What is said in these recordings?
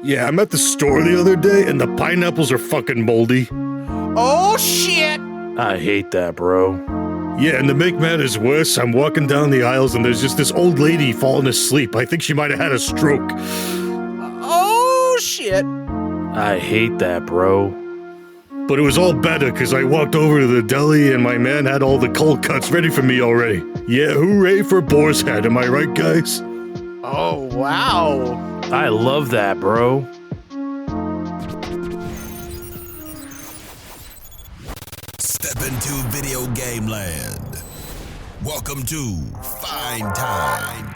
Yeah, I'm at the store the other day, and the pineapples are fucking moldy. Oh, shit! I hate that, bro. Yeah, and to make matters worse, I'm walking down the aisles, and there's just this old lady falling asleep. I think she might have had a stroke. Oh, shit! I hate that, bro. But it was all better, because I walked over to the deli, and my man had all the cold cuts ready for me already. Yeah, hooray for Boar's Head, am I right, guys? Oh, wow. I love that, bro. Step into video game land. Welcome to Fine Time.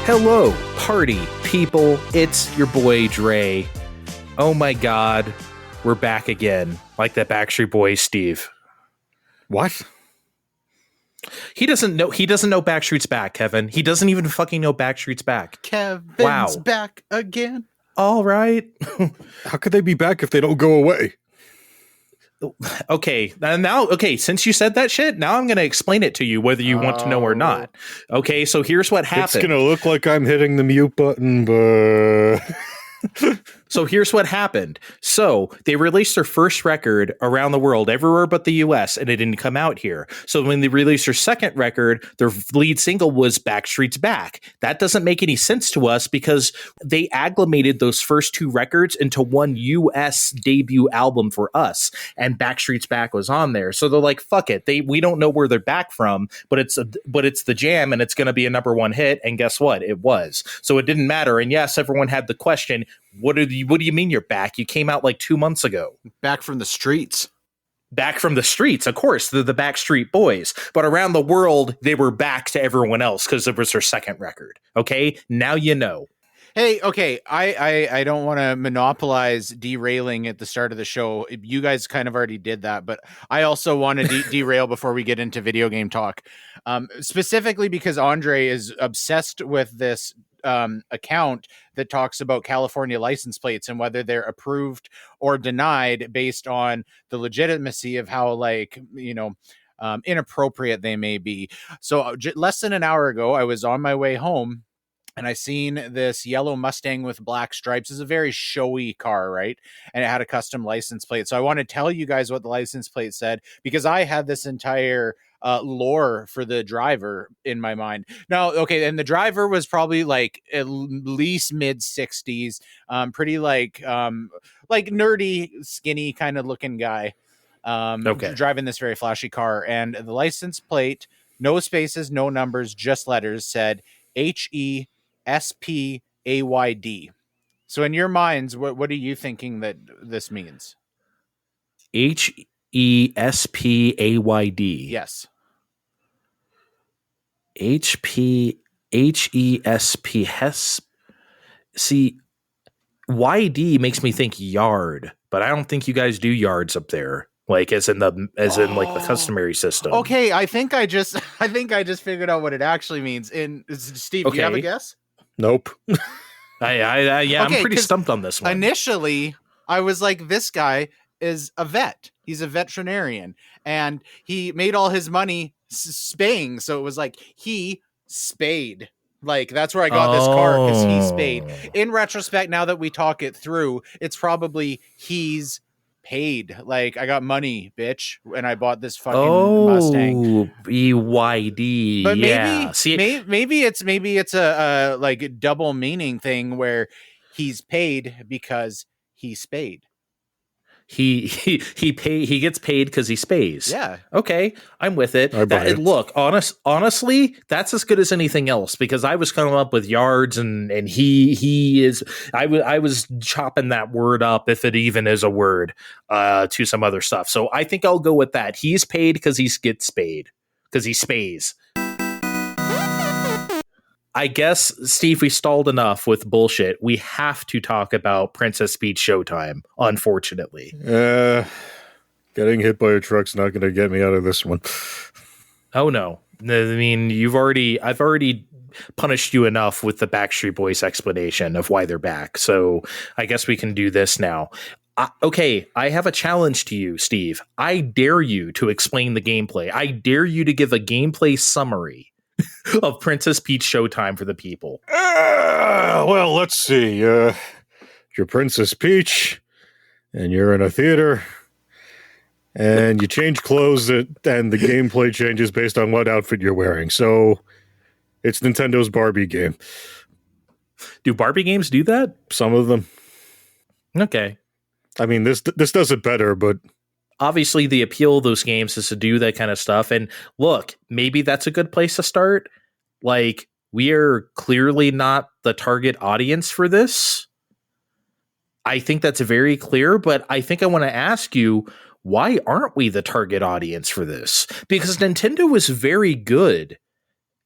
Hello, party people. It's your boy Dre. Oh my god, we're back again. Like that Backstreet Boys, Steve. What? He doesn't know Backstreet's back, Kevin. He doesn't even fucking know Backstreet's back. Kevin's back again. All right. How could they be back if they don't go away? Okay, since you said that shit, now I'm going to explain it to you whether you want to know or not. Okay, so here's what happened. It's going to look like I'm hitting the mute button, but... So here's what happened. So they released their first record around the world, everywhere but the US, and it didn't come out here. So when they released their second record, their lead single was Backstreet's Back. That doesn't make any sense to us because they aggregated those first two records into one US debut album for us, and Backstreet's Back was on there. So they're like, fuck it. We don't know where they're back from, but it's the jam, and it's going to be a number one hit. And guess what? It was. So it didn't matter. And yes, everyone had the question, what do you mean you're back? You came out like 2 months ago. Back from the streets. Back from the streets, of course, the Backstreet Boys. But around the world, they were back to everyone else because it was their second record. Okay, now you know. Hey, okay, I don't want to monopolize derailing at the start of the show. You guys kind of already did that, but I also want to derail before we get into video game talk. Specifically because Andre is obsessed with this account that talks about California license plates and whether they're approved or denied based on the legitimacy of how, like, inappropriate they may be. So less than an hour ago, I was on my way home and I seen this yellow Mustang with black stripes. It's a very showy car, right? And it had a custom license plate. So I want to tell you guys what the license plate said, because I had this entire lore for the driver in my mind. Now, okay, and the driver was probably like at least mid 60s, pretty like nerdy, skinny kind of looking guy, driving this very flashy car. And the license plate, no spaces, no numbers, just letters, said HESPAYD. So in your minds, what are you thinking that this means? HESPAYD. Yes. HESP. See, YD makes me think yard, but I don't think you guys do yards up there. Like as in like the customary system. Okay, I think I just figured out what it actually means. Steve, do you have a guess? Nope. I'm pretty stumped on this one. Initially, I was like, this guy is a vet. He's a veterinarian, and he made all his money spaying. So it was like he spayed. Like that's where I got this car, because he spayed. In retrospect, now that we talk it through, it's probably he's paid. Like I got money, bitch, and I bought this fucking Mustang. BYD. But yeah. maybe it's a like double meaning thing where he's paid because he spayed. He gets paid because he spays. Yeah. Okay, I'm with it. Look, honestly, that's as good as anything else, because I was coming up with yards and he is. I was chopping that word up, if it even is a word, to some other stuff. So I think I'll go with that. He's paid because he gets paid because he spays. I guess, Steve, we stalled enough with bullshit. We have to talk about Princess Peach Showtime, unfortunately. Getting hit by a truck's not going to get me out of this one. Oh, no. I mean, I've already punished you enough with the Backstreet Boys explanation of why they're back. So I guess we can do this now. Okay, I have a challenge to you, Steve. I dare you to explain the gameplay. I dare you to give a gameplay summary of Princess Peach Showtime for the people. Well, let's see. You're Princess Peach, and you're in a theater, and you change clothes, and the gameplay changes based on what outfit you're wearing. So it's Nintendo's Barbie game. Do Barbie games do that? Some of them. Okay. I mean, this does it better, but obviously the appeal of those games is to do that kind of stuff. And look, maybe that's a good place to start. Like, we are clearly not the target audience for this. I think that's very clear, but I think I want to ask you, why aren't we the target audience for this? Because Nintendo was very good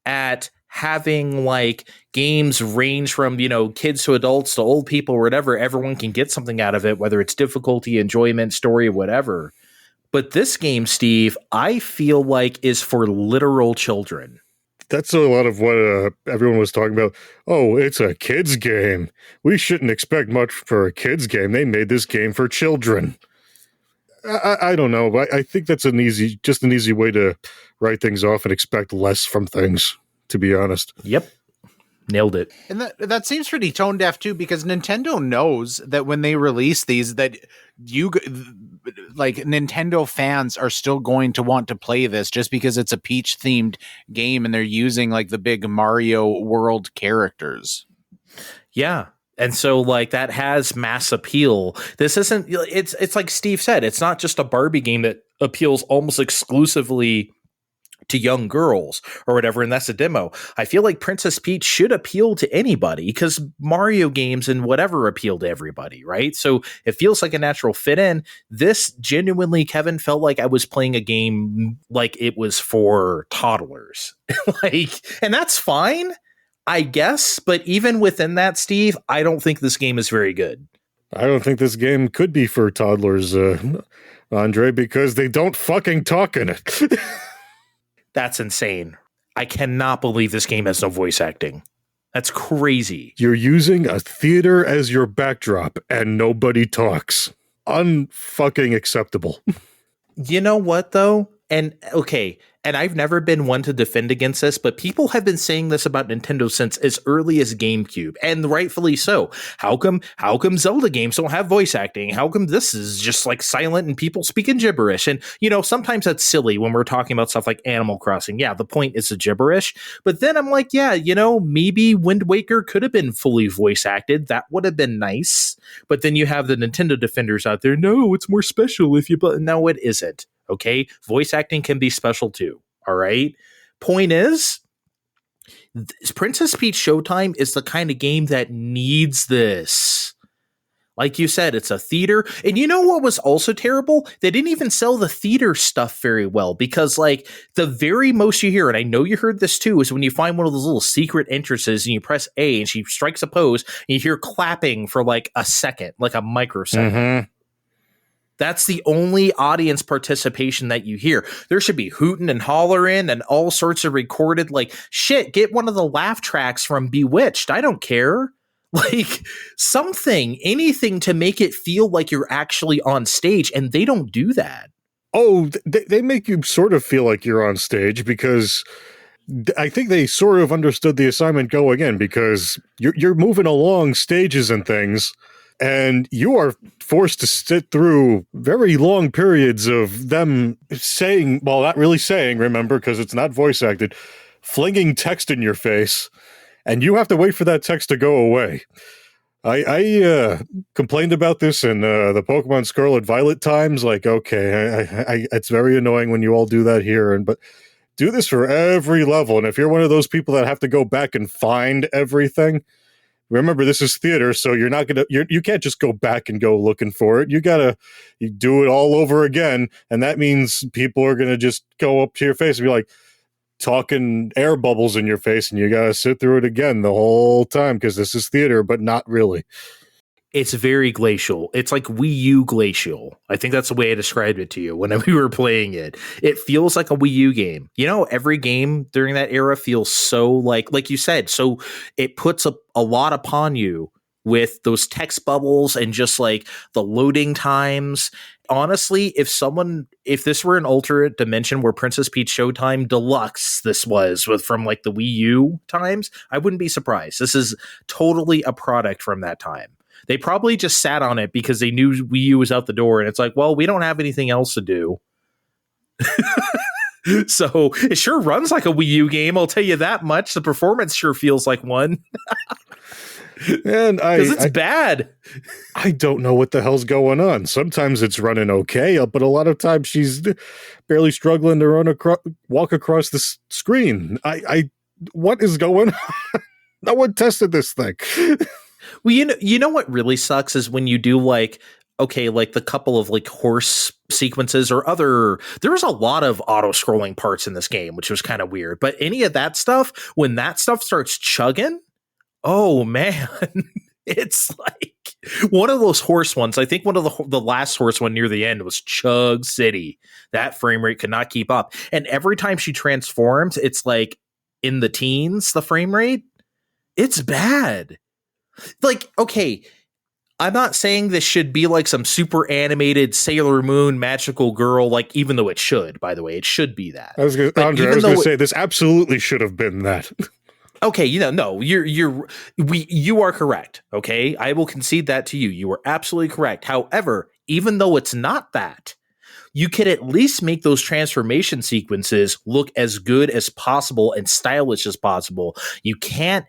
at having like games range from, you know, kids to adults to old people or whatever. Everyone can get something out of it, whether it's difficulty, enjoyment, story, whatever. But this game, Steve, I feel like is for literal children. That's a lot of what everyone was talking about. Oh, it's a kid's game. We shouldn't expect much for a kid's game. They made this game for children. I don't know. I think that's an easy way to write things off and expect less from things, to be honest. Yep. Nailed it. And that seems pretty tone deaf too, because Nintendo knows that when they release these, that Nintendo fans are still going to want to play this just because it's a Peach themed game and they're using like the big Mario World characters. Yeah. And so like that has mass appeal. This isn't, it's like Steve said, it's not just a Barbie game that appeals almost exclusively to young girls or whatever, and that's a demo. I feel like Princess Peach should appeal to anybody because Mario games and whatever appeal to everybody, right? So it feels like a natural fit in. This genuinely, Kevin, felt like I was playing a game like it was for toddlers. And that's fine, I guess, but even within that, Steve, I don't think this game is very good. I don't think this game could be for toddlers, Andre, because they don't fucking talk in it. That's insane. I cannot believe this game has no voice acting. That's crazy. You're using a theater as your backdrop and nobody talks. Unfucking acceptable. You know what, though? And okay, and I've never been one to defend against this, but people have been saying this about Nintendo since as early as GameCube, and rightfully so. How come Zelda games don't have voice acting? How come this is just like silent and people speaking gibberish? And, you know, sometimes that's silly when we're talking about stuff like Animal Crossing. Yeah, the point is the gibberish. But then I'm like, yeah, you know, maybe Wind Waker could have been fully voice acted. That would have been nice. But then you have the Nintendo defenders out there. No, it's more special if you... No, it isn't. Okay, voice acting can be special too. All right. Point is, Princess Peach Showtime is the kind of game that needs this. Like you said, it's a theater. And you know what was also terrible? They didn't even sell the theater stuff very well because, like, the very most you hear, and I know you heard this too, is when you find one of those little secret entrances and you press A and she strikes a pose and you hear clapping for like a second, like a microsecond. Mm-hmm. That's the only audience participation that you hear. There should be hooting and hollering and all sorts of recorded, like, shit, get one of the laugh tracks from Bewitched. I don't care. Like, something, anything to make it feel like you're actually on stage, and they don't do that. Oh, they make you sort of feel like you're on stage because I think they sort of understood the assignment going in because you're moving along stages and things, and you are forced to sit through very long periods of them saying, well, not really saying, remember, because it's not voice acted, flinging text in your face, and you have to wait for that text to go away. I complained about this in the Pokemon Scarlet Violet times, like, okay, it's very annoying when you all do that here, but do this for every level, and if you're one of those people that have to go back and find everything, remember, this is theater, so you're not gonna. You can't just go back and go looking for it. You do it all over again, and that means people are gonna just go up to your face and be like talking air bubbles in your face, and you gotta sit through it again the whole time because this is theater, but not really. It's very glacial. It's like Wii U glacial. I think that's the way I described it to you when we were playing it. It feels like a Wii U game. You know, every game during that era feels so like you said, so it puts a lot upon you with those text bubbles and just like the loading times. Honestly, if this were an alternate dimension where Princess Peach Showtime Deluxe this was from like the Wii U times, I wouldn't be surprised. This is totally a product from that time. They probably just sat on it because they knew Wii U was out the door, and it's like, well, we don't have anything else to do. So it sure runs like a Wii U game, I'll tell you that much. The performance sure feels like one. And because it's bad. I don't know what the hell's going on. Sometimes it's running okay, but a lot of times she's barely struggling to walk across the screen. What is going on? No one tested this thing. Well, you know what really sucks is when you do like the couple of like horse sequences or there was a lot of auto scrolling parts in this game, which was kind of weird. But any of that stuff, when that stuff starts chugging, oh man, it's like one of those horse ones. I think one of the last horse one near the end was Chug City. That frame rate could not keep up. And every time she transforms, it's like in the teens, the frame rate. It's bad. Like, okay, I'm not saying this should be like some super animated Sailor Moon magical girl, like, even though it should, by the way, it should be that. I was going to say this absolutely should have been that. Okay, no, you are correct. Okay, I will concede that to you. You are absolutely correct. However, even though it's not that, you could at least make those transformation sequences look as good as possible and stylish as possible. You can't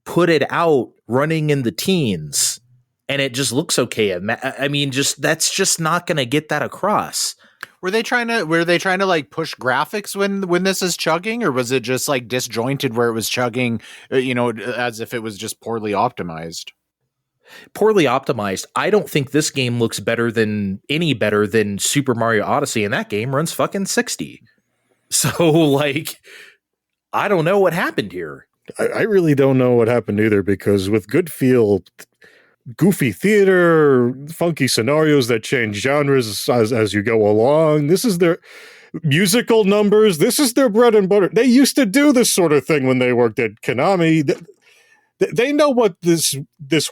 put it out running in the teens and it just looks okay. I mean, that's just not going to get that across. Were they trying to like push graphics when this is chugging, or was it just like disjointed where it was chugging, as if it was just poorly optimized? Poorly optimized. I don't think this game looks better than Super Mario Odyssey, and that game runs fucking 60. So like, I don't know what happened here. I really don't know what happened either, because with good feel, goofy theater, funky scenarios that change genres as you go along, this is their musical numbers, this is their bread and butter. They used to do this sort of thing when they worked at Konami. They know what this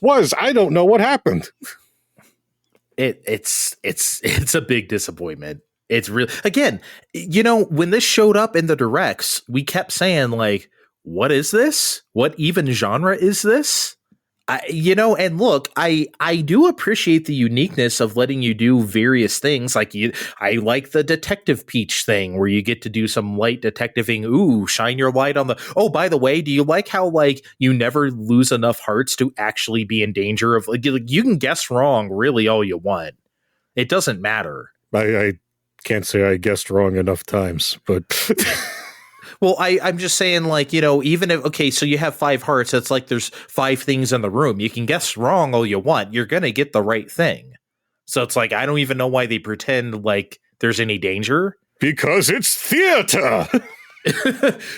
was. I don't know what happened. It's a big disappointment. It's really, again, when this showed up in the directs, we kept saying like, what is this? What even genre is this? And look, I do appreciate the uniqueness of letting you do various things. Like I like the Detective Peach thing where you get to do some light detectiving. Ooh, shine your light on oh, by the way, do you like how like you never lose enough hearts to actually be in danger of like you can guess wrong really all you want. It doesn't matter. I can't say I guessed wrong enough times, but well, I'm just saying, like, even if, okay, so you have 5 hearts, it's like there's 5 things in the room. You can guess wrong all you want. You're going to get the right thing. So it's like, I don't even know why they pretend like there's any danger. Because it's theater!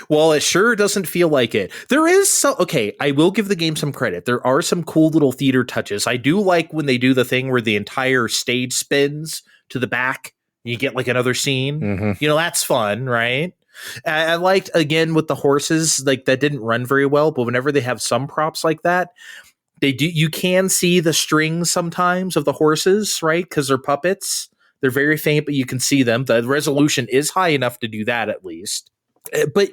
Well, it sure doesn't feel like it. There is okay, I will give the game some credit. There are some cool little theater touches. I do like when they do the thing where the entire stage spins to the back. And you get like another scene. Mm-hmm. That's fun, right? I liked, again, with the horses, like that didn't run very well, but whenever they have some props like that, you can see the strings sometimes of the horses, right? Because they're puppets. They're very faint, but you can see them. The resolution is high enough to do that at least. But,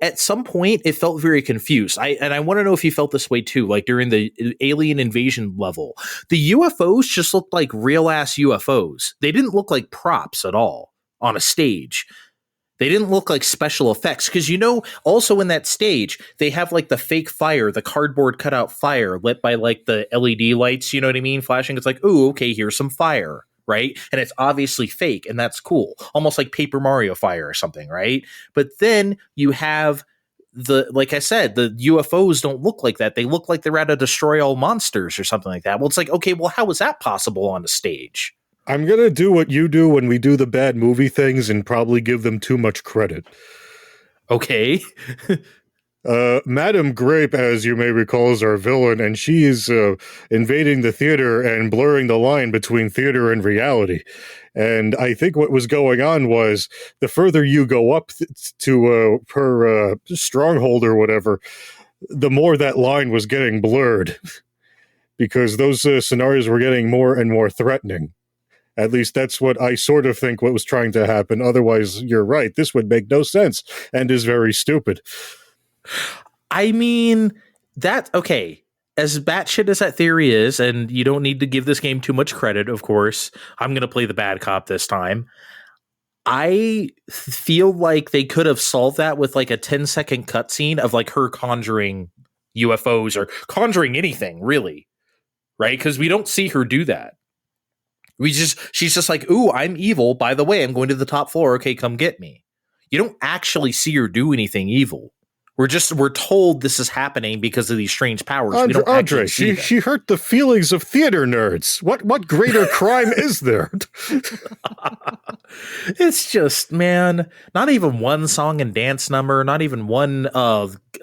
at some point it felt very confused. I want to know if you felt this way too, like during the alien invasion level. The UFOs just looked like real ass UFOs. They didn't look like props at all on a stage. They didn't look like special effects because, also in that stage, they have like the fake fire, the cardboard cutout fire lit by like the LED lights, you know what I mean? Flashing. It's like, ooh, okay, here's some fire, right? And it's obviously fake and that's cool. Almost like Paper Mario fire or something, right? But then you have like I said, the UFOs don't look like that. They look like they're out to destroy all monsters or something like that. Well, it's like, okay, well, how is that possible on a stage? I'm going to do what you do when we do the bad movie things and probably give them too much credit. Okay. Madame Grape, as you may recall, is our villain, and she is invading the theater and blurring the line between theater and reality. And I think what was going on was the further you go up to her stronghold or whatever, the more that line was getting blurred because those scenarios were getting more and more threatening. At least that's what I sort of think what was trying to happen. Otherwise, you're right. This would make no sense and is very stupid. I mean, okay. As batshit as that theory is, and you don't need to give this game too much credit, of course, I'm going to play the bad cop this time. I feel like they could have solved that with like a 10-second cutscene of like her conjuring UFOs or conjuring anything, really. Right? Because we don't see her do that. She's just like, ooh, I'm evil. By the way, I'm going to the top floor. Okay, come get me. You don't actually see her do anything evil. We're told this is happening because of these strange powers. Andre, she hurt the feelings of theater nerds. What greater crime is there? It's just, man, not even one song and dance number, not even one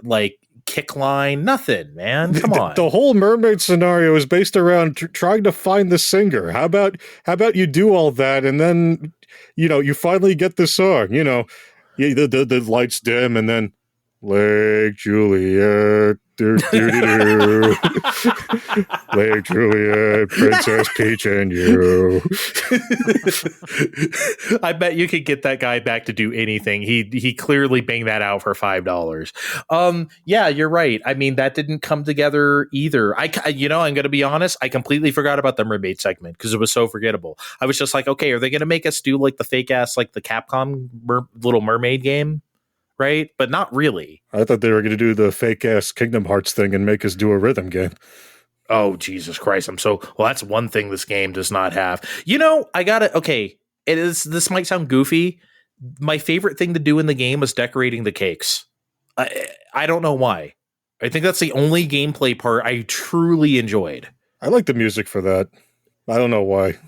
like kick line, nothing, man. Come on. The whole mermaid scenario is based around trying to find the singer. How about you do all that and then you finally get the song. The lights dim and then Lake Juliet, do do do do. Lake Juliet, Princess Peach and you. I bet you could get that guy back to do anything. He clearly banged that out for $5. Yeah, you're right. I mean, that didn't come together either. I'm going to be honest. I completely forgot about the mermaid segment because it was so forgettable. I was just like, okay, are they going to make us do like the fake ass, like the Capcom Little Mermaid game? Right? But not really. I thought they were going to do the fake-ass Kingdom Hearts thing and make us do a rhythm game. Oh, Jesus Christ. That's one thing this game does not have. Okay, this might sound goofy. My favorite thing to do in the game was decorating the cakes. I don't know why. I think that's the only gameplay part I truly enjoyed. I like the music for that. I don't know why.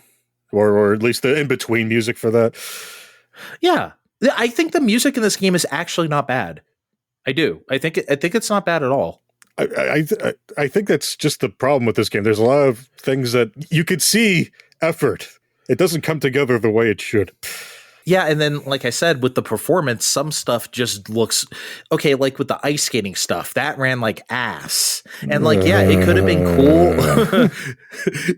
Or at least the in-between music for that. Yeah. I think the music in this game is actually not bad. I do. I think it's not bad at all. I think that's just the problem with this game. There's a lot of things that you could see effort. It doesn't come together the way it should. Yeah, and then, like I said, with the performance, some stuff just looks okay. Like with the ice skating stuff, that ran like ass. And like, yeah, it could have been cool.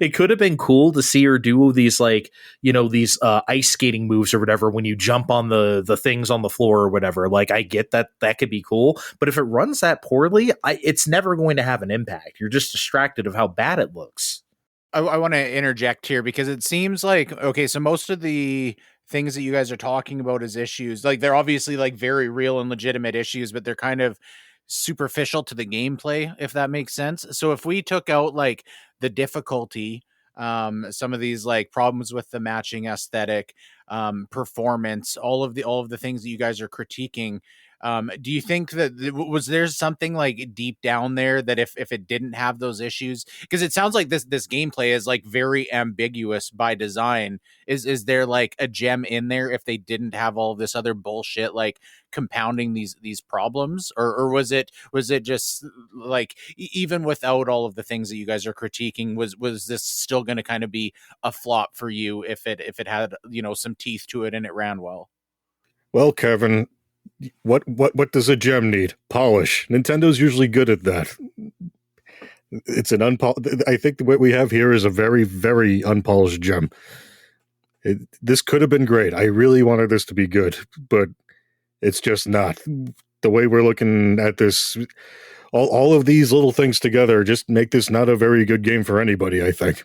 It could have been cool to see her do these these ice skating moves or whatever when you jump on the things on the floor or whatever. Like, I get that could be cool, but if it runs that poorly, it's never going to have an impact. You're just distracted of how bad it looks. I want to interject here because it seems like, okay, so most of the things that you guys are talking about as issues, like they're obviously like very real and legitimate issues, but they're kind of superficial to the gameplay, if that makes sense. So if we took out like the difficulty, some of these like problems with the matching aesthetic, performance, all of the things that you guys are critiquing, do you think that was there something like deep down there that if it didn't have those issues, because it sounds like this gameplay is like very ambiguous by design, is there like a gem in there if they didn't have all this other bullshit like compounding these problems, or was it just like even without all of the things that you guys are critiquing, was this still going to kind of be a flop for you if it had some teeth to it and it ran well? Well, Kevin, what does a gem need? Polish. Nintendo's usually good at that. It's an I think what we have here is a very, very unpolished gem. This could have been great. I really wanted this to be good, but it's just not. The way we're looking at this, all of these little things together just make this not a very good game for anybody, I think.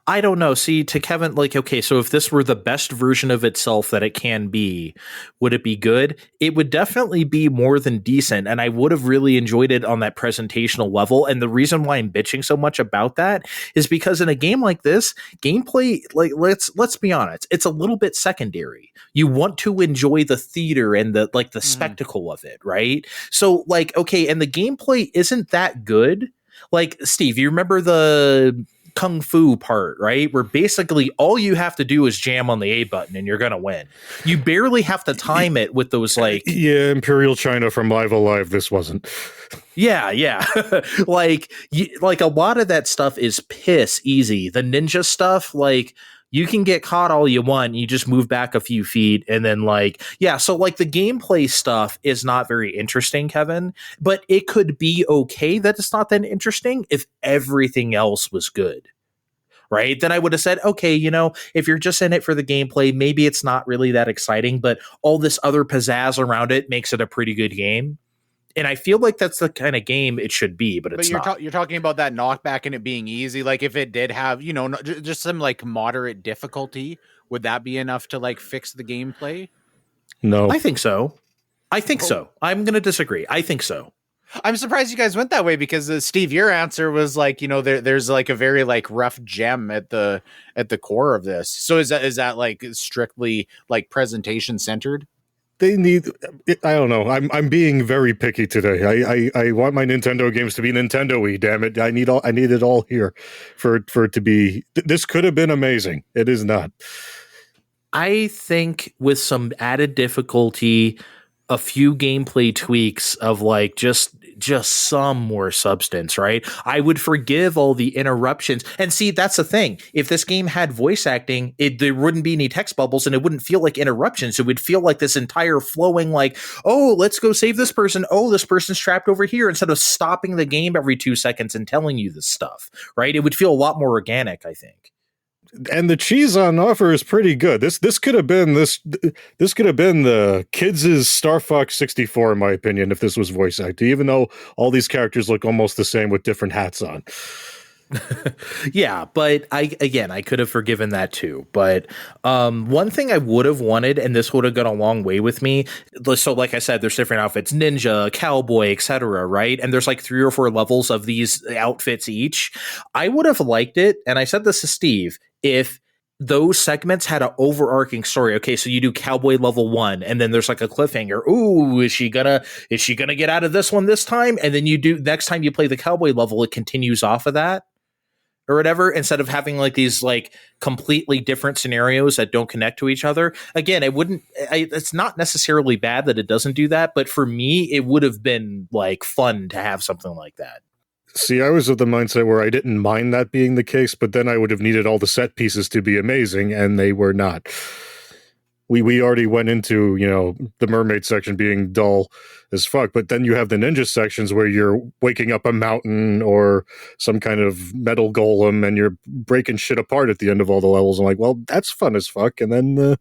I don't know. See, to Kevin, like, okay, so if this were the best version of itself that it can be, would it be good? It would definitely be more than decent, and I would have really enjoyed it on that presentational level. And the reason why I'm bitching so much about that is because in a game like this, gameplay, like, let's be honest, it's a little bit secondary. You want to enjoy the theater and the spectacle of it, right? So, like, okay, and the gameplay isn't that good. Like, Steve, you remember the kung fu part, right? Where basically all you have to do is jam on the A button and you're going to win. You barely have to time it with those like... Yeah, Imperial China from Live Alive, this wasn't. Yeah. like a lot of that stuff is piss easy. The ninja stuff, like you can get caught all you want. You just move back a few feet and then like, yeah. So like the gameplay stuff is not very interesting, Kevin, but it could be okay that it's not that interesting if everything else was good. Right. Then I would have said, okay, if you're just in it for the gameplay, maybe it's not really that exciting, but all this other pizzazz around it makes it a pretty good game. And I feel like that's the kind of game it should be, but it's not. You're talking about that knockback and it being easy. Like if it did have, just some like moderate difficulty, would that be enough to like fix the gameplay? No. I think so. So. I'm going to disagree. I think so. I'm surprised you guys went that way because Steve, your answer was like, there's like a very like rough gem at the core of this. So is that like strictly like presentation centered? They need, I don't know. I'm being very picky today. I want my Nintendo games to be Nintendo-y, damn it. I need it all here for it to be. This could have been amazing. It is not. I think with some added difficulty, a few gameplay tweaks of like just some more substance, right? I would forgive all the interruptions. And see, that's the thing. If this game had voice acting, there wouldn't be any text bubbles and it wouldn't feel like interruptions. It would feel like this entire flowing like, oh, let's go save this person. Oh, this person's trapped over here, instead of stopping the game every 2 seconds and telling you this stuff, right? It would feel a lot more organic, I think. And the cheese on offer is pretty good. This could have been the kids' Star Fox 64, in my opinion, if this was voice acted, even though all these characters look almost the same with different hats on. Yeah, but I could have forgiven that too. But one thing I would have wanted, and this would have gone a long way with me. So like I said, there's different outfits, ninja, cowboy, etc., right? And there's like 3 or 4 levels of these outfits each. I would have liked it, and I said this to Steve, if those segments had an overarching story. Okay, so you do cowboy level 1, and then there's like a cliffhanger. Ooh, is she gonna get out of this one this time? And then you do, next time you play the cowboy level, it continues off of that or whatever, instead of having like these like completely different scenarios that don't connect to each other. Again, it's not necessarily bad that it doesn't do that, but for me, it would have been like fun to have something like that. See, I was of the mindset where I didn't mind that being the case, but then I would have needed all the set pieces to be amazing, and they were not. We already went into, the mermaid section being dull as fuck, but then you have the ninja sections where you're waking up a mountain or some kind of metal golem and you're breaking shit apart at the end of all the levels. I'm like, well, that's fun as fuck. And then the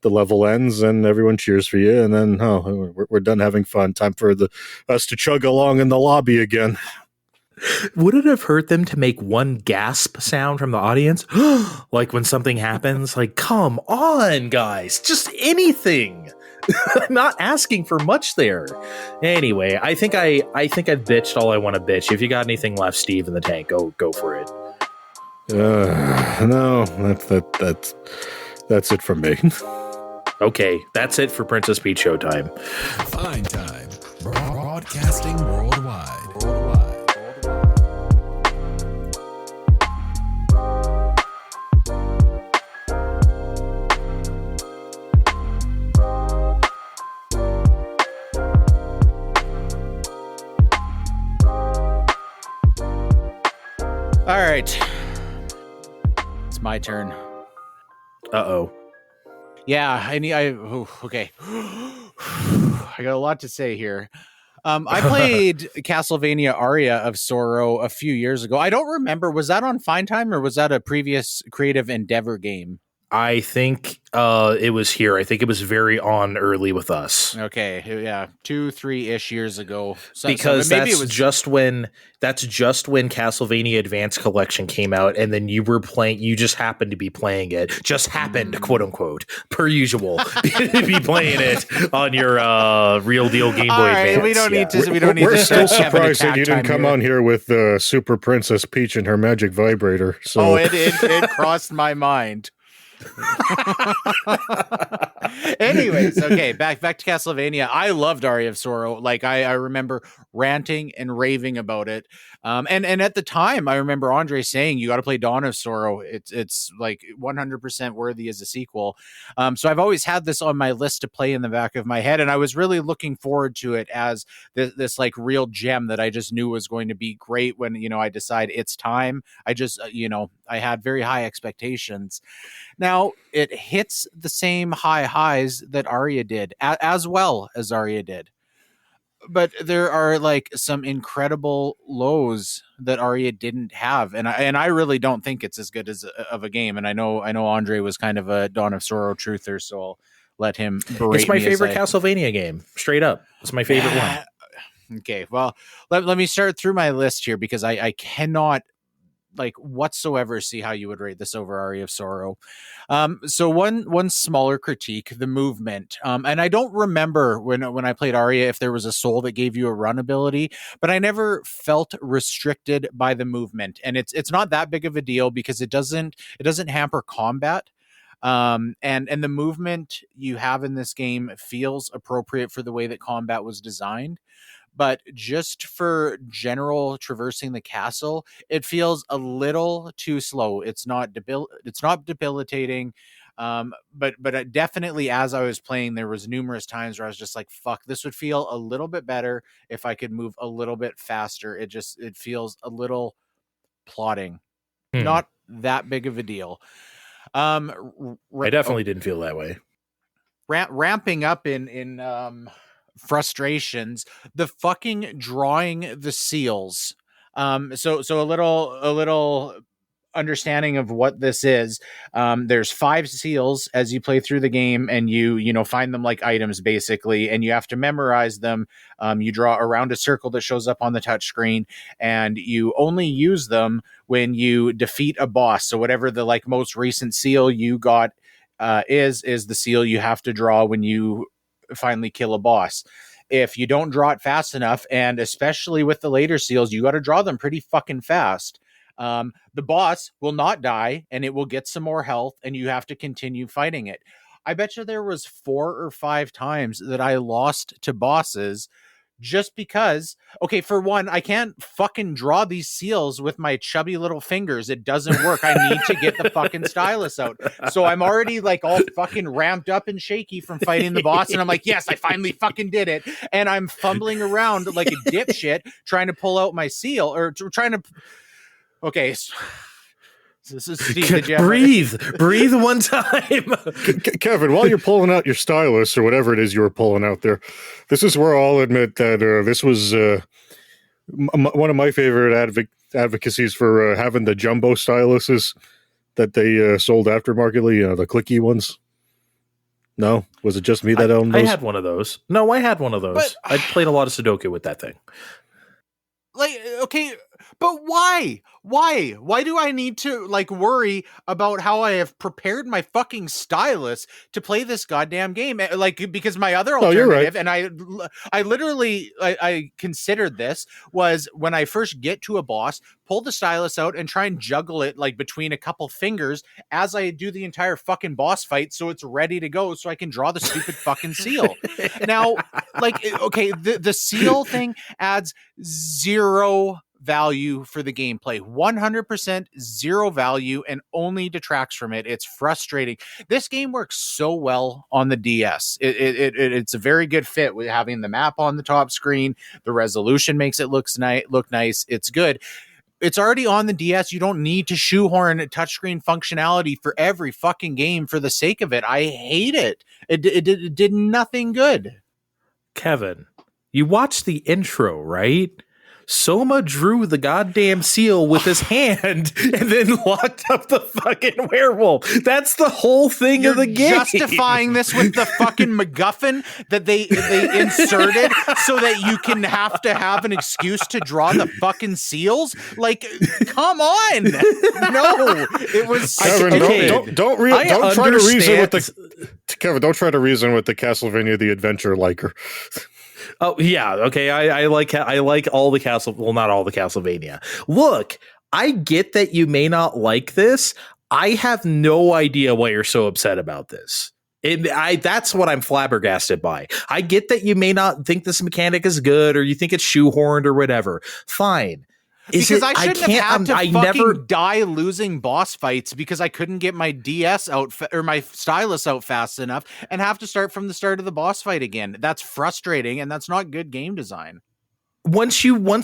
level ends and everyone cheers for you, and then we're done having fun. Time for us to chug along in the lobby again. Would it have hurt them to make one gasp sound from the audience? Like when something happens? Like, come on, guys. Just anything. I'm not asking for much there. Anyway, I think I've bitched all I want to bitch. If you got anything left, Steve, in the tank, go for it. No, that's it from me. Okay, that's it for Princess Peach Showtime. Fine Time. Broadcasting worldwide. All right. It's my turn. Uh-oh. Yeah, okay. I got a lot to say here. I played Castlevania Aria of Sorrow a few years ago. I don't remember, was that on Fine Time or was that a previous Creative Endeavor game? I think it was here. I think it was very on early with us. Okay, yeah, 2-3-ish years ago. Because maybe it was just when Castlevania Advance Collection came out, and then you were playing. You just happened to be playing it. Just happened, quote unquote, per usual, to be playing it on your real deal Game Boy Advance. We don't need to. We're still surprised that you didn't come on here with Super Princess Peach and her magic vibrator. So. Oh, it crossed my mind. Anyways, okay, back to Castlevania. I loved Aria of Sorrow. Like I remember ranting and raving about it. And at the time, I remember Andre saying, "You got to play Dawn of Sorrow. It's like 100% worthy as a sequel." So I've always had this on my list to play in the back of my head, and I was really looking forward to it as this like real gem that I just knew was going to be great when I decide it's time. I just I had very high expectations. Now, it hits the same high highs that Aria did, as well as Aria did. But there are like some incredible lows that Aria didn't have, and I really don't think it's as good as of a game. And I know Andre was kind of a Dawn of Sorrow truther, so I'll let him berate It's my me favorite Castlevania game, straight up. It's my favorite one. Okay, well, let me start through my list here because I cannot like whatsoever see how you would rate this over Aria of Sorrow. So one smaller critique, the movement. And I don't remember when I played Aria if there was a soul that gave you a run ability, but I never felt restricted by the movement. And it's not that big of a deal because it doesn't hamper combat. And the movement you have in this game feels appropriate for the way that combat was designed. But just for general traversing the castle, it feels a little too slow. It's not debilitating. But definitely as I was playing, there was numerous times where I was just like, fuck, this would feel a little bit better if I could move a little bit faster. It feels a little plodding. Not that big of a deal. I definitely didn't feel that way. Ramping up in frustrations, the fucking drawing the seals. So a little understanding of what this is. There's 5 seals as you play through the game, and you find them like items basically, and you have to memorize them. You draw around a circle that shows up on the touch screen, and you only use them when you defeat a boss. So whatever the like most recent seal you got is the seal you have to draw when you finally kill a boss. If you don't draw it fast enough, and especially with the later seals, you got to draw them pretty fucking fast. The boss will not die, and it will get some more health, and you have to continue fighting it. I bet you there was 4 or 5 times that I lost to bosses just because, okay, for one, I can't fucking draw these seals with my chubby little fingers. It doesn't work. I need to get the fucking stylus out. So I'm already like all fucking ramped up and shaky from fighting the boss. And I'm like, yes, I finally fucking did it. And I'm fumbling around like a dipshit trying to pull out my seal or trying to... Okay. This is Steve. Breathe one time. Kevin, while you're pulling out your stylus or whatever it is you were pulling out there, this is where I'll admit that this was one of my favorite advocacies for having the jumbo styluses that they sold aftermarketly, the clicky ones. No? Was it just me that owned those? I had one of those. No, I had one of those. I played a lot of Sudoku with that thing. Like, okay, but why? Why do I need to like worry about how I have prepared my fucking stylus to play this goddamn game? Like, because my other alternative, and I literally considered this, was when I first get to a boss, pull the stylus out and try and juggle it like between a couple fingers as I do the entire fucking boss fight, so it's ready to go, so I can draw the stupid fucking seal. Now, like, okay, the seal thing adds 0 value for the gameplay, 100% 0 value, and only detracts from it. It's frustrating. This game works so well on the DS. It's a very good fit with having the map on the top screen. The resolution makes it look nice. It's good. It's already on the DS. You don't need to shoehorn touchscreen functionality for every fucking game for the sake of it. I hate it. It did nothing good. Kevin, you watched the intro, right? Soma drew the goddamn seal with his hand and then locked up the fucking werewolf. That's the whole thing of the game. Justifying this with the fucking MacGuffin that they inserted so that you can have to have an excuse to draw the fucking seals? Like, come on. No, it was Kevin, don't try to reason with the Kevin, don't try to reason with the Castlevania the Adventure liker. Oh yeah, okay. I like all the not all the Castlevania. Look, I get that you may not like this. I have no idea why you're so upset about this. That's what I'm flabbergasted by. I get that you may not think this mechanic is good or you think it's shoehorned or whatever. Fine. Because I shouldn't have had to die losing boss fights because I couldn't get my DS out or my stylus out fast enough and have to start from the start of the boss fight again. That's frustrating, and that's not good game design. Once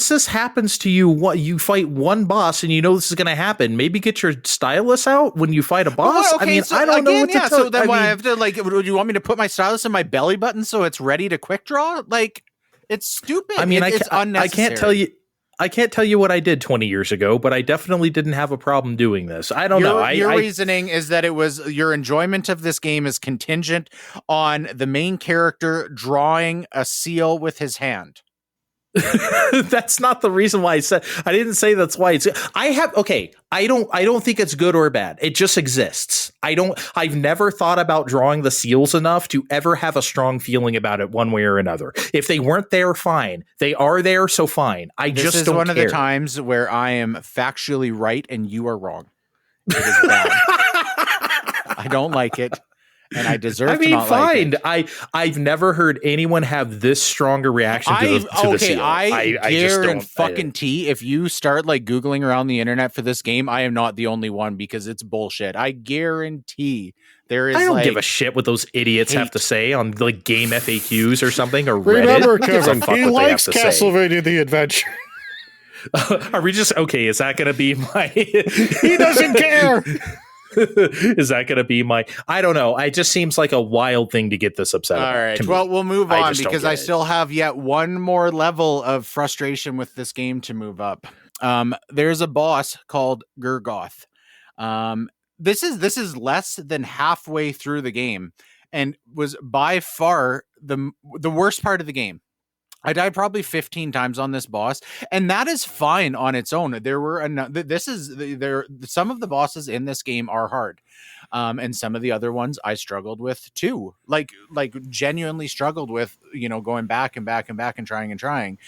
this happens to you, you fight one boss and you know this is going to happen. Maybe get your stylus out when you fight a boss. Well, okay, I mean, so I don't know what to tell. So then I have to do you want me to put my stylus in my belly button so it's ready to quick draw? Like, it's stupid. I mean, it's unnecessary. I can't tell you what I did 20 years ago, but I definitely didn't have a problem doing this. I don't know. Your reasoning is that it was your enjoyment of this game is contingent on the main character drawing a seal with his hand. That's not the reason why I didn't say that's why it's I don't think it's good or bad. It just exists. I've never thought about drawing the seals enough to ever have a strong feeling about it one way or another. If they weren't there, fine. They are there, so fine. This is one of the times where I am factually right and you are wrong. It is bad. I don't like it. And I deserve to not fine. Like it. I've never heard anyone have this strong a reaction to the seal. I guarantee if you start like Googling around the internet for this game, I am not the only one because it's bullshit. I guarantee there is. I don't give a shit what those idiots have to say on like game FAQs or something or Reddit. Remember, Kevin, he likes Castlevania the Adventure. Are we just okay? Is that going to be my? He doesn't care. Is that going to be my? I don't know. It just seems like a wild thing to get this upset. All right. Well, we'll move on because I still have yet one more level of frustration with this game to move up. There's a boss called Gurgoth. This is less than halfway through the game and was by far the worst part of the game. I died probably 15 times on this boss, and that is fine on its own. There were some of the bosses in this game are hard, and some of the other ones I struggled with too. Like genuinely struggled with, going back and back and back and trying.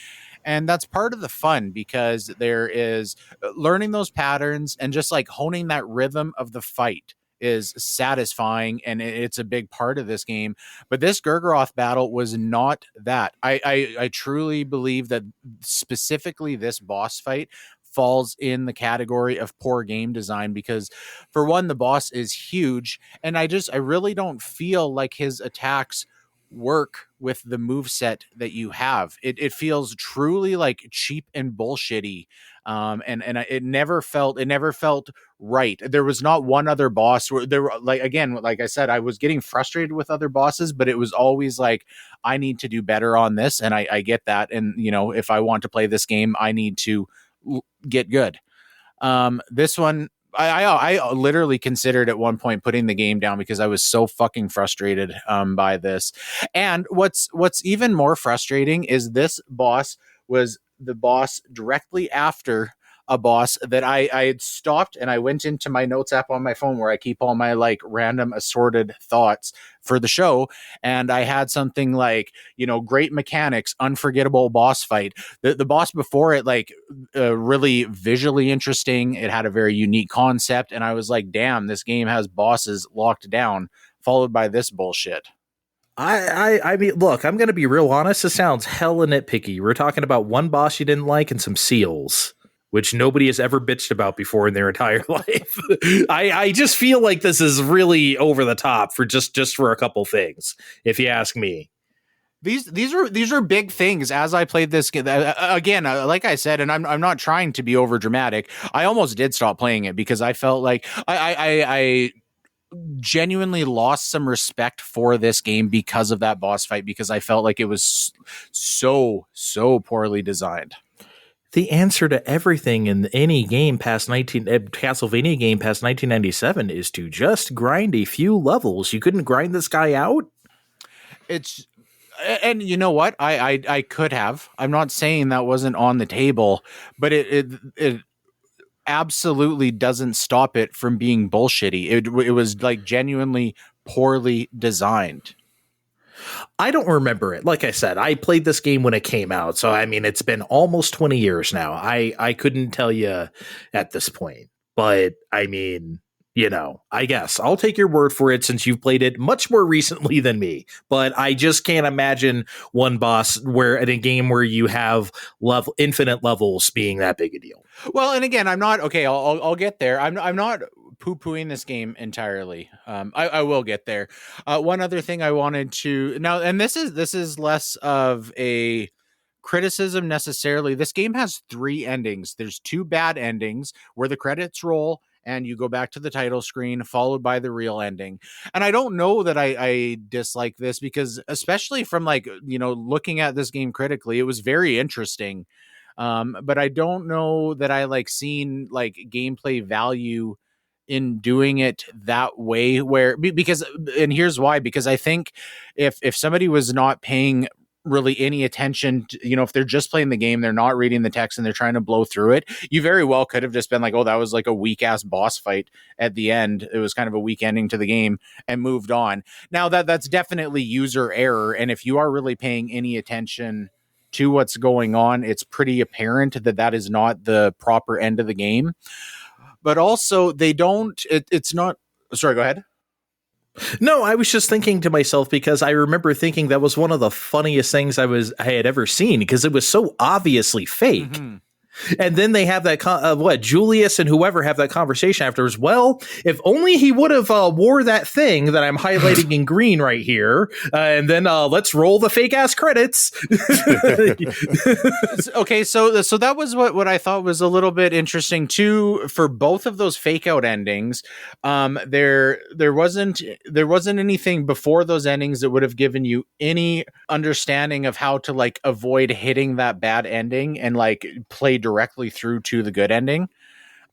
And that's part of the fun because there is learning those patterns and just like honing that rhythm of the fight is satisfying, and it's a big part of this game. But this Gurgoth battle was not that. I truly believe that specifically this boss fight falls in the category of poor game design because, for one, the boss is huge, and I really don't feel like his attacks work with the moveset that you have. It feels truly like cheap and bullshitty. And it never felt right. There was not one other boss where there were like I said, I was getting frustrated with other bosses, but it was always like, I need to do better on this. And I get that. And if I want to play this game, I need to get good. This one, I literally considered at one point putting the game down because I was so fucking frustrated by this. And what's even more frustrating is this boss was the boss directly after a boss that I had stopped, and I went into my notes app on my phone where I keep all my like random assorted thoughts for the show. And I had something like, great mechanics, unforgettable boss fight. The boss before it, really visually interesting. It had a very unique concept. And I was like, damn, this game has bosses locked down, followed by this bullshit. I mean, look, I'm going to be real honest. This sounds hella nitpicky. We're talking about one boss you didn't like and some seals, which nobody has ever bitched about before in their entire life. I just feel like this is really over the top for just for a couple things, if you ask me. These are big things. As I played this again, like I said, and I'm not trying to be over dramatic. I almost did stop playing it because I felt like I genuinely lost some respect for this game because of that boss fight, because I felt like it was so poorly designed. The answer to everything in any game past Castlevania game past 1997 is to just grind a few levels. You couldn't grind this guy out? And you know what? I could have. I'm not saying that wasn't on the table, but it absolutely doesn't stop it from being bullshitty. It was like genuinely poorly designed. I don't remember it. Like I said, I played this game when it came out. So, I mean, it's been almost 20 years now. I couldn't tell you at this point. But, I mean, I guess I'll take your word for it since you've played it much more recently than me. But I just can't imagine one boss where in a game where you have infinite levels being that big a deal. Well, and again, I'm not okay. I'll get there. I'm not poo-pooing this game entirely. I will get there. One other thing I wanted to now, and this is less of a criticism necessarily. This game has 3 endings. There's 2 bad endings where the credits roll and you go back to the title screen, followed by the real ending. And I don't know that I dislike this because, especially from looking at this game critically, it was very interesting. But I don't know that I seen gameplay value in doing it that way because here's why, because I think if somebody was not paying really any attention to, if they're just playing the game, they're not reading the text and they're trying to blow through it, you very well could have just been like, oh, that was like a weak ass boss fight at the end. It was kind of a weak ending to the game, and moved on. Now that's definitely user error. And if you are really paying any attention to what's going on, it's pretty apparent that is not the proper end of the game. But also it's not, sorry, go ahead. No, I was just thinking to myself because I remember thinking that was one of the funniest things I had ever seen because it was so obviously fake. Mm-hmm. And then they have that Julius and whoever have that conversation afterwards. Well, if only he would have wore that thing that I'm highlighting in green right here, and then let's roll the fake ass credits. Okay, so that was what I thought was a little bit interesting too. For both of those fake out endings, there wasn't anything before those endings that would have given you any understanding of how to avoid hitting that bad ending and play directly through to the good ending.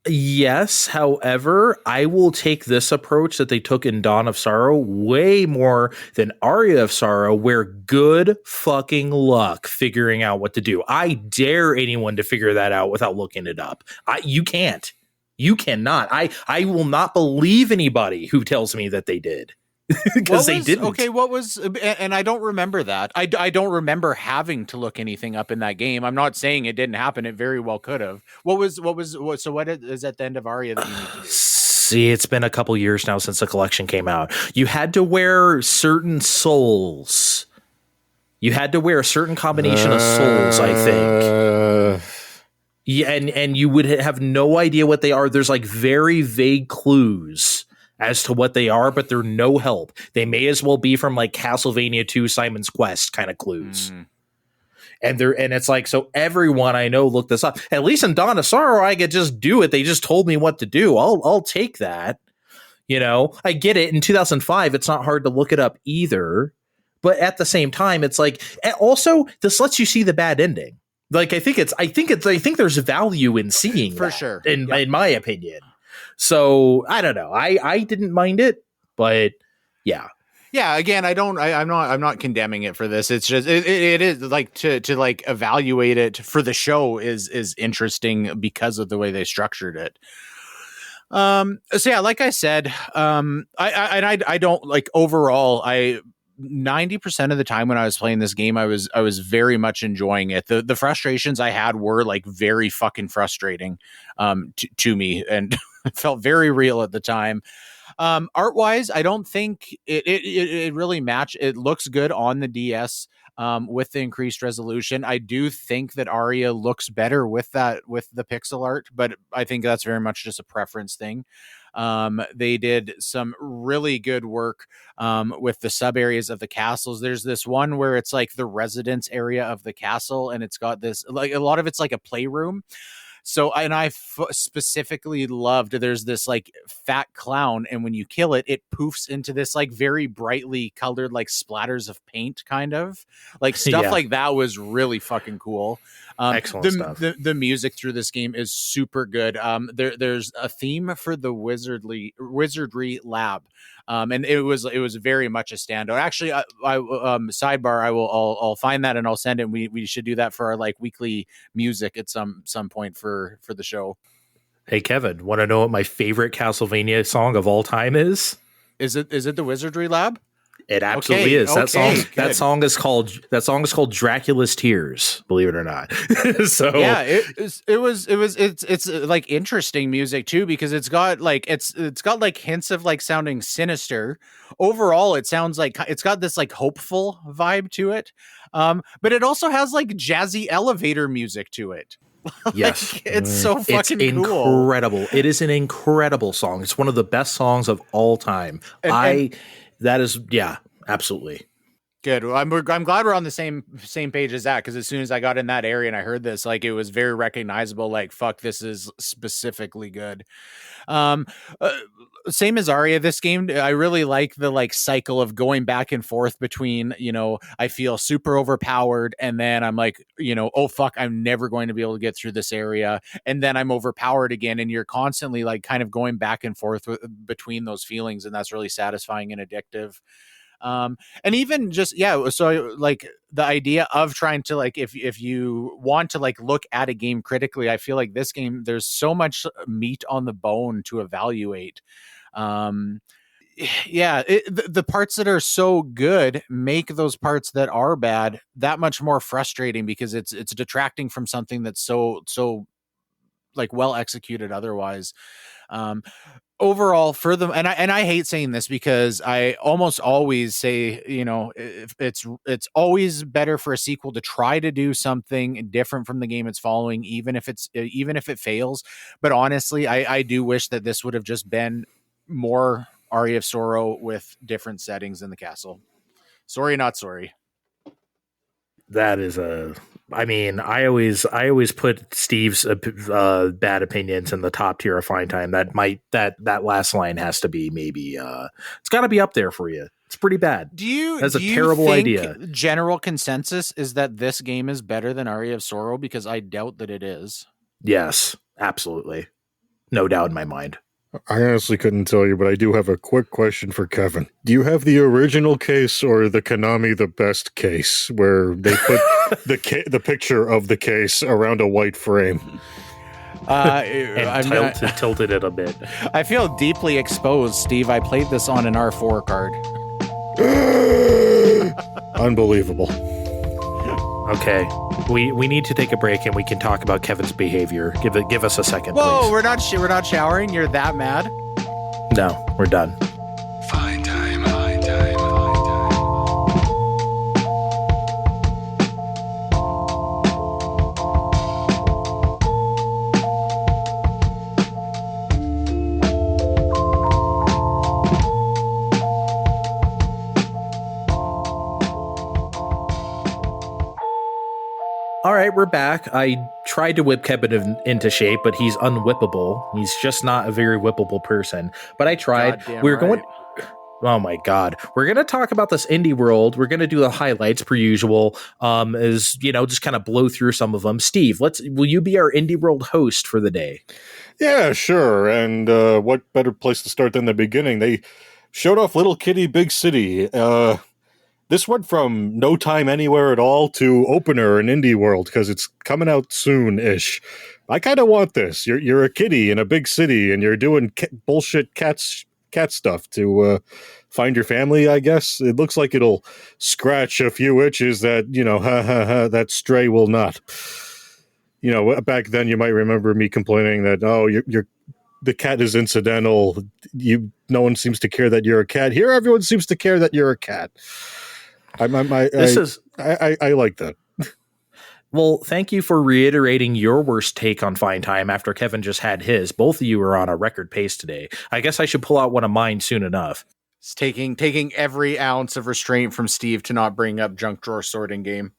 Yes, however, I will take this approach that they took in Dawn of Sorrow way more than Aria of Sorrow, where good fucking luck figuring out what to do. I dare anyone to figure that out without looking it up. You can't. You cannot. I will not believe anybody who tells me that they did. Because they didn't. Okay, and I don't remember that. I don't remember having to look anything up in that game. I'm not saying it didn't happen. It very well could have. What is at the end of Aria that you need to do? See, it's been a couple years now since the collection came out. You had to wear certain souls. You had to wear a certain combination of souls, I think. Yeah, and you would have no idea what they are. There's very vague clues as to what they are, but they're no help. They may as well be from Castlevania 2 Simon's Quest kind of clues. And it's so everyone I know looked this up. At least in Dawn of Sorrow, I could just do it. They just told me what to do. I'll take that. I get it. In 2005, it's not hard to look it up either. But at the same time, it's also this lets you see the bad ending. I think there's value in seeing for that, sure. In my opinion. So I don't know. I didn't mind it, but yeah. Yeah, again, I'm not condemning it for this. It's just it is to evaluate it for the show is interesting because of the way they structured it. So yeah, like I said, I don't overall 90% of the time when I was playing this game, I was very much enjoying it. The frustrations I had were very fucking frustrating to me, and it felt very real at the time. Art wise, I don't think it really matched. It looks good on the DS with the increased resolution. I do think that Aria looks better with the pixel art, but I think that's very much just a preference thing. They did some really good work with the sub areas of the castles. There's this one where it's the residence area of the castle, and it's got this a lot of it's a playroom. So, and I specifically loved, there's this fat clown, and when you kill it, it poofs into this very brightly colored splatters of paint, kind of stuff like that was really fucking cool. Excellent stuff. The music through this game is super good. There's a theme for the wizardry lab. And it was very much a standout. Actually, I sidebar, I'll find that and I'll send it. And we should do that for our weekly music at some point for the show. Hey Kevin, want to know what my favorite Castlevania song of all time is? Is it the Wizardry Lab? It absolutely is. That good. song is called Dracula's Tears, believe it or not. So yeah, it's like interesting music too, because it's got like hints of like sounding sinister. Overall, it sounds like it's got this like hopeful vibe to it. But it also has like jazzy elevator music to it. yes, It's so fucking it's cool. incredible. It is an incredible song. It's one of the best songs of all time. Absolutely. Good. Well, I'm glad we're on the same page as that, because as soon as I got in that area and I heard this, like, it was very recognizable. Like, fuck, this is specifically good. Same as Aria, this game, I really like the like cycle of going back and forth between, I feel super overpowered, and then I'm like, oh fuck, I'm never going to be able to get through this area, and then I'm overpowered again, and you're constantly like kind of going back and forth between those feelings, and that's really satisfying and addictive. And even just, so like the idea of trying to like, if you want to like look at a game critically, I feel like this game, there's so much meat on the bone to evaluate. The parts that are so good make those parts that are bad that much more frustrating, because it's detracting from something that's so like well executed otherwise. Overall, and I hate saying this, because I almost always say, it's always better for a sequel to try to do something different from the game it's following, even if it fails. But honestly, I do wish that this would have just been more Aria of Sorrow with different settings in the castle. Sorry, not sorry. That is I always put Steve's bad opinions in the top tier of Fine Time. That last line has to be maybe it's got to be up there for you. It's pretty bad. That's a terrible idea. General consensus is that this game is better than Aria of Sorrow, because I doubt that it is. Yes, absolutely, no doubt in my mind. I honestly couldn't tell you, but I do have a quick question for Kevin. Do you have the original case or the Konami The Best case, where they put the picture of the case around a white frame? And tilted it a bit. I feel deeply exposed, Steve. I played this on an R4 card. Unbelievable. Okay, we need to take a break, and we can talk about Kevin's behavior. Give us a second. Whoa, please. we're not showering. You're that mad? No, we're done. Fine time. All right, we're back. I tried to whip Kevin into shape, but he's unwhippable. He's just not a very whippable person. But I tried. Going. Oh my God. We're going to talk about this indie world. We're going to do the highlights per usual, just kind of blow through some of them. Steve, will you be our indie world host for the day? Yeah, sure. And what better place to start than the beginning? They showed off Little Kitty, Big City. This went from no time anywhere at all to opener in indie world, because it's coming out soon-ish. I kind of want this. You're a kitty in a big city, and you're doing bullshit cat stuff to find your family, I guess. It looks like it'll scratch a few itches that, that Stray will not. Back then you might remember me complaining that, the cat is incidental. No one seems to care that you're a cat. Here, everyone seems to care that you're a cat. I like that. Well, thank you for reiterating your worst take on Fine Time after Kevin just had his. Both of you are on a record pace today. I guess I should pull out one of mine soon enough. It's taking every ounce of restraint from Steve to not bring up Junk Drawer Sorting Game.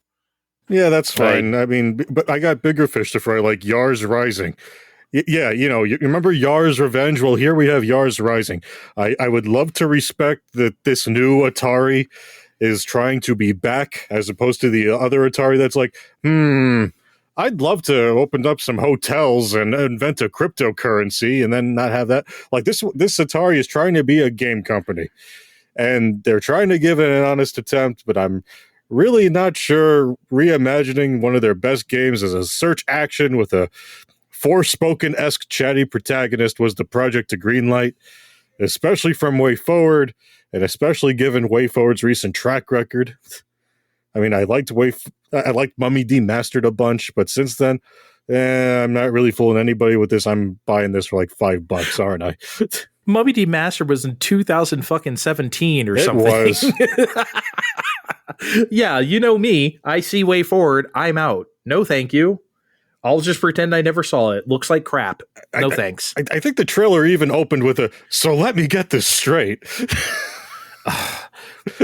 Yeah, that's fine. Right. I mean, but I got bigger fish to fry, like Yars Rising. Yeah, you remember Yars Revenge? Well, here we have Yars Rising. I would love to respect that this new Atari is trying to be back, as opposed to the other Atari that's like, I'd love to open up some hotels and invent a cryptocurrency and then not have that. Like this Atari is trying to be a game company, and they're trying to give it an honest attempt, but I'm really not sure reimagining one of their best games as a search action with a Forspoken-esque chatty protagonist was the project to greenlight. especially from Way Forward, and especially given Way Forward's recent track record. I mean, I liked Mummy Demastered a bunch, but since then, I'm not really fooling anybody with this. I'm buying this for like $5, aren't I? Mummy Demastered was in 2017 or something. It was. Yeah, you know me. I see Way Forward. I'm out. No, thank you. I'll just pretend I never saw it. Looks like crap. No, thanks. I think the trailer even opened with so let me get this straight.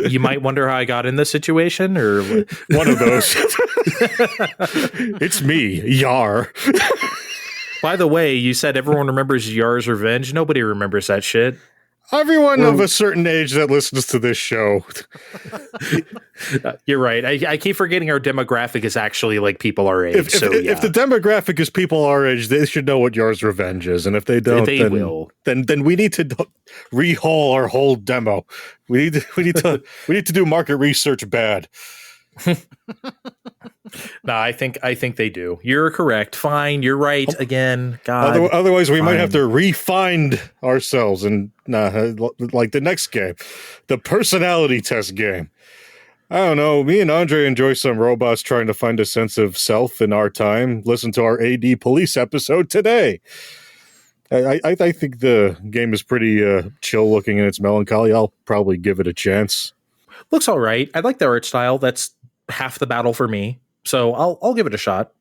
You might wonder how I got in this situation, or one of those. It's me, Yar. By the way, you said everyone remembers Yars Revenge. Nobody remembers that shit. Everyone of a certain age that listens to this show. You're right. I keep forgetting our demographic is actually like people our age. If the demographic is people our age, they should know what Yars Revenge is. And if they don't, then we need to rehaul our whole demo. We need to do market research bad. No, I think they do. You're correct. Fine. You're right. Again, God. Otherwise, we might have to re-find ourselves and like the next game, the personality test game. I don't know. Me and Andre enjoy some robots trying to find a sense of self in our time. Listen to our AD Police episode today. I think the game is pretty chill looking in its melancholy. I'll probably give it a chance. Looks all right. I like the art style. That's half the battle for me. So I'll give it a shot.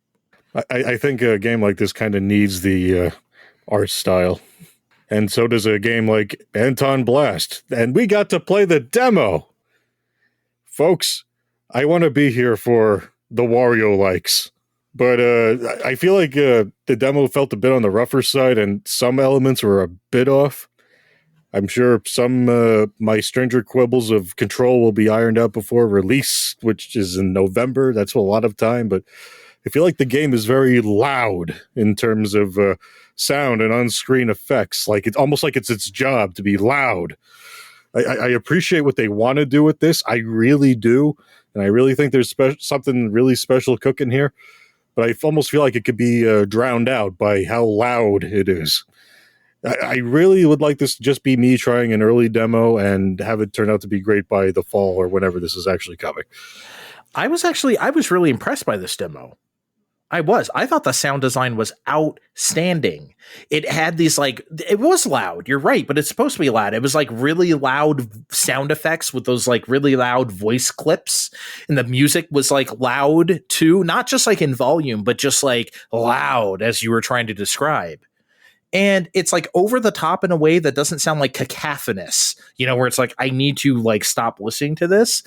I think a game like this kind of needs the art style. And so does a game like ANTONBLAST. And we got to play the demo. Folks, I want to be here for the Wario likes. But I feel like the demo felt a bit on the rougher side and some elements were a bit off. I'm sure some my stranger quibbles of control will be ironed out before release, which is in November. That's a lot of time, but I feel like the game is very loud in terms of sound and on-screen effects. Like it's almost like it's its job to be loud. I appreciate what they want to do with this. I really do, and I really think there's something really special cooking here. But I almost feel like it could be drowned out by how loud it is. I really would like this to just be me trying an early demo and have it turn out to be great by the fall or whenever this is actually coming. I was really impressed by this demo. I thought the sound design was outstanding. It had these it was loud. You're right, but it's supposed to be loud. It was like really loud sound effects with those like really loud voice clips. And the music was like loud too, not just like in volume, but just like loud as you were trying to describe. And it's like over the top in a way that doesn't sound like cacophonous, where it's like, I need to like stop listening to this.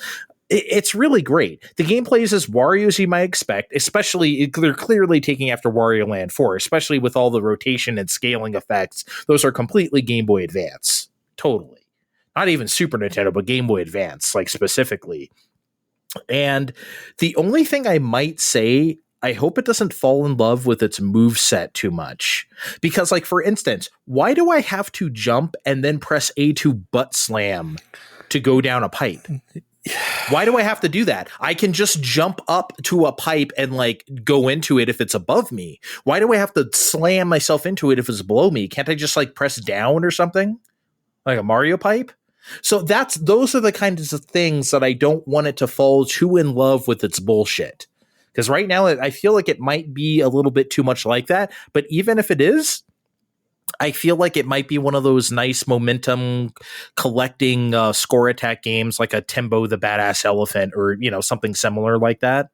It's really great. The gameplay is as Wario as you might expect, especially they're clearly taking after Wario Land 4, especially with all the rotation and scaling effects. Those are completely Game Boy Advance. Totally. Not even Super Nintendo, but Game Boy Advance, like specifically. And the only thing I might say, I hope it doesn't fall in love with its moveset too much. Because, like, for instance, why do I have to jump and then press A to butt slam to go down a pipe? Why do I have to do that? I can just jump up to a pipe and, like, go into it if it's above me. Why do I have to slam myself into it if it's below me? Can't I just, like, press down or something? Like a Mario pipe? So those are the kinds of things that I don't want it to fall too in love with its bullshit. Because right now, I feel like it might be a little bit too much like that. But even if it is, I feel like it might be one of those nice momentum collecting score attack games like a Timbo the Badass Elephant or, something similar like that.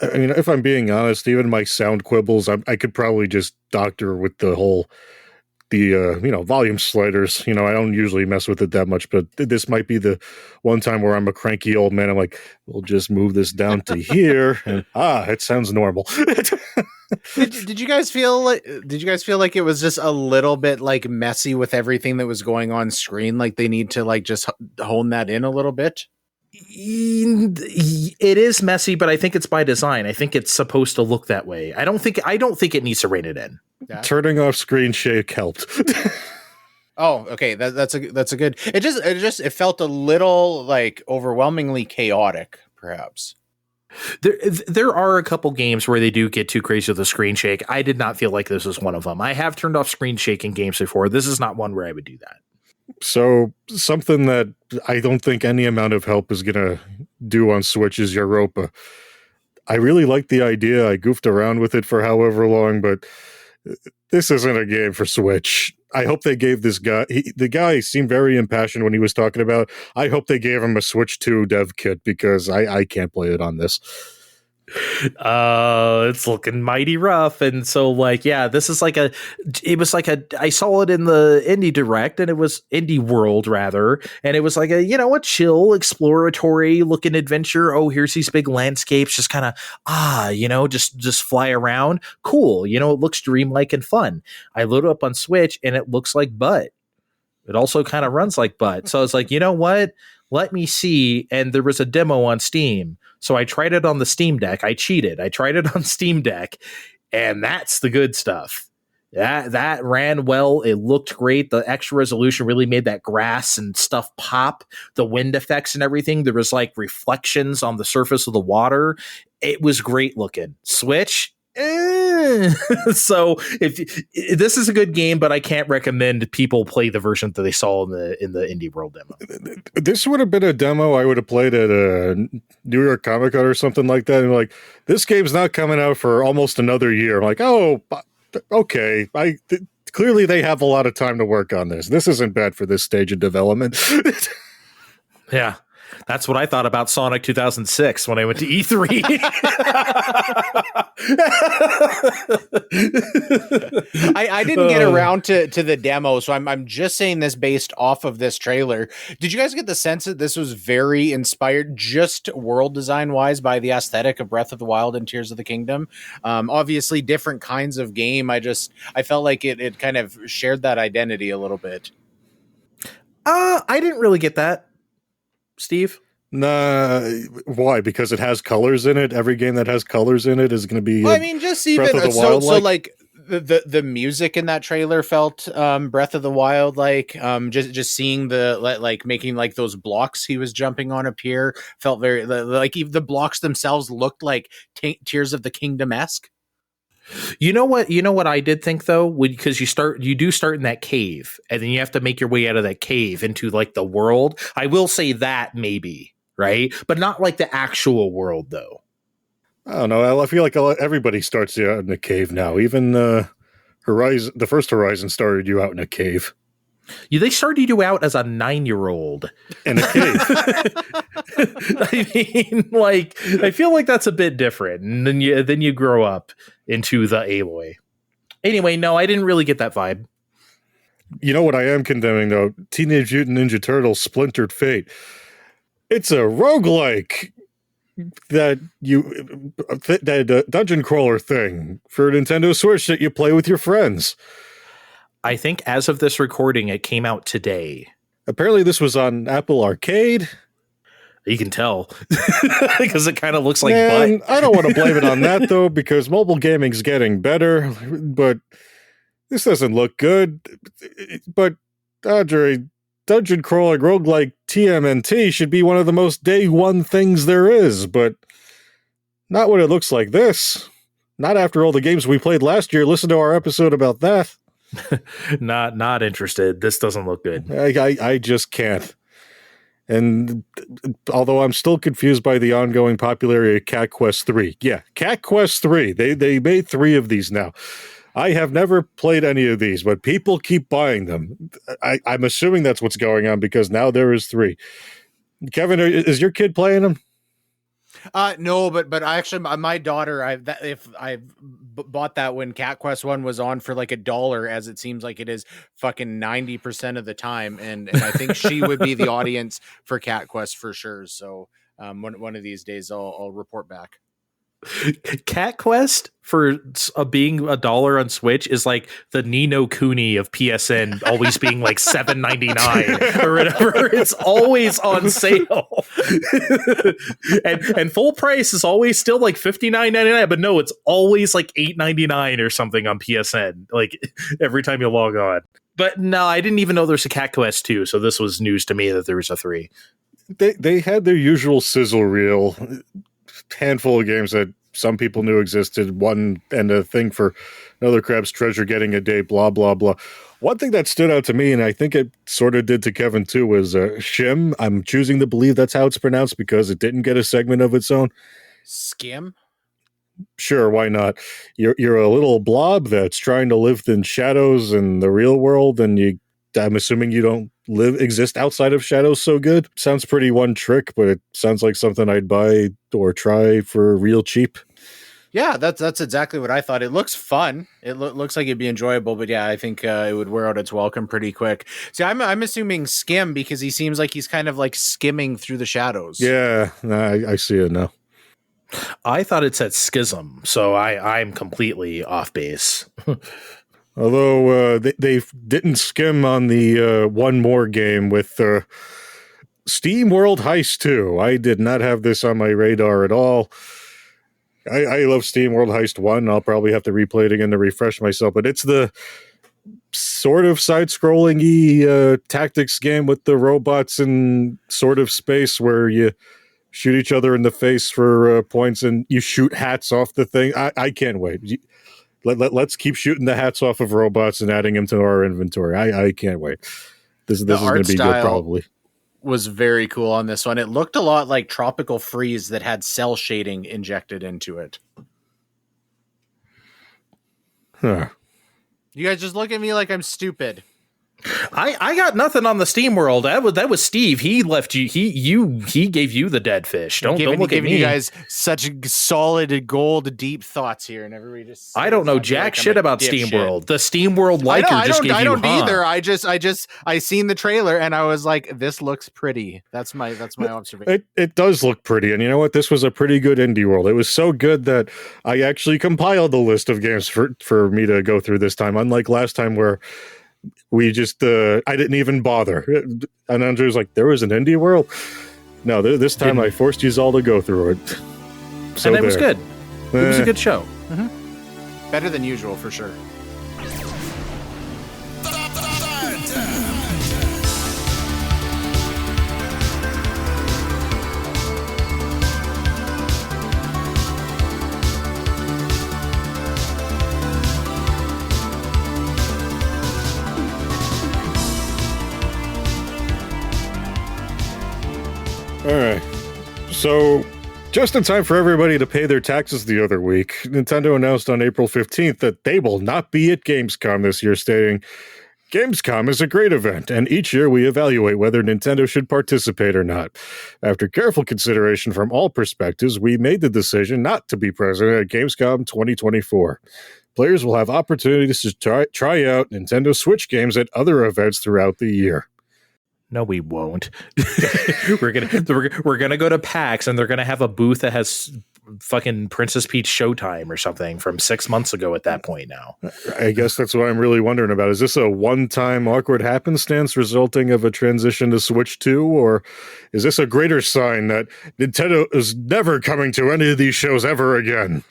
I mean, if I'm being honest, even my sound quibbles, I could probably just doctor with the whole... volume sliders. I don't usually mess with it that much, but this might be the one time where I'm a cranky old man. I'm like, we'll just move this down to here, and it sounds normal. Did you guys feel like it was just a little bit like messy with everything that was going on screen? Like they need to like just hone that in a little bit. It is messy, but I think it's by design. I think it's supposed to look that way. I don't think it needs to rein it in. Yeah. Turning off screen shake helped. Oh, okay. That's a good. It felt a little like overwhelmingly chaotic, perhaps. There are a couple games where they do get too crazy with the screen shake. I did not feel like this was one of them. I have turned off screen shake in games before. This is not one where I would do that. So something that I don't think any amount of help is going to do on Switch is Europa. I really like the idea. I goofed around with it for however long, but this isn't a game for Switch. I hope they gave this guy, the guy seemed very impassioned when he was talking about, I hope they gave him a Switch 2 dev kit because I can't play it on this. It's looking mighty rough. And so like, yeah, this is like I saw it in the Indie Direct, and it was Indie World rather. And it was like a chill exploratory looking adventure. Oh, here's these big landscapes, just kind of, just fly around. Cool. It looks dreamlike and fun. I load it up on Switch and it looks like butt. It also kind of runs like butt. So I was like, you know what? Let me see. And there was a demo on Steam. So I tried it on the Steam Deck. I cheated. I tried it on Steam Deck, and that's the good stuff. That ran well. It looked great. The extra resolution really made that grass and stuff pop. The wind effects and everything. There was like reflections on the surface of the water. It was great looking. Switch. So if this is a good game, but I can't recommend people play the version that they saw in the Indie World demo. This would have been a demo I would have played at a New York Comic Con or something like that. And like, this game's not coming out for almost another year. I'm like, oh, okay. Clearly they have a lot of time to work on this. This isn't bad for this stage of development. Yeah. That's what I thought about Sonic 2006 when I went to E3. I didn't get around to the demo, so I'm just saying this based off of this trailer. Did you guys get the sense that this was very inspired, just world design wise, by the aesthetic of Breath of the Wild and Tears of the Kingdom? Obviously, different kinds of game. I felt like it kind of shared that identity a little bit. I didn't really get that. Steve? Nah, why? Because it has colors in it. Every game that has colors in it is going to be. Well, I mean, just even Breath of the Wild, so like the music in that trailer felt Breath of the Wild like. Just seeing the like making like those blocks he was jumping on appear felt very like even the blocks themselves looked like Tears of the Kingdom-esque. You know what I did think though, because you do start in that cave, and then you have to make your way out of that cave into like the world. I will say that maybe, right? But not like the actual world though. I don't know. I feel like everybody starts you out in a cave now. Even the first Horizon started you out in a cave. They started you out as a 9-year-old in a cave. I mean, like, I feel like that's a bit different, and then you grow up into the Aloy. Anyway, no, I didn't really get that vibe. You know what I am condemning though? Teenage Mutant Ninja Turtles Splintered Fate. It's a roguelike that dungeon crawler thing for Nintendo Switch that you play with your friends. I think as of this recording, it came out today. Apparently this was on Apple Arcade. You can tell because it kind of looks like butt. I don't want to blame it on that though, because mobile gaming's getting better, but this doesn't look good. But Andre, dungeon crawling roguelike TMNT should be one of the most day one things there is, but not when it looks like this. Not after all the games we played last year. Listen to our episode about that. Not interested. This doesn't look good. I just can't. And although I'm still confused by the ongoing popularity of Cat Quest 3. Yeah, Cat Quest 3. They made 3 of these now. I have never played any of these, but people keep buying them. I'm assuming that's what's going on because now there is 3. Kevin, is your kid playing them? No, but I actually, my daughter, I bought that when Cat Quest 1 was on for like $1, as it seems like it is fucking 90% of the time, and I think she would be the audience for Cat Quest for sure. So one of these days I'll report back. Cat Quest for being $1 on Switch is like the Ni no Kuni of PSN always being like $7.99 or whatever. It's always on sale. and full price is always still like $59.99, but no, it's always like $8.99 or something on PSN, like every time you log on. But no, I didn't even know there's a Cat Quest 2, so this was news to me that there was a 3. They had their usual sizzle reel handful of games that some people knew existed, one and a thing for another crab's treasure getting a day, blah, blah, blah. One thing that stood out to me, and I think it sort of did to Kevin too, was Shim. I'm choosing to believe that's how it's pronounced because it didn't get a segment of its own. Skim? Sure, why not? You're a little blob that's trying to live in shadows in the real world, and I'm assuming you don't exist outside of shadows so good. Sounds pretty one trick, but it sounds like something I'd buy or try for real cheap. Yeah, that's exactly what I thought. It looks fun. It looks like it'd be enjoyable, but yeah, I think it would wear out its welcome pretty quick. See, I'm assuming Skim because he seems like he's kind of like skimming through the shadows. Yeah, I see it now. I thought it said schism, so I'm completely off base. Although they didn't skim on the one more game with Steamworld Heist 2. I did not have this on my radar at all. I love Steamworld Heist 1. I'll probably have to replay it again to refresh myself, but it's the sort of side-scrolling-y tactics game with the robots in sort of space where you shoot each other in the face for points and you shoot hats off the thing. I can't wait. Let's keep shooting the hats off of robots and adding them to our inventory. I can't wait. This is going to be good, probably. Was very cool on this one. It looked a lot like Tropical Freeze that had cell shading injected into it. Huh. You guys just look at me like I'm stupid. I got nothing on the Steamworld. That was Steve. He left you. He gave you the dead fish. Don't look at me. You guys such solid gold deep thoughts here, and everybody just. I don't know jack shit about Steamworld. The Steamworld liker just gave you. I don't either. I seen the trailer and I was like, this looks pretty. That's my observation. It does look pretty, and you know what? This was a pretty good indie world. It was so good that I actually compiled the list of games for me to go through this time. Unlike last time where we just I didn't even bother, and Andrew was like, there was an indie world. No, this time I forced you all to go through it. So and it was good. It was a good show. Mm-hmm. Better than usual for sure. All right. So, just in time for everybody to pay their taxes the other week, Nintendo announced on April 15th that they will not be at Gamescom this year, stating, Gamescom is a great event, and each year we evaluate whether Nintendo should participate or not. After careful consideration from all perspectives, we made the decision not to be present at Gamescom 2024. Players will have opportunities to try out Nintendo Switch games at other events throughout the year. No, we won't. we're gonna go to PAX and they're gonna have a booth that has fucking Princess Peach Showtime or something from 6 months ago. At that point, now I guess that's what I'm really wondering about. Is this a one-time awkward happenstance resulting of a transition to Switch 2, or is this a greater sign that Nintendo is never coming to any of these shows ever again?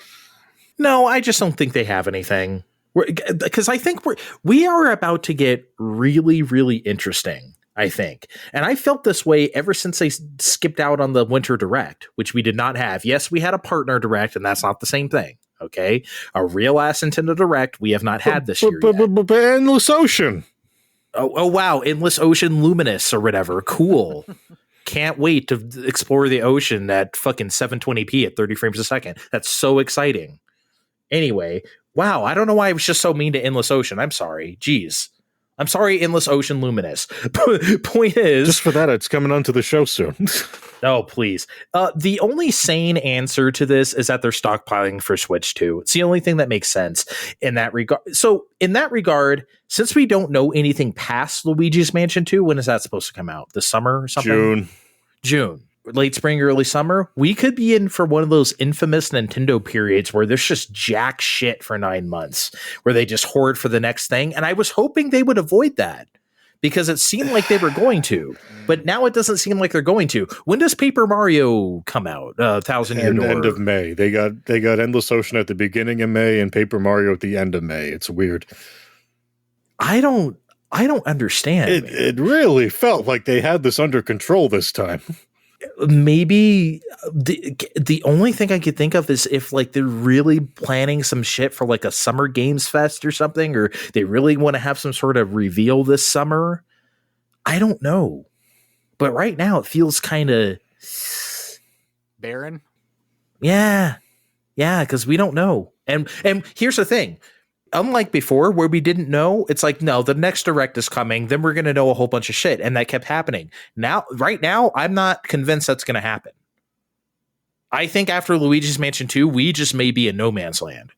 No, I just don't think they have anything. Because I think we are about to get really, really interesting. I think. And I felt this way ever since they skipped out on the Winter Direct, which we did not have. Yes, we had a partner Direct, and that's not the same thing. Okay? A real-ass Nintendo Direct we have not had this year yet. Endless Ocean. Oh, wow. Endless Ocean Luminous or whatever. Cool. Can't wait to explore the ocean at fucking 720p at 30 frames a second. That's so exciting. Anyway, wow. I don't know why I was just so mean to Endless Ocean. I'm sorry. Jeez. I'm sorry, Endless Ocean Luminous. Point is... Just for that, it's coming onto the show soon. Oh, please. The only sane answer to this is that they're stockpiling for Switch 2. It's the only thing that makes sense in that regard. So, in that regard, since we don't know anything past Luigi's Mansion 2, when is that supposed to come out? This summer or something? June. Late spring, early summer, we could be in for one of those infamous Nintendo periods where there's just jack shit for 9 months, where they just hoard for the next thing. And I was hoping they would avoid that because it seemed like they were going to, but now it doesn't seem like they're going to. When does Paper Mario come out? 1,000 Year Door. End of May. They got Endless Ocean at the beginning of May and Paper Mario at the end of May. It's weird. I don't understand. It really felt like they had this under control this time. maybe the only thing I could think of is if like they're really planning some shit for like a summer games fest or something, or they really want to have some sort of reveal this summer. I don't know, but right now it feels kind of barren. Yeah, because we don't know. And here's the thing. Unlike before where we didn't know, it's like, no, the next direct is coming, then we're going to know a whole bunch of shit. And that kept happening. Right now, I'm not convinced that's going to happen. I think after Luigi's Mansion 2, we just may be in no man's land.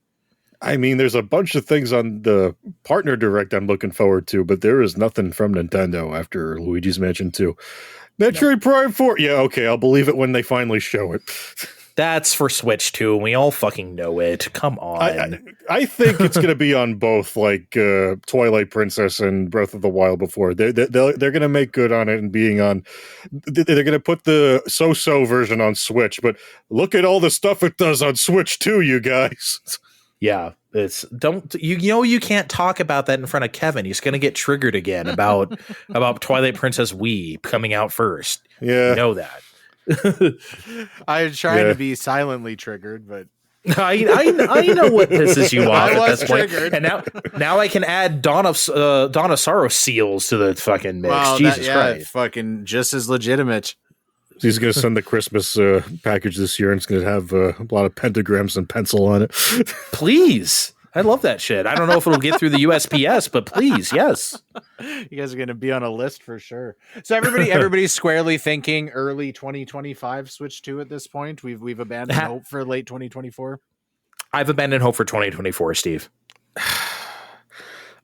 I mean, there's a bunch of things on the partner direct I'm looking forward to, but there is nothing from Nintendo after Luigi's Mansion 2. Metroid Prime 4. Yeah, okay, I'll believe it when they finally show it. That's for Switch too. We all fucking know it. Come on. I think it's going to be on both, like Twilight Princess and Breath of the Wild before. They're going to make good on it and being on. They're going to put the so-so version on Switch, but look at all the stuff it does on Switch too, you guys. Yeah, you can't talk about that in front of Kevin. He's going to get triggered again about Twilight Princess Wii coming out first. Yeah, you know that. I'm trying to be silently triggered, but I know what pisses you off I at was this point. triggered. And now I can add Dawn of Sorrow seals to the fucking mix. Wow, Jesus Christ, fucking just as legitimate. He's going to send the Christmas package this year, and it's going to have a lot of pentagrams and pencil on it. Please. I love that shit. I don't know if it'll get through the USPS, but please, yes. You guys are going to be on a list for sure. So everybody's squarely thinking early 2025 Switch 2 at this point. We've abandoned hope for late 2024. I've abandoned hope for 2024, Steve.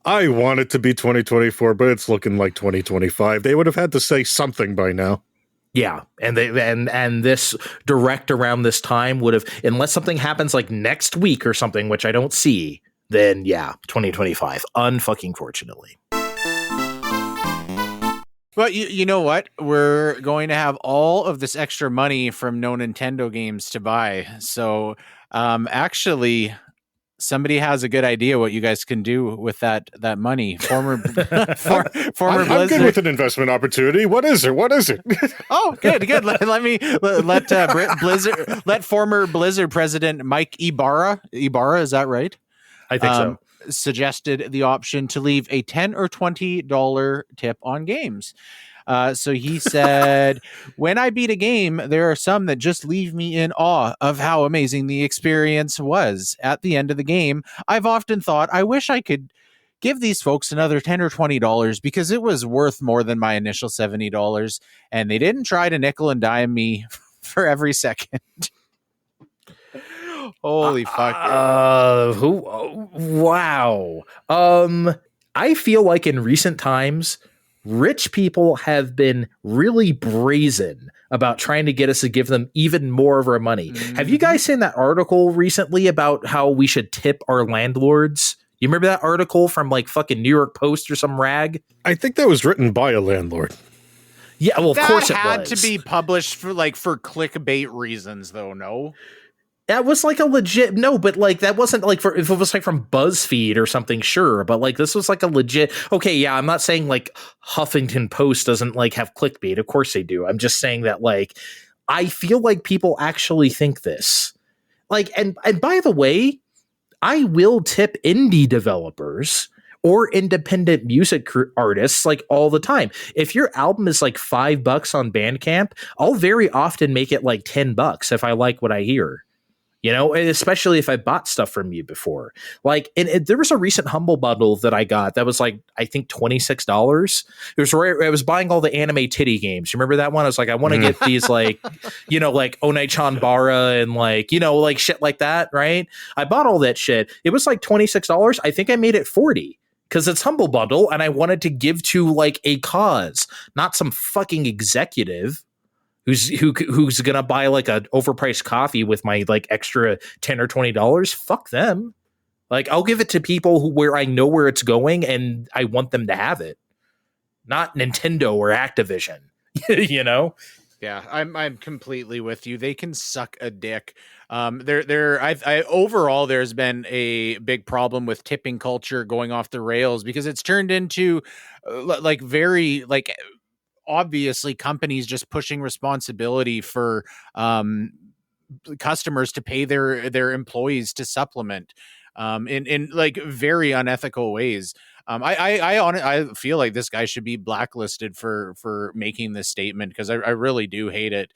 I want it to be 2024, but it's looking like 2025. They would have had to say something by now. Yeah, and this direct around this time would have, unless something happens like next week or something, which I don't see, then yeah, 2025. Unfucking fortunately. Well, you know what? We're going to have all of this extra money from no Nintendo games to buy. So, actually, somebody has a good idea what you guys can do with that money. Former Blizzard. I'm good with an investment opportunity. What is it? Oh, good. Let former Blizzard president Mike Ibarra, is that right? I think so. Suggested the option to leave a $10 or $20 tip on games. So he said, when I beat a game, there are some that just leave me in awe of how amazing the experience was. At the end of the game, I've often thought, I wish I could give these folks another $10 or $20 because it was worth more than my initial $70. And they didn't try to nickel and dime me for every second. Holy fuck. Wow. I feel like in recent times, rich people have been really brazen about trying to get us to give them even more of our money. Mm-hmm. Have you guys seen that article recently about how we should tip our landlords? You remember that article from like fucking New York Post or some rag? I think that was written by a landlord. Yeah, well, of course it was. That had to be published for clickbait reasons, though, no? That was like a legit, no, but like that wasn't like for, if it was like from BuzzFeed or something, sure. But like this was like a legit, okay, yeah, I'm not saying like Huffington Post doesn't like have clickbait. Of course they do. I'm just saying that like, I feel like people actually think this. Like, and by the way, I will tip indie developers or independent music artists like all the time. If your album is like $5 on Bandcamp, I'll very often make it like $10 if I like what I hear. You know, and especially if I bought stuff from you before. Like, and there was a recent Humble Bundle that I got that was like, I think $26. It was where I was buying all the anime titty games. You remember that one? I was like, I want to get these like, you know, like Onei-chan Bara and like, you know, like shit like that, right? I bought all that shit. It was like $26. I think I made it $40 because it's Humble Bundle and I wanted to give to like a cause, not some fucking executive who's gonna buy like an overpriced coffee with my like extra $10 or $20. Fuck them. Like I'll give it to people where I know where it's going and I want them to have it, not Nintendo or Activision. You know? Yeah, I'm completely with you. They can suck a dick. Overall, there's been a big problem with tipping culture going off the rails because it's turned into like very like obviously companies just pushing responsibility for customers to pay their employees to supplement in like very unethical ways. I feel like this guy should be blacklisted for making this statement, because I really do hate it.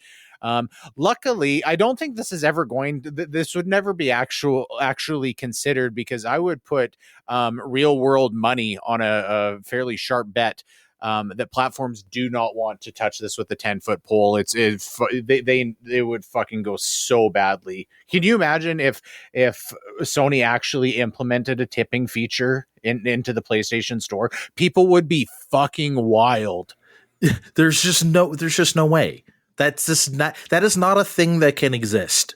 Luckily, I don't think this is ever this would never be actually considered, because I would put real world money on a fairly sharp bet that platforms do not want to touch this with a 10-foot pole. They would fucking go so badly. Can you imagine if Sony actually implemented a tipping feature into the PlayStation Store? People would be fucking wild. There's just no way. That is not a thing that can exist.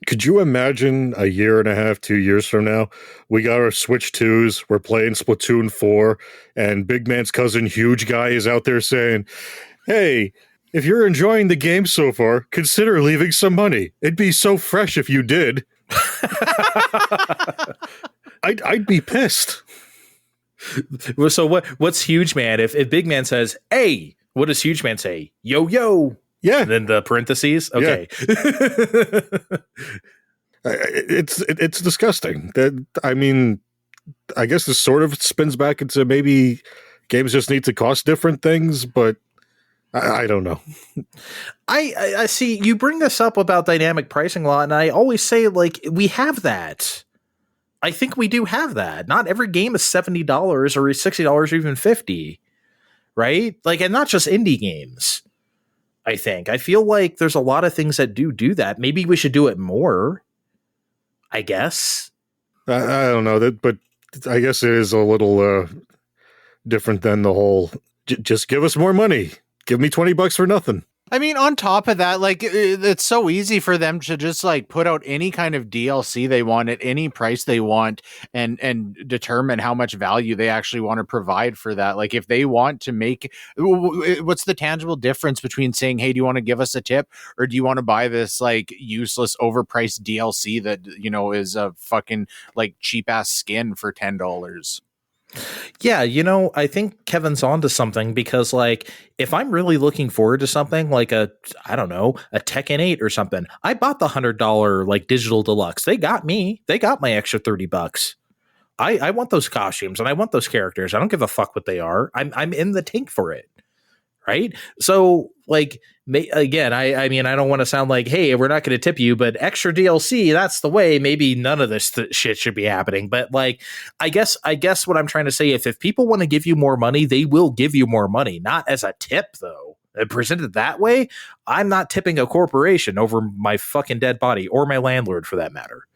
Could you imagine a year and a half, 2 years from now, we got our Switch 2s, we're playing Splatoon 4, and Big Man's cousin Huge Guy is out there saying, hey, if you're enjoying the game so far, consider leaving some money. It'd be so fresh if you did. I'd be pissed. So what's Huge Man? If Big Man says, hey, what does Huge Man say? Yo, yo. Yeah. And then the parentheses. Okay. Yeah. It's disgusting. I mean, I guess this sort of spins back into maybe games just need to cost different things, but I don't know. I see you bring this up about dynamic pricing a lot, and I always say, like, we have that. I think we do have that. Not every game is $70 or $60 or even $50, right? Like, and not just indie games. I feel like there's a lot of things that do that. Maybe we should do it more, I guess. I don't know that, but I guess it is a little different than the whole just give us more money. Give me $20 for nothing. I mean, on top of that, like, it's so easy for them to just like put out any kind of DLC they want at any price they want, and determine how much value they actually want to provide for that. Like, if they want to make, what's the tangible difference between saying, hey, do you want to give us a tip, or do you want to buy this like useless overpriced DLC that, you know, is a fucking like cheap ass skin for $10? Yeah, you know, I think Kevin's onto something, because, like, if I'm really looking forward to something like a Tekken 8 or something, I bought the $100 like digital deluxe. They got me. They got my extra $30. I want those costumes and I want those characters. I don't give a fuck what they are. I'm in the tank for it. Right. So, like, again, I mean, I don't want to sound like, hey, we're not going to tip you, but extra DLC, that's the way. Maybe none of this shit should be happening. But, like, I guess what I'm trying to say, if people want to give you more money, they will give you more money, not as a tip, though. Presented that way, I'm not tipping a corporation over my fucking dead body, or my landlord for that matter.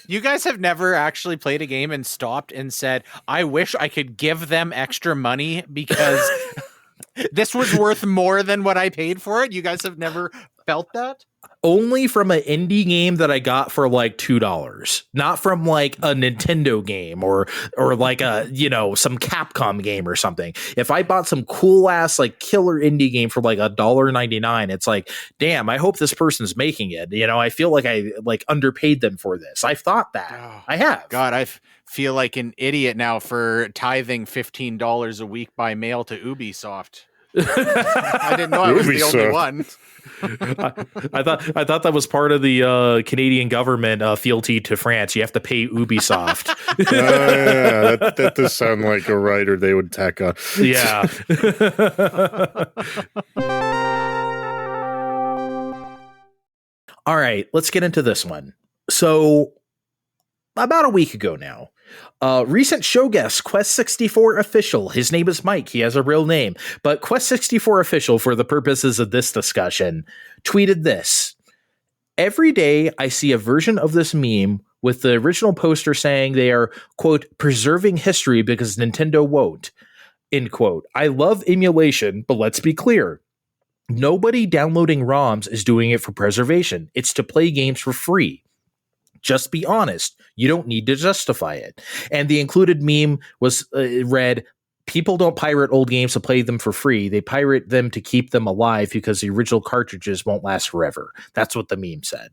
You guys have never actually played a game and stopped and said, I wish I could give them extra money because this was worth more than what I paid for it? You guys have never felt that? Only from an indie game that I got for like $2, not from like a Nintendo game or like a, you know, some Capcom game or something. If I bought some cool ass like killer indie game for like $1.99, it's like, damn, I hope this person's making it. You know, I feel like I like underpaid them for this. I've thought that. Oh, I have. God, I feel like an idiot now for tithing $15 a week by mail to Ubisoft. I didn't know I was the only one. I thought that was part of the Canadian government fealty to France. You have to pay Ubisoft. Yeah, that does sound like a writer they would tack on. Yeah. All right, let's get into this one. So, about a week ago now, recent show guest, Quest64 official, his name is Mike, he has a real name, but Quest64 official, for the purposes of this discussion, tweeted this: every day I see a version of this meme with the original poster saying they are, quote, preserving history because Nintendo won't, end quote. I love emulation, but let's be clear. Nobody downloading ROMs is doing it for preservation. It's to play games for free. Just be honest. You don't need to justify it. And the included meme was read, people don't pirate old games to play them for free. They pirate them to keep them alive because the original cartridges won't last forever. That's what the meme said.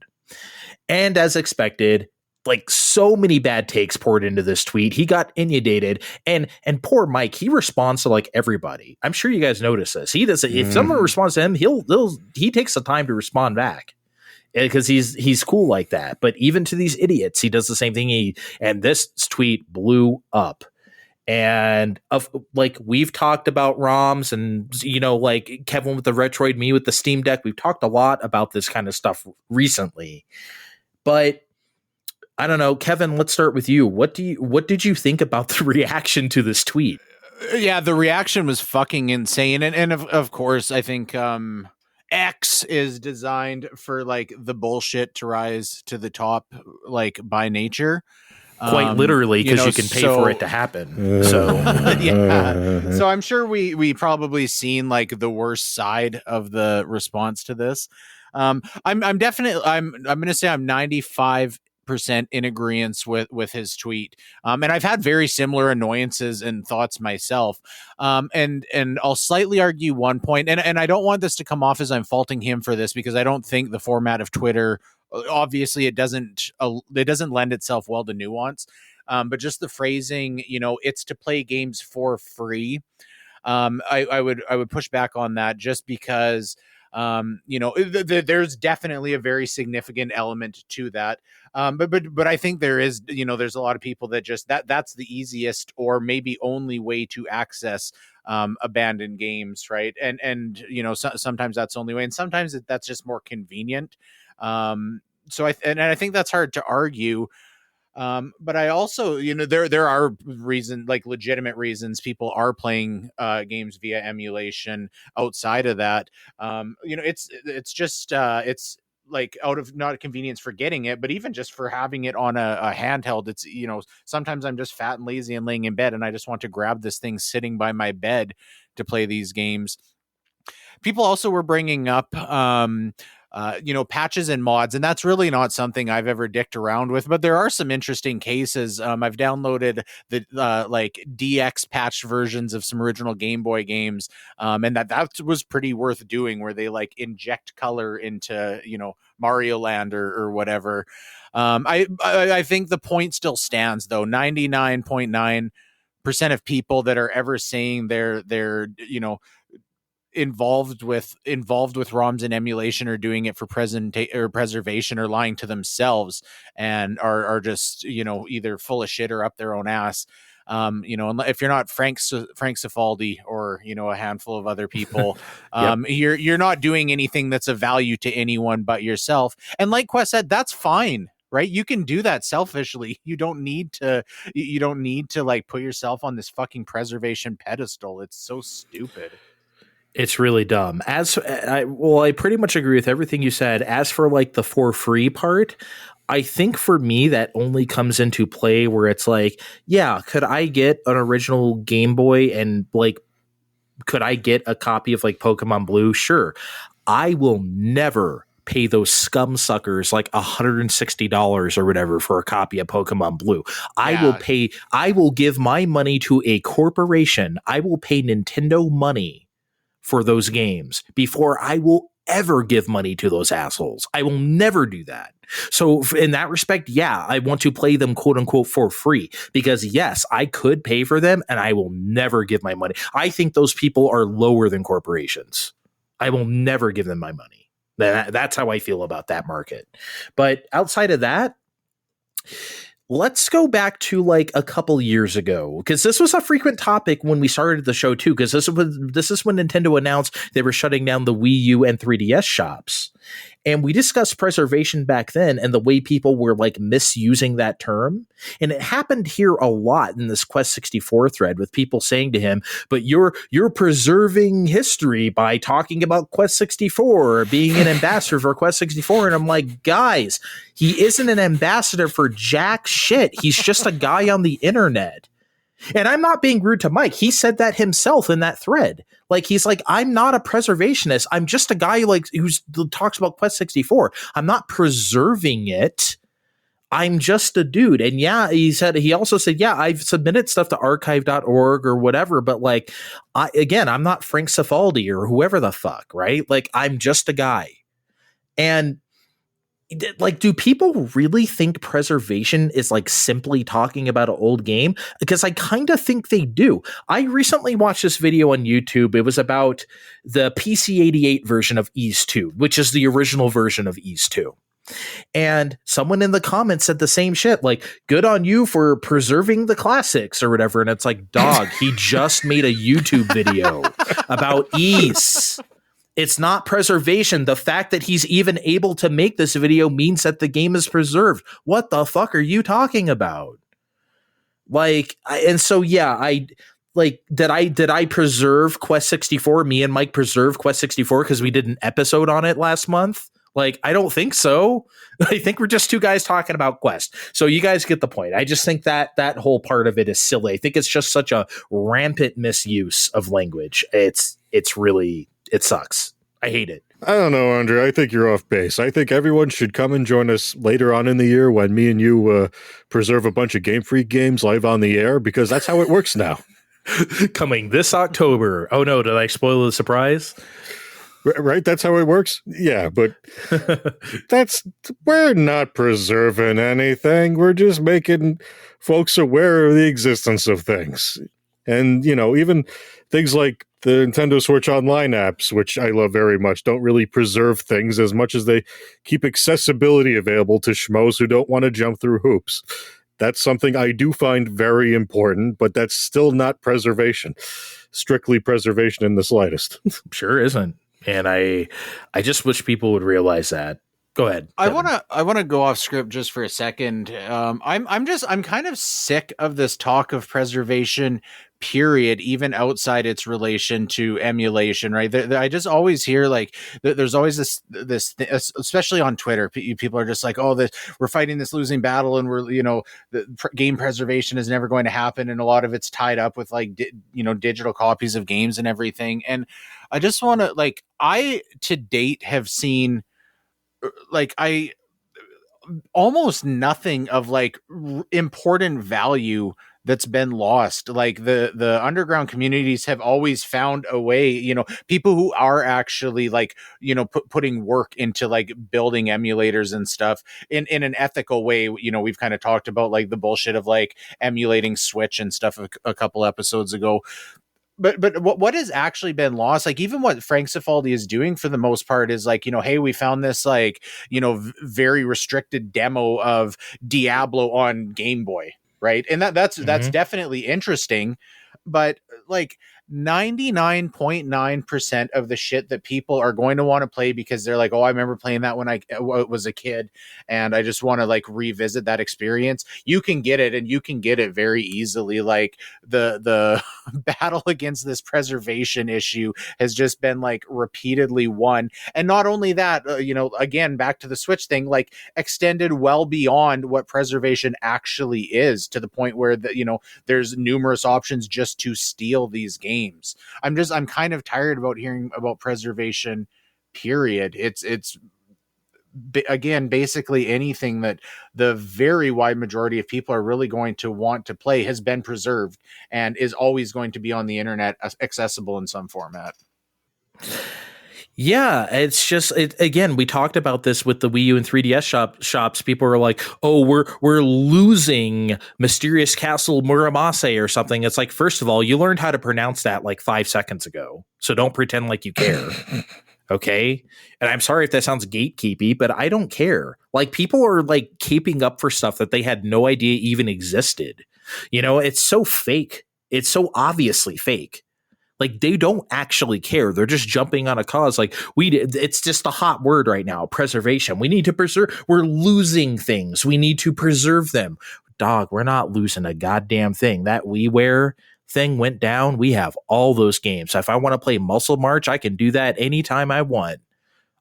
And as expected, like so many bad takes poured into this tweet. He got inundated, and poor Mike, he responds to like everybody. I'm sure you guys notice this. He does. If someone responds to him, he takes the time to respond back because he's cool like that. But even to these idiots, he does the same thing. And this tweet blew up. And we've talked about ROMs and, like Kevin with the Retroid, me with the Steam Deck. We've talked a lot about this kind of stuff recently, but I don't know, Kevin, let's start with you. What did you think about the reaction to this tweet? Yeah, the reaction was fucking insane. And of course, I think X is designed for like the bullshit to rise to the top, like by nature. Quite literally, because you can pay for it to happen. So yeah. So I'm sure we probably seen like the worst side of the response to this. I'm going to say I'm 95% in agreement with his tweet. And I've had very similar annoyances and thoughts myself. And I'll slightly argue one point, and I don't want this to come off as I'm faulting him for this, because I don't think the format of Twitter, obviously it doesn't lend itself well to nuance. But just the phrasing, it's to play games for free. I would push back on that, just because there's definitely a very significant element to that. But I think there is, there's a lot of people that just that's the easiest or maybe only way to access abandoned games, right? And sometimes that's the only way, and sometimes that's just more convenient. So I think that's hard to argue. But I also, there are like legitimate reasons people are playing games via emulation outside of that. It's just it's like out of not convenience for getting it, but even just for having it on a handheld. It's, sometimes I'm just fat and lazy and laying in bed, and I just want to grab this thing sitting by my bed to play these games. People also were bringing up patches and mods, and that's really not something I've ever dicked around with, but there are some interesting cases. I've downloaded the like DX patched versions of some original Game Boy games, and that was pretty worth doing, where they like inject color into Mario Land or whatever. I think the point still stands, though. 99.9% of people that are ever saying they're involved with ROMs and emulation are doing it for preservation or lying to themselves, and are just either full of shit or up their own ass. If you're not Frank Cifaldi or a handful of other people, yep. You're not doing anything that's of value to anyone but yourself. And like Quest said, that's fine. Right? You can do that selfishly. You don't need to like put yourself on this fucking preservation pedestal. It's so stupid. It's really dumb. I pretty much agree with everything you said. As for like the for free part, I think for me that only comes into play where it's like, yeah, could I get an original Game Boy and like, could I get a copy of like Pokemon Blue? Sure. I will never pay those scum suckers like $160 or whatever for a copy of Pokemon Blue. Yeah. I will give my money to a corporation. I will pay Nintendo money for those games before I will ever give money to those assholes. I will never do that. So in that respect, yeah, I want to play them quote unquote for free, because yes, I could pay for them and I will never give my money. I think those people are lower than corporations. I will never give them my money. That's how I feel about that market. But outside of that, let's go back to like a couple years ago, because this was a frequent topic when we started the show too, because this is when Nintendo announced they were shutting down the Wii U and 3DS shops. And we discussed preservation back then and the way people were like misusing that term. And it happened here a lot in this Quest 64 thread with people saying to him, but you're preserving history by talking about Quest 64 or being an ambassador for Quest 64. And I'm like, guys, he isn't an ambassador for jack shit. He's just a guy on the internet. And I'm not being rude to Mike. He said that himself in that thread. Like, he's like, I'm not a preservationist. I'm just a guy like who talks about Quest 64. I'm not preserving it. I'm just a dude. And yeah, he also said, yeah, I've submitted stuff to archive.org or whatever. But like, I'm not Frank Cifaldi or whoever the fuck, right? Like, I'm just a guy. And like, do people really think preservation is like simply talking about an old game? Because I kind of think they do. I recently watched this video on YouTube. It was about the PC-88 version of Ys 2, which is the original version of Ys 2. And someone in the comments said the same shit, like, good on you for preserving the classics or whatever. And it's like, dog, he just made a YouTube video about Ys. It's not preservation. The fact that he's even able to make this video means that the game is preserved. What the fuck are you talking about? Like, did I preserve Quest 64? Me and Mike preserve Quest 64 because we did an episode on it last month? Like, I don't think so. I think we're just two guys talking about Quest. So you guys get the point. I just think that whole part of it is silly. I think it's just such a rampant misuse of language. It sucks. I hate it. I don't know, Andre. I think you're off base. I think everyone should come and join us later on in the year when me and you preserve a bunch of Game Freak games live on the air, because that's how it works now. Coming this October. Oh no, did I spoil the surprise? Right? That's how it works? Yeah, but we're not preserving anything. We're just making folks aware of the existence of things. And, even things like the Nintendo Switch Online apps, which I love very much, don't really preserve things as much as they keep accessibility available to schmoes who don't want to jump through hoops. That's something I do find very important, but that's still not preservation. Strictly preservation in the slightest. Sure isn't. And I just wish people would realize that. Go ahead. Kevin. I wanna go off script just for a second. I'm kind of sick of this talk of preservation, period, even outside its relation to emulation, right? I just always hear like there's always this especially on Twitter, people are just like, oh, we're fighting this losing battle, and game preservation is never going to happen, and a lot of it's tied up with like digital copies of games and everything. And I just want to I to date have seen almost nothing of important value that's been lost. Like the underground communities have always found a way, people who are actually putting work into building emulators and stuff in an ethical way. We've kind of talked about the bullshit of emulating Switch and stuff a couple episodes ago. But what has actually been lost, even what Frank Cifaldi is doing for the most part is hey, we found this very restricted demo of Diablo on Game Boy, right? And that's definitely interesting, but 99.9% of the shit that people are going to want to play because they're like, oh, I remember playing that when I was a kid and I just want to revisit that experience. You can get it, and you can get it very easily. The battle against this preservation issue has just been repeatedly won. And not only that, again, back to the Switch thing, extended well beyond what preservation actually is, to the point where there's numerous options just to steal these games. I'm kind of tired about hearing about preservation, period. It's again, basically anything that the very wide majority of people are really going to want to play has been preserved and is always going to be on the internet, accessible in some format. Yeah, it's just again, we talked about this with the Wii U and 3DS shops. People are like, "Oh, we're losing Mysterious Castle Muramasa or something." It's like, first of all, you learned how to pronounce that 5 seconds ago, so don't pretend like you care. Okay? And I'm sorry if that sounds gatekeepy, but I don't care. People are caping up for stuff that they had no idea even existed. It's so fake. It's so obviously fake. They don't actually care. They're just jumping on a cause. It's just a hot word right now, preservation. We need to preserve. We're losing things. We need to preserve them. Dog, we're not losing a goddamn thing. That WiiWare thing went down. We have all those games. If I want to play Muscle March, I can do that anytime I want.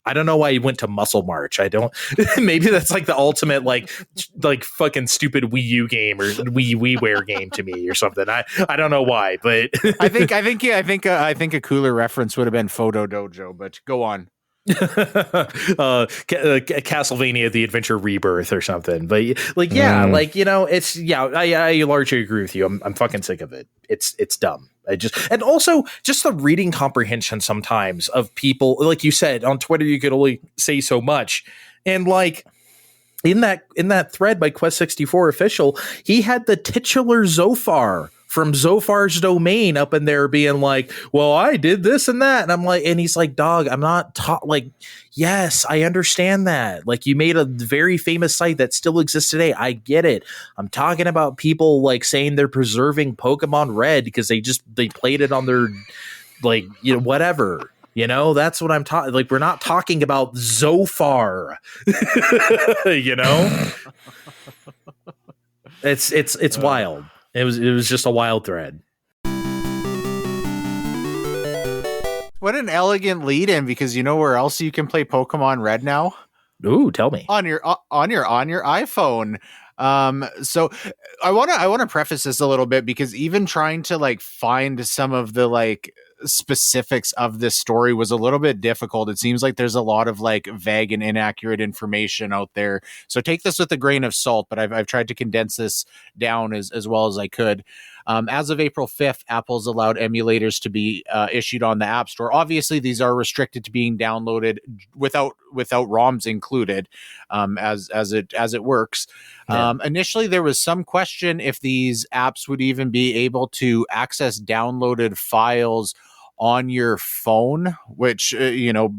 I don't know why he went to Muscle March. I don't. Maybe that's the ultimate fucking stupid Wii U game or WiiWare game to me or something. I don't know why, but I think a cooler reference would have been Photo Dojo. But go on. Castlevania: The Adventure Rebirth or something. But it's I largely agree with you. I'm fucking sick of it. It's dumb. And also just the reading comprehension sometimes of people, like you said, on Twitter, you could only say so much. And in that thread by Quest 64 official, he had the titular Zophar from Zophar's domain up in there being like, well, I did this and that. And I'm like, and he's like, dog, I'm not like, yes, I understand that. Like, you made a very famous site that still exists today. I get it. I'm talking about people like saying they're preserving Pokemon Red because they played it on their, like, you know, whatever. You know, that's what I'm talking. Like, we're not talking about Zophar. You know, it's wild. It was just a wild thread. What an elegant lead in, because you know where else you can play Pokemon Red now? Ooh, tell me. On your iPhone. So I want to preface this a little bit, because even trying to like find some of the like specifics of this story was a little bit difficult. It seems like there's a lot of like vague and inaccurate information out there. So take this with a grain of salt, but I've tried to condense this down as well as I could. As of April 5th, Apple's allowed emulators to be issued on the App Store. Obviously, these are restricted to being downloaded without ROMs included, as it works. Yeah. Initially, there was some question if these apps would even be able to access downloaded files on your phone, which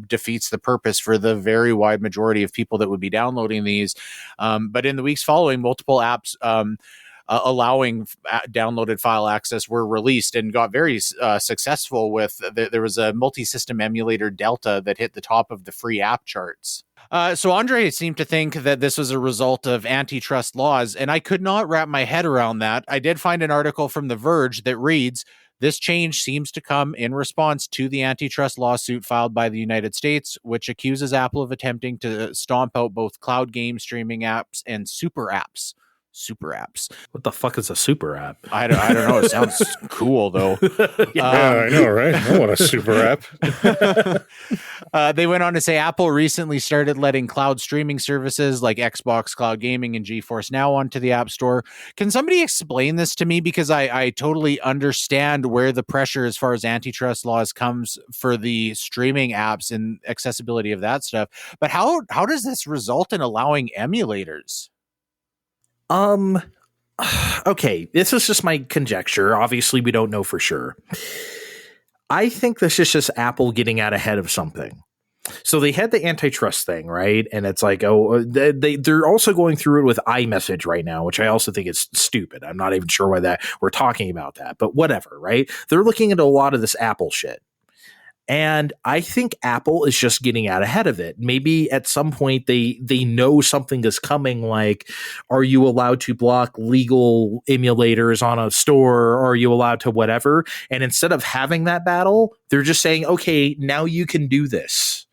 defeats the purpose for the very wide majority of people that would be downloading these. But in the weeks following, multiple apps allowing downloaded file access were released and got very successful. With there was a multi-system emulator Delta that hit the top of the free app charts. So Andre seemed to think that this was a result of antitrust laws, and I could not wrap my head around that. I did find an article from The Verge that reads, "This change seems to come in response to the antitrust lawsuit filed by the United States, which accuses Apple of attempting to stomp out both cloud game streaming apps and super apps." Super apps. What the fuck is a super app? I don't know. It sounds cool though. Yeah, I know, right? I want a super app. They went on to say Apple recently started letting cloud streaming services like Xbox Cloud Gaming and GeForce Now onto the App Store. Can somebody explain this to me? Because I totally understand where the pressure as far as antitrust laws comes for the streaming apps and accessibility of that stuff. But how does this result in allowing emulators? Okay, this is just my conjecture. Obviously, we don't know for sure. I think this is just Apple getting out ahead of something. So they had the antitrust thing, right? And it's like, oh, they're also going through it with iMessage right now, which I also think is stupid. I'm not even sure why that we're talking about that, but whatever, right? They're looking into a lot of this Apple shit. And I think Apple is just getting out ahead of it. Maybe at some point they know something is coming, like, are you allowed to block legal emulators on a store? Or are you allowed to whatever? And instead of having that battle, they're just saying, okay, now you can do this.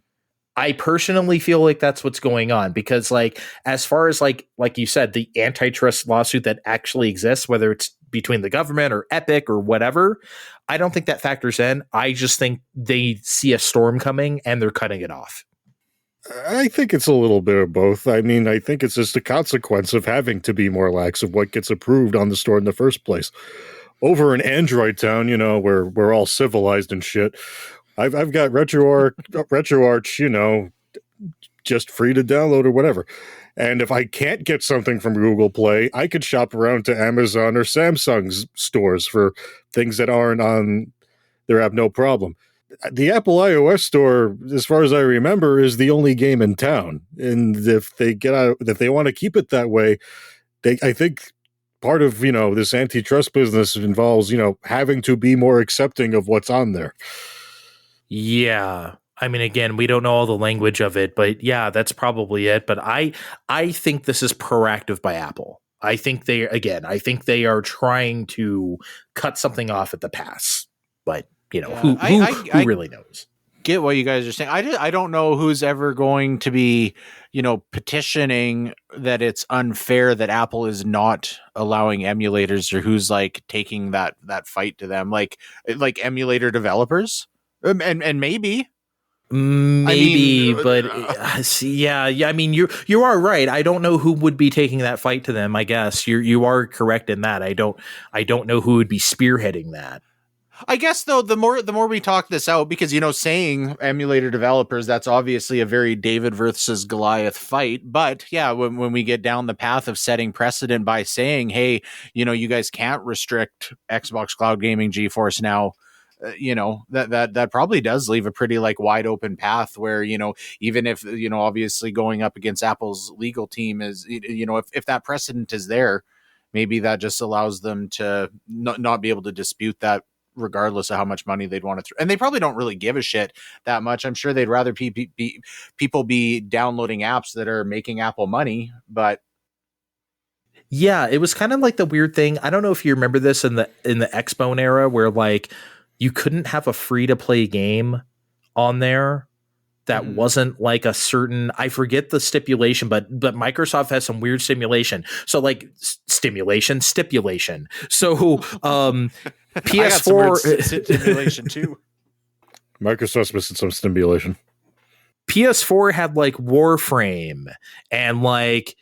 I personally feel like that's what's going on, because like, as far as like you said, the antitrust lawsuit that actually exists, whether it's between the government or Epic or whatever, I don't think that factors in. I just think they see a storm coming and they're cutting it off. I think it's a little bit of both. I mean, I think it's just a consequence of having to be more lax of what gets approved on the store in the first place. Over in Android Town, where we're all civilized and shit, I've got RetroArch, just free to download or whatever. And if I can't get something from Google Play, I could shop around to Amazon or Samsung's stores for things that aren't on their app, no problem. The Apple iOS store, as far as I remember, is the only game in town. And if they want to keep it that way, I think part of, this antitrust business involves, having to be more accepting of what's on there. Yeah. I mean, again, we don't know all the language of it, but yeah, that's probably it. But I think this is proactive by Apple. I think they are trying to cut something off at the pass. But, who really knows? Get what you guys are saying. I don't know who's ever going to be, petitioning that it's unfair that Apple is not allowing emulators, or who's like taking that fight to them, like emulator developers. And maybe, but yeah. I mean, you are right. I don't know who would be taking that fight to them. I guess you are correct in that. I don't know who would be spearheading that. I guess though, the more we talk this out, because saying emulator developers, that's obviously a very David versus Goliath fight. But yeah, when we get down the path of setting precedent by saying, hey, you guys can't restrict Xbox Cloud Gaming GeForce Now, that probably does leave a pretty like wide open path where even if obviously going up against Apple's legal team is if that precedent is there, maybe that just allows them to not be able to dispute that, regardless of how much money they'd want to throw. And they probably don't really give a shit that much. I'm sure they'd rather people be downloading apps that are making Apple money. But yeah, it was kind of like the weird thing. I don't know if you remember this in the Xbone era, where like you couldn't have a free to play game on there that wasn't like a certain, I forget the stipulation, but Microsoft has some weird stipulation. So like stipulation. So PS4 stimulation too. Microsoft's missing some stimulation. PS4 had like Warframe and like,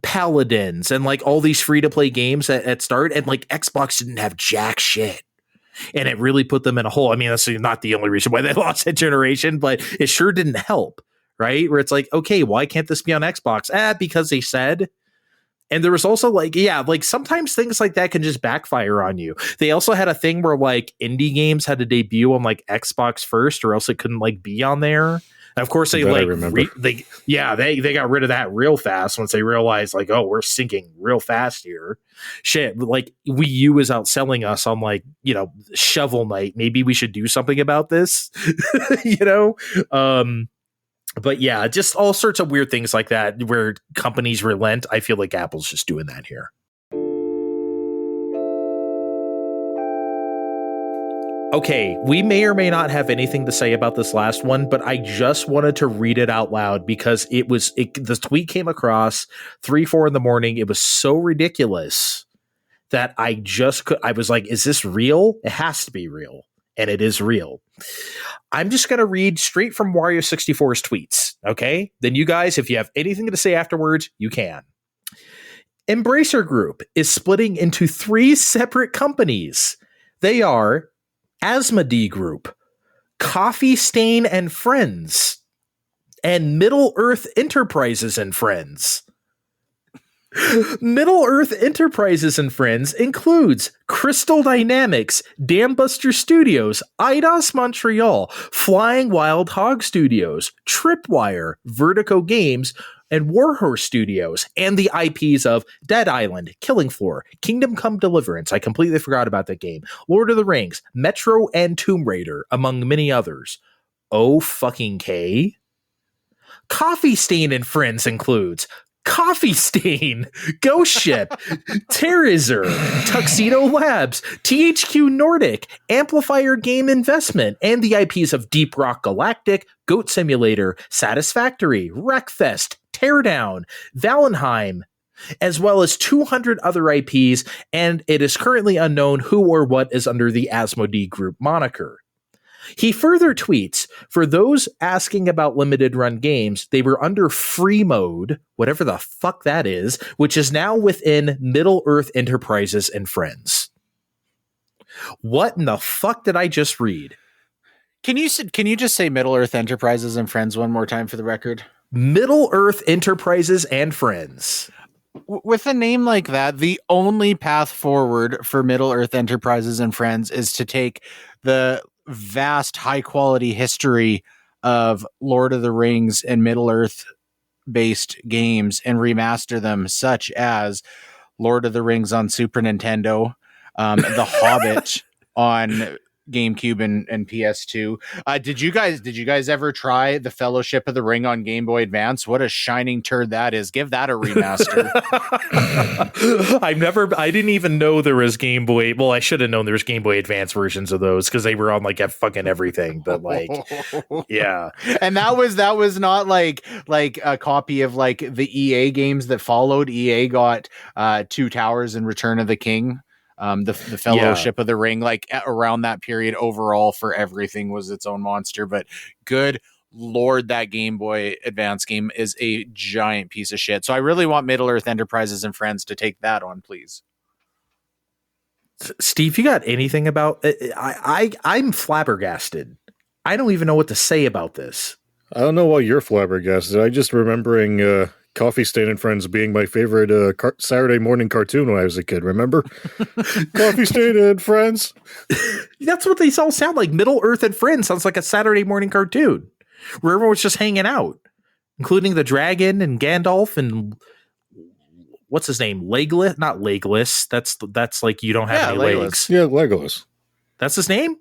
Paladins and like all these free to play games at start, and like Xbox didn't have jack shit. And it really put them in a hole. I mean, that's not the only reason why they lost that generation, but it sure didn't help, right? Where it's like, okay, why can't this be on Xbox? Because they said. And there was also like, like sometimes things like that can just backfire on you. They also had a thing where like indie games had to debut on like Xbox first, or else it couldn't like be on there. And of course, they they got rid of that real fast once they realized like, oh, we're sinking real fast here. Shit, like Wii U was outselling us on like Shovel Knight. Maybe we should do something about this, But yeah, just all sorts of weird things like that where companies relent. I feel like Apple's just doing that here. Okay, we may or may not have anything to say about this last one, but I just wanted to read it out loud because the tweet came across 3-4 in the morning. It was so ridiculous that I was like, is this real? It has to be real. And it is real. I'm just going to read straight from Wario64's tweets. Okay. Then you guys, if you have anything to say afterwards, you can. Embracer Group is splitting into 3 separate companies. They are Asmodee Group, Coffee Stain and Friends, and Middle Earth Enterprises and Friends. Middle Earth Enterprises and Friends includes Crystal Dynamics, Dambuster Studios, Eidos Montreal, Flying Wild Hog Studios, Tripwire, Vertigo Games, and Warhorse Studios, and the IPs of Dead Island, Killing Floor, Kingdom Come Deliverance, I completely forgot about that game, Lord of the Rings, Metro, and Tomb Raider, among many others. Oh fucking K. Coffee Stain and Friends includes Coffee Stain, Ghost Ship, Terrazer, Tuxedo Labs, THQ Nordic, Amplifier Game Investment, and the IPs of Deep Rock Galactic, Goat Simulator, Satisfactory, Wreckfest, Teardown, Valheim, as well as 200 other IPs, and it is currently unknown who or what is under the Asmodee Group moniker. He further tweets, for those asking about limited run games, they were under free mode, whatever the fuck that is, which is now within Middle Earth Enterprises and Friends. What in the fuck did I just read? Can you just say Middle Earth Enterprises and Friends one more time for the record? Middle Earth Enterprises and Friends. With a name like that, the only path forward for Middle Earth Enterprises and Friends is to take the vast high quality history of Lord of the Rings and Middle Earth based games and remaster them, such as Lord of the Rings on Super Nintendo, The Hobbit on GameCube and PS2. Did you guys ever try the Fellowship of the Ring on Game Boy Advance? What a shining turd that is. Give that a remaster. I didn't even know there was Game Boy. Well, I should have known there was Game Boy Advance versions of those because they were on like fucking everything. But like, yeah. And that was not like a copy of like the EA games that followed. EA got Two Towers and Return of the King. The Fellowship of the Ring, like around that period overall for everything was its own monster. But good Lord, that Game Boy Advance game is a giant piece of shit. So I really want Middle Earth Enterprises and Friends to take that on, please. Steve, you got anything about I'm flabbergasted. I don't even know what to say about this. I don't know why you're flabbergasted. I just remembering Coffee Stain and Friends being my favorite Saturday morning cartoon when I was a kid. Remember? Coffee Stain and Friends. That's what these all sound like. Middle Earth and Friends sounds like a Saturday morning cartoon where everyone's just hanging out, including the dragon and Gandalf and what's his name? Legolas? Not Legolas. That's like you don't have any legs. Yeah, Legolas. That's his name?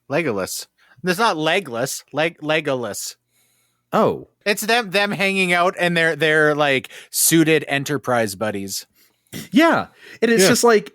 Legolas. It's not legless. Legolas. Oh. It's them hanging out and they're like suited Enterprise buddies. Yeah. And it's just like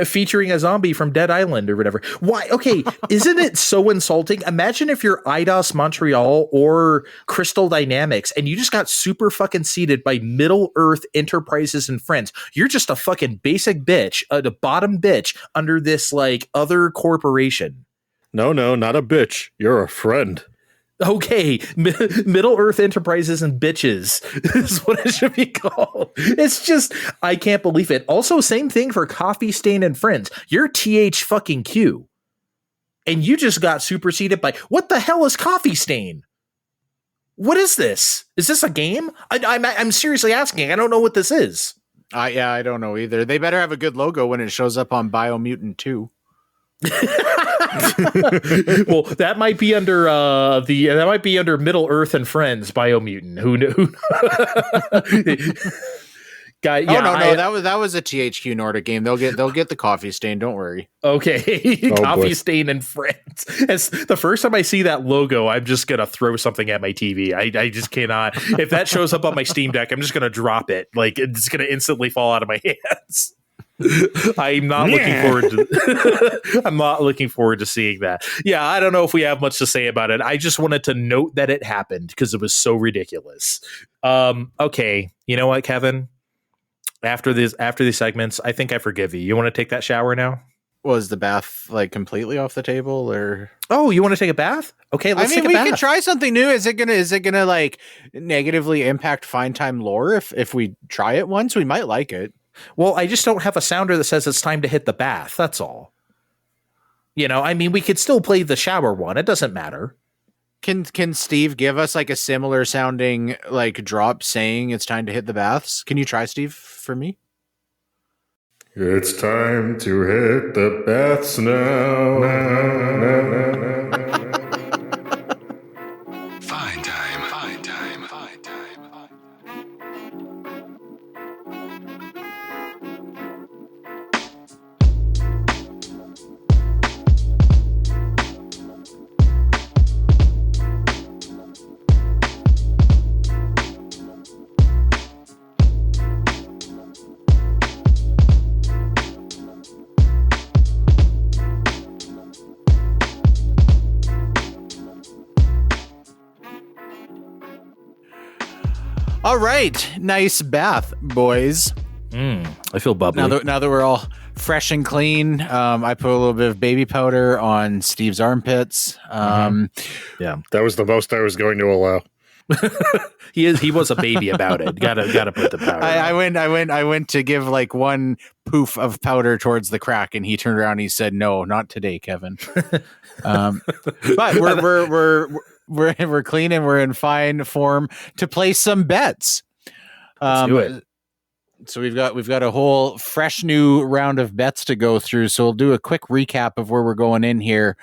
featuring a zombie from Dead Island or whatever. Why? Okay. Isn't it so insulting? Imagine if you're IDOS Montreal or Crystal Dynamics and you just got super fucking seated by Middle Earth Enterprises and Friends. You're just a fucking basic bitch, the bottom bitch under this like other corporation. No, not a bitch. You're a friend. Okay, Middle Earth Enterprises and bitches is what it should be called. It's just, I can't believe it. Also, same thing for Coffee Stain and Friends. You're TH fucking Q. And you just got superseded by, what the hell is Coffee Stain? What is this? Is this a game? I'm seriously asking. I don't know what this is. I don't know either. They better have a good logo when it shows up on Biomutant 2. Well, that might be under Middle Earth and Friends Biomutant. Who knew? Guy, yeah, no, that was a THQ Nordic game. They'll get the Coffee Stain. Don't worry. Okay, Coffee Stain and Friends. As the first time I see that logo, I'm just gonna throw something at my TV. I just cannot. If that shows up on my Steam Deck, I'm just gonna drop it. Like it's gonna instantly fall out of my hands. I'm not looking forward to I'm not looking forward to seeing that. Yeah, I don't know if we have much to say about it. I just wanted to note that it happened because it was so ridiculous. Okay, you know what, Kevin? After these segments, I think I forgive you. You want to take that shower now? Was the bath like completely off the table, or? Oh, you want to take a bath? Okay, let's take a bath. We can try something new. Is it gonna like negatively impact Fine Time lore if we try it once? We might like it. Well, I just don't have a sounder that says it's time to hit the bath. That's all. You know, I mean, we could still play the shower one. It doesn't matter. Can Steve give us like a similar sounding like drop saying it's time to hit the baths? Can you try, Steve, for me? It's time to hit the baths now. Fine time. All right, nice bath, boys. I feel bubbly. Now that we're all fresh and clean, I put a little bit of baby powder on Steve's armpits. Yeah, that was the most I was going to allow. He was a baby about it. Gotta put the powder. I went to give like one poof of powder towards the crack, and he turned around and he said, "No, not today, Kevin." But we're clean and we're in fine form to play some bets. Let's do it. So we've got a whole fresh new round of bets to go through. So we'll do a quick recap of where we're going in here.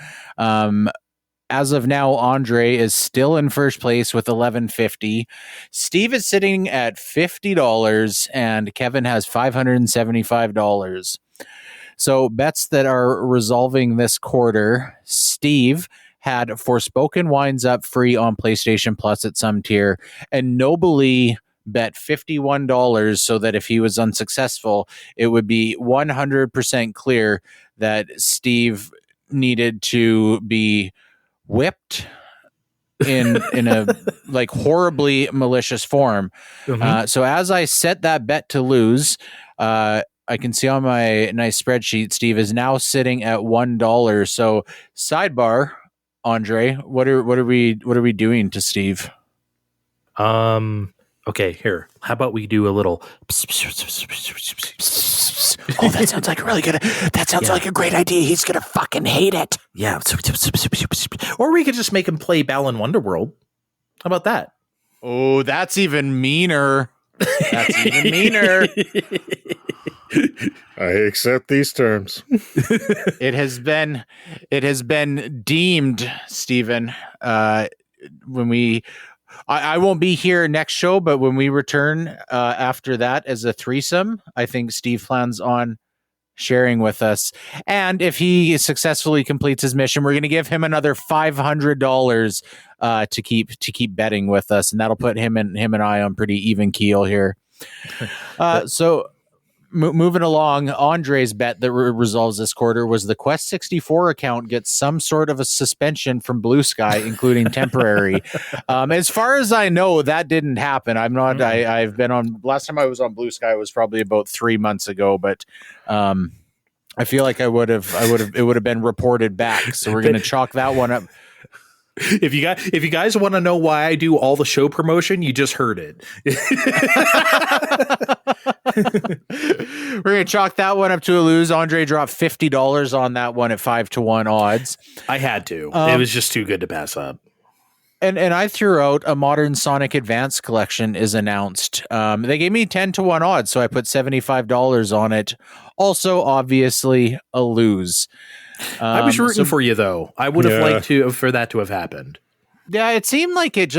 As of now, Andre is still in first place with $11.50. Steve is sitting at $50, and Kevin has $575. So bets that are resolving this quarter. Steve had Forspoken winds up free on PlayStation Plus at some tier, and nobly bet $51 so that if he was unsuccessful, it would be 100% clear that Steve needed to be whipped in a like horribly malicious form. So as I set that bet to lose, I can see on my nice spreadsheet, Steve is now sitting at $1. So sidebar, Andre, what are we doing to Steve? Okay, here. How about we do a little house. Oh, that sounds like like a great idea. He's gonna fucking hate it. Yeah. Or we could just make him play Balan Wonderworld. How about that? Oh, that's even meaner. That's even meaner. I accept these terms. It has been deemed, Stephen. I won't be here next show, but when we return after that as a threesome, I think Steve plans on sharing with us. And if he successfully completes his mission, we're going to give him another $500 to keep betting with us, and that'll put him and I on pretty even keel here. So. Moving along, Andre's bet that resolves this quarter was the Quest 64 account gets some sort of a suspension from Blue Sky, including temporary. As far as I know, that didn't happen. I'm not. I've been on. Last time I was on Blue Sky was probably about 3 months ago, but I feel like it would have been reported back. So we're going to chalk that one up. If you guys want to know why I do all the show promotion, you just heard it. We're going to chalk that one up to a lose. Andre dropped $50 on that one at 5-1 odds. I had to. It was just too good to pass up. And I threw out a modern Sonic Advance collection is announced. They gave me 10-1 odds, so I put $75 on it. Also, obviously, a lose. I was rooting for you, though. I would have liked for that to have happened. Yeah, it seemed like it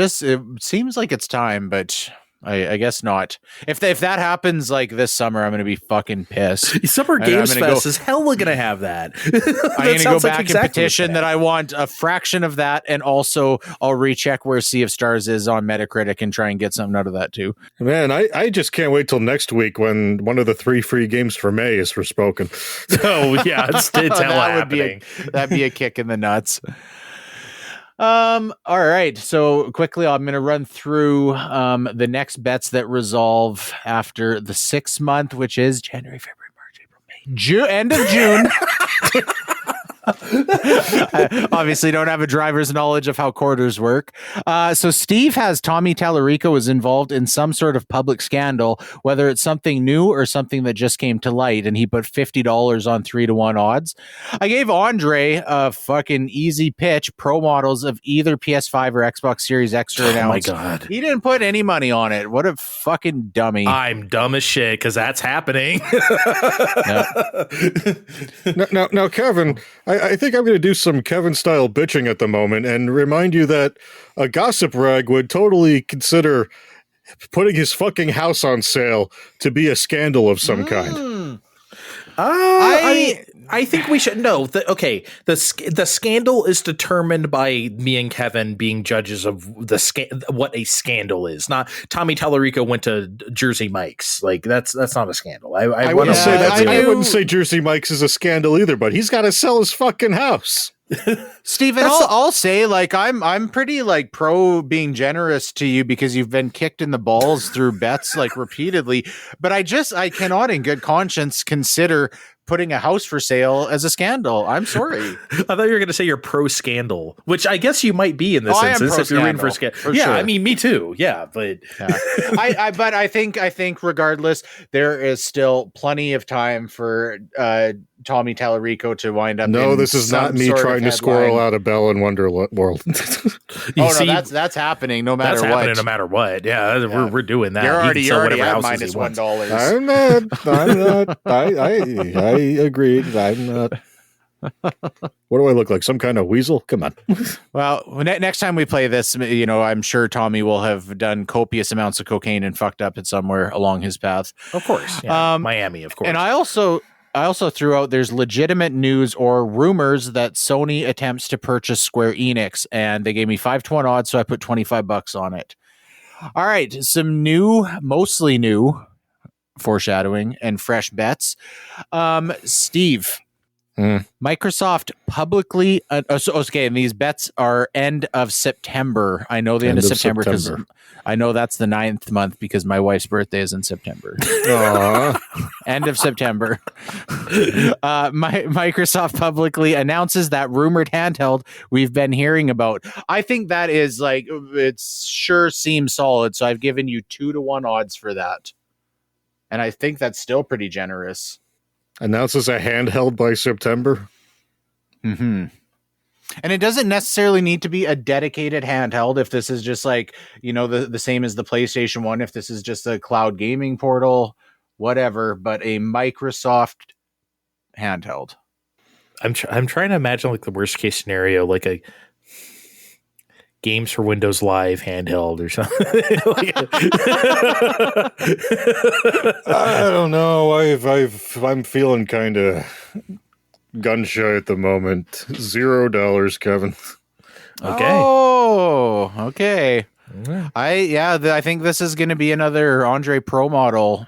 seems like it's time, but I guess not. If that happens like this summer, I'm going to be fucking pissed. Summer Games Fest is hella going to have that. I'm going to go back and petition that I want a fraction of that, and also I'll recheck where Sea of Stars is on Metacritic and try and get something out of that too. Man, I just can't wait till next week when one of the 3 free games for May is forspoken. Oh yeah, it's hella happening. That'd be a kick in the nuts. All right. So quickly, I'm going to run through the next bets that resolve after the 6 month, which is January, February, March, April, May, end of June. I obviously don't have a driver's knowledge of how quarters work. So Steve has Tommy Tallarico was involved in some sort of public scandal, whether it's something new or something that just came to light, and he put $50 on 3-1 odds. I gave Andre a fucking easy pitch, pro models of either PS5 or Xbox Series X are announced. Oh my God. He didn't put any money on it. What a fucking dummy. I'm dumb as shit because that's happening. Now, Kevin, I think I'm going to do some Kevin-style bitching at the moment and remind you that a gossip rag would totally consider putting his fucking house on sale to be a scandal of some kind. I think we should know that. Okay, the scandal is determined by me and Kevin being judges of what a scandal is. Not Tommy Tallarico went to Jersey Mike's. Like that's not a scandal. I wouldn't say that. I wouldn't say Jersey Mike's is a scandal either. But he's got to sell his fucking house. Steven, I'll say, like, I'm pretty like pro being generous to you because you've been kicked in the balls through bets like repeatedly, but I cannot in good conscience consider putting a house for sale as a scandal. I'm sorry. I thought you were going to say you're pro scandal, which I guess you might be in this instance if you're waiting for scandal. Yeah, sure. I mean, me too. Yeah, but but I think regardless, there is still plenty of time for Tommy Tallarico to wind up. No, this is not me trying to squirrel out a Bell in Wonderworld. That's happening no matter what. That's happening no matter what. Yeah, we're doing that. You're already at minus $1. I'm not. I agree. I'm not. What do I look like? Some kind of weasel? Come on. Well, next time we play this, I'm sure Tommy will have done copious amounts of cocaine and fucked up it somewhere along his path. Of course. Yeah. Miami, of course. And I also threw out there's legitimate news or rumors that Sony attempts to purchase Square Enix, and they gave me 5-1 odds, so I put $25 on it. All right, some mostly new foreshadowing and fresh bets. Steve, Microsoft publicly and these bets are end of September. I know the end of September because I know that's the 9th month because my wife's birthday is in September. End of September. Microsoft publicly announces that rumored handheld we've been hearing about. I think that is like, it sure seems solid, so I've given you 2-1 odds for that. And I think that's still pretty generous. Announces a handheld by September. Mm-hmm. And it doesn't necessarily need to be a dedicated handheld. If this is just like, the same as the PlayStation 1, if this is just a cloud gaming portal, whatever, but a Microsoft handheld. I'm trying to imagine like the worst case scenario, like a Games for Windows Live handheld or something. I don't know. I'm feeling kind of gun shy at the moment. $0, Kevin. Okay. Oh, okay. I think this is going to be another Andre Pro model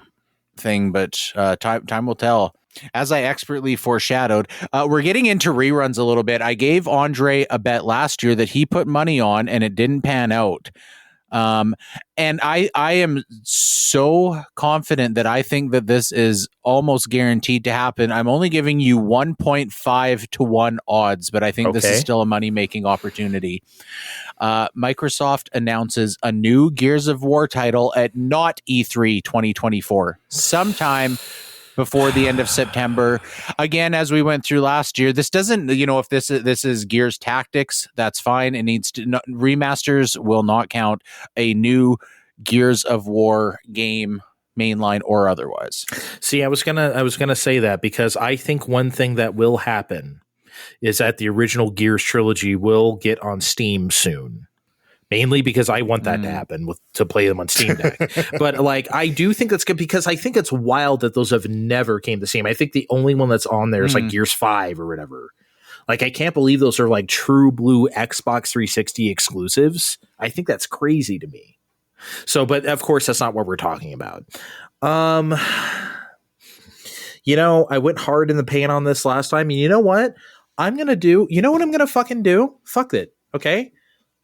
thing, but time will tell. As I expertly foreshadowed, we're getting into reruns a little bit. I gave Andre a bet last year that he put money on, and it didn't pan out. And I am so confident that I think that this is almost guaranteed to happen. I'm only giving you 1.5 to 1 odds, but I think this is still a money-making opportunity. Microsoft announces a new Gears of War title at not E3 2024, sometime before the end of September. Again, as we went through last year, this doesn't, if this is Gears Tactics, that's fine. It needs to remasters will not count. A new Gears of War game, mainline or otherwise. See, I was gonna say that because I think one thing that will happen is that the original Gears trilogy will get on Steam soon. Mainly because I want that to happen to play them on Steam Deck. But I do think that's good because I think it's wild that those have never came the same. I think the only one that's on there is like Gears 5 or whatever. I can't believe those are like true blue Xbox 360 exclusives. I think that's crazy to me. So, but of course that's not what we're talking about. I went hard in the paint on this last time. And you know what? I'm going to do, what I'm going to fucking do? Fuck it. Okay.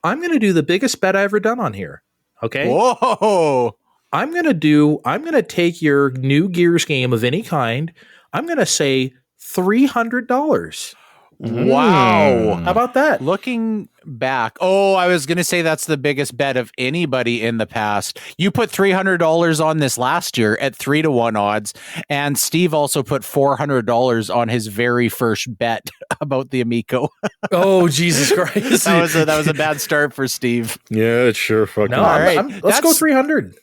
I'm going to do the biggest bet I've ever done on here. Okay. Whoa. I'm going to take your new Gears game of any kind. I'm going to say $300. Wow. How about that? Looking back, I was going to say that's the biggest bet of anybody in the past. You put $300 on this last year at 3 to 1 odds, and Steve also put $400 on his very first bet about the Amico. Oh, Jesus Christ. that was a bad start for Steve. Yeah, it sure fucking. No, all right. Let's go 300.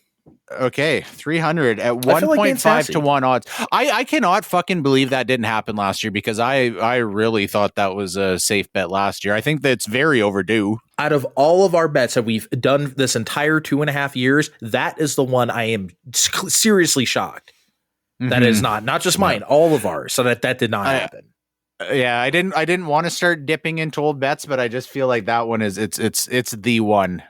Okay, 300 at 1.5 to 1 odds. I cannot fucking believe that didn't happen last year because I really thought that was a safe bet last year. I think that's very overdue. Out of all of our bets that we've done this entire 2.5 years, that is the one I am seriously shocked. That is not just mine, all of ours. So that did not happen. Yeah, I didn't want to start dipping into old bets, but I just feel like that one is it's the one.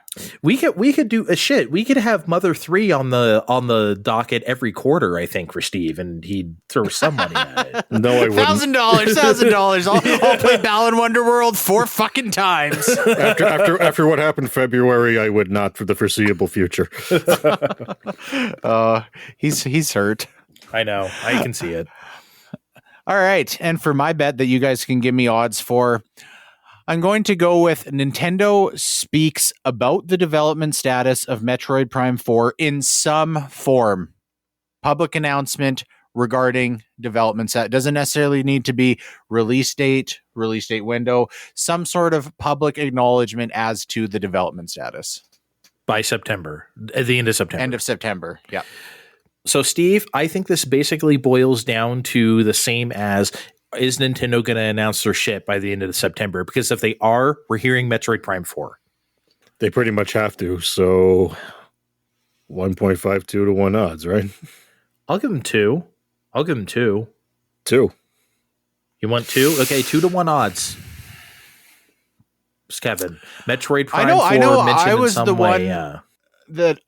We could do a shit. We could have Mother 3 on the docket every quarter, I think, for Steve, and he'd throw some money at it. No, I wouldn't. $1,000. I'll play Balan Wonderworld 4 fucking times. After what happened February, I would not for the foreseeable future. He's hurt. I know. I can see it. All right. And for my bet that you guys can give me odds for, I'm going to go with Nintendo speaks about the development status of Metroid Prime 4 in some form. Public announcement regarding development set. Doesn't necessarily need to be release date window, some sort of public acknowledgement as to the development status. By September, at the end of September. End of September, yeah. So, Steve, I think this basically boils down to the same as, is Nintendo going to announce their shit by the end of September? Because if they are, we're hearing Metroid Prime 4. They pretty much have to. So 1.52 to 1 odds, right? I'll give them 2. 2. You want 2? Okay, 2 to 1 odds. Kevin, Metroid Prime 4 I know. mentioned I was in some the way, one yeah.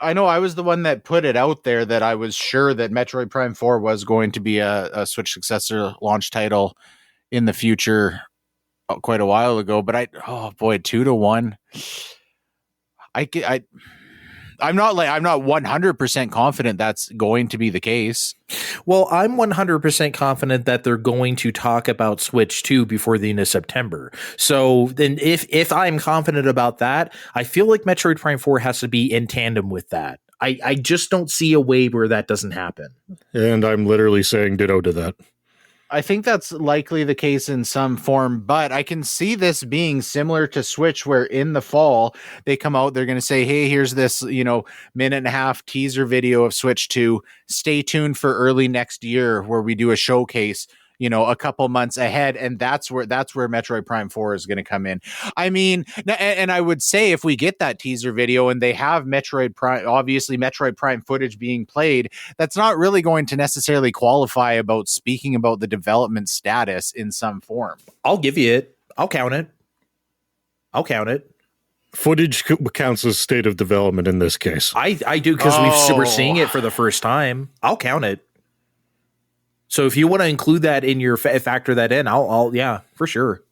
I was the one that put it out there that I was sure that Metroid Prime 4 was going to be a Switch successor launch title in the future quite a while ago. But 2 to 1. I'm not 100% confident that's going to be the case. Well, I'm 100% confident that they're going to talk about Switch 2 before the end of September. So then if I'm confident about that, I feel like Metroid Prime 4 has to be in tandem with that. I just don't see a way where that doesn't happen. And I'm literally saying ditto to that. I think that's likely the case in some form, but I can see this being similar to Switch, where in the fall they come out, they're going to say, hey, here's this, minute and a half teaser video of Switch 2. Stay tuned for early next year where we do a showcase, a couple months ahead. And that's where Metroid Prime 4 is going to come in. I mean, and I would say if we get that teaser video and they have Metroid Prime footage being played, that's not really going to necessarily qualify about speaking about the development status in some form. I'll give you it. I'll count it. Footage counts as state of development in this case. I do, because we're seeing it for the first time. I'll count it. So if you want to include that in your factor that in, I'll yeah, for sure.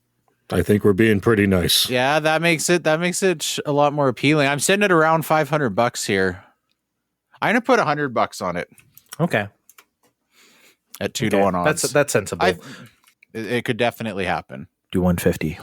I think we're being pretty nice. Yeah, that makes it a lot more appealing. I'm sitting at around $500 here. I'm gonna put $100 on it. Okay. At 2 to 1 odds. That's sensible. It could definitely happen. Do 150.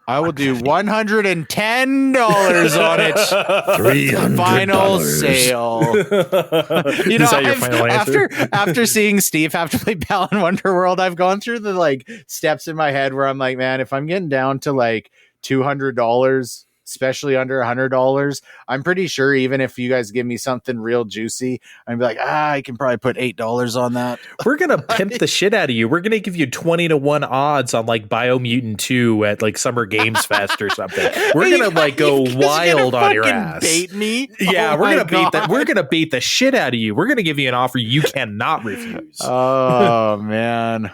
I will do $110 on it. $300. Final sale. Is that your final answer? After seeing Steve have to play Balan Wonderworld, I've gone through the steps in my head where I'm like, man, if I'm getting down to $200, especially under $100, I'm pretty sure even if you guys give me something real juicy, I'm be like, I can probably put $8 on that. We're gonna pimp the shit out of you. We're gonna give you 20 to 1 odds on Biomutant 2 at Summer Games Fest or something. We're gonna go wild on your ass. Bait me? Yeah, we're gonna bait that. We're gonna bait the shit out of you. We're gonna give you an offer you cannot refuse. Oh man.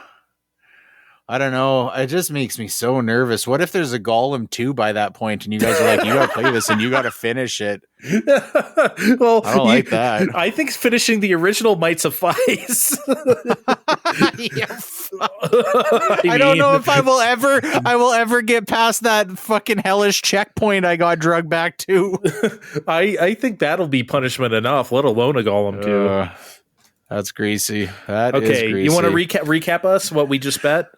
I don't know. It just makes me so nervous. What if there's a Golem 2 by that point and you guys are like, you got to play this and you got to finish it? Well, I don't like that. I think finishing the original might suffice. I don't know if I will ever get past that fucking hellish checkpoint I got drugged back to. I think that'll be punishment enough, let alone a Golem 2. That's greasy. That is greasy. You want to recap us what we just bet?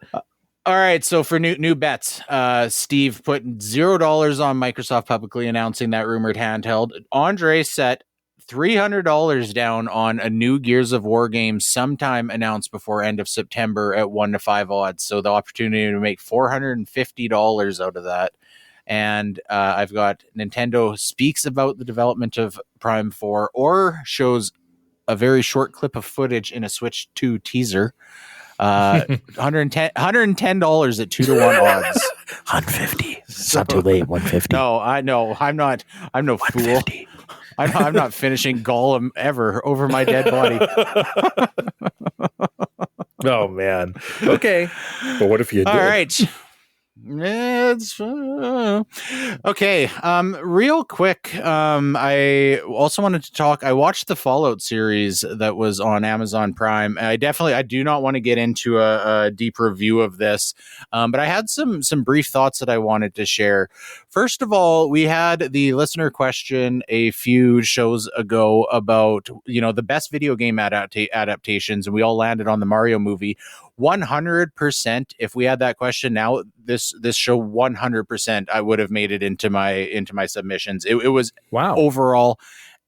All right, so for new bets, Steve put $0 on Microsoft publicly announcing that rumored handheld. Andre set $300 down on a new Gears of War game sometime announced before end of September at 1 to 5 odds. So the opportunity to make $450 out of that. And I've got Nintendo speaks about the development of Prime 4 or shows a very short clip of footage in a Switch 2 teaser. $110 at 2 to 1 odds. 150. It's not too late. 150. No, I know. I'm no fool. I'm not finishing Golem ever over my dead body. Oh man. Okay. But what if you did? All right. It's okay. Real quick. I also wanted to talk. I watched the Fallout series that was on Amazon Prime. I do not want to get into a deep review of this, but I had some brief thoughts that I wanted to share. First of all, we had the listener question a few shows ago about the best video game adaptations, and we all landed on the Mario movie. 100%. If we had that question now, this show 100%, I would have made it into my submissions. It was overall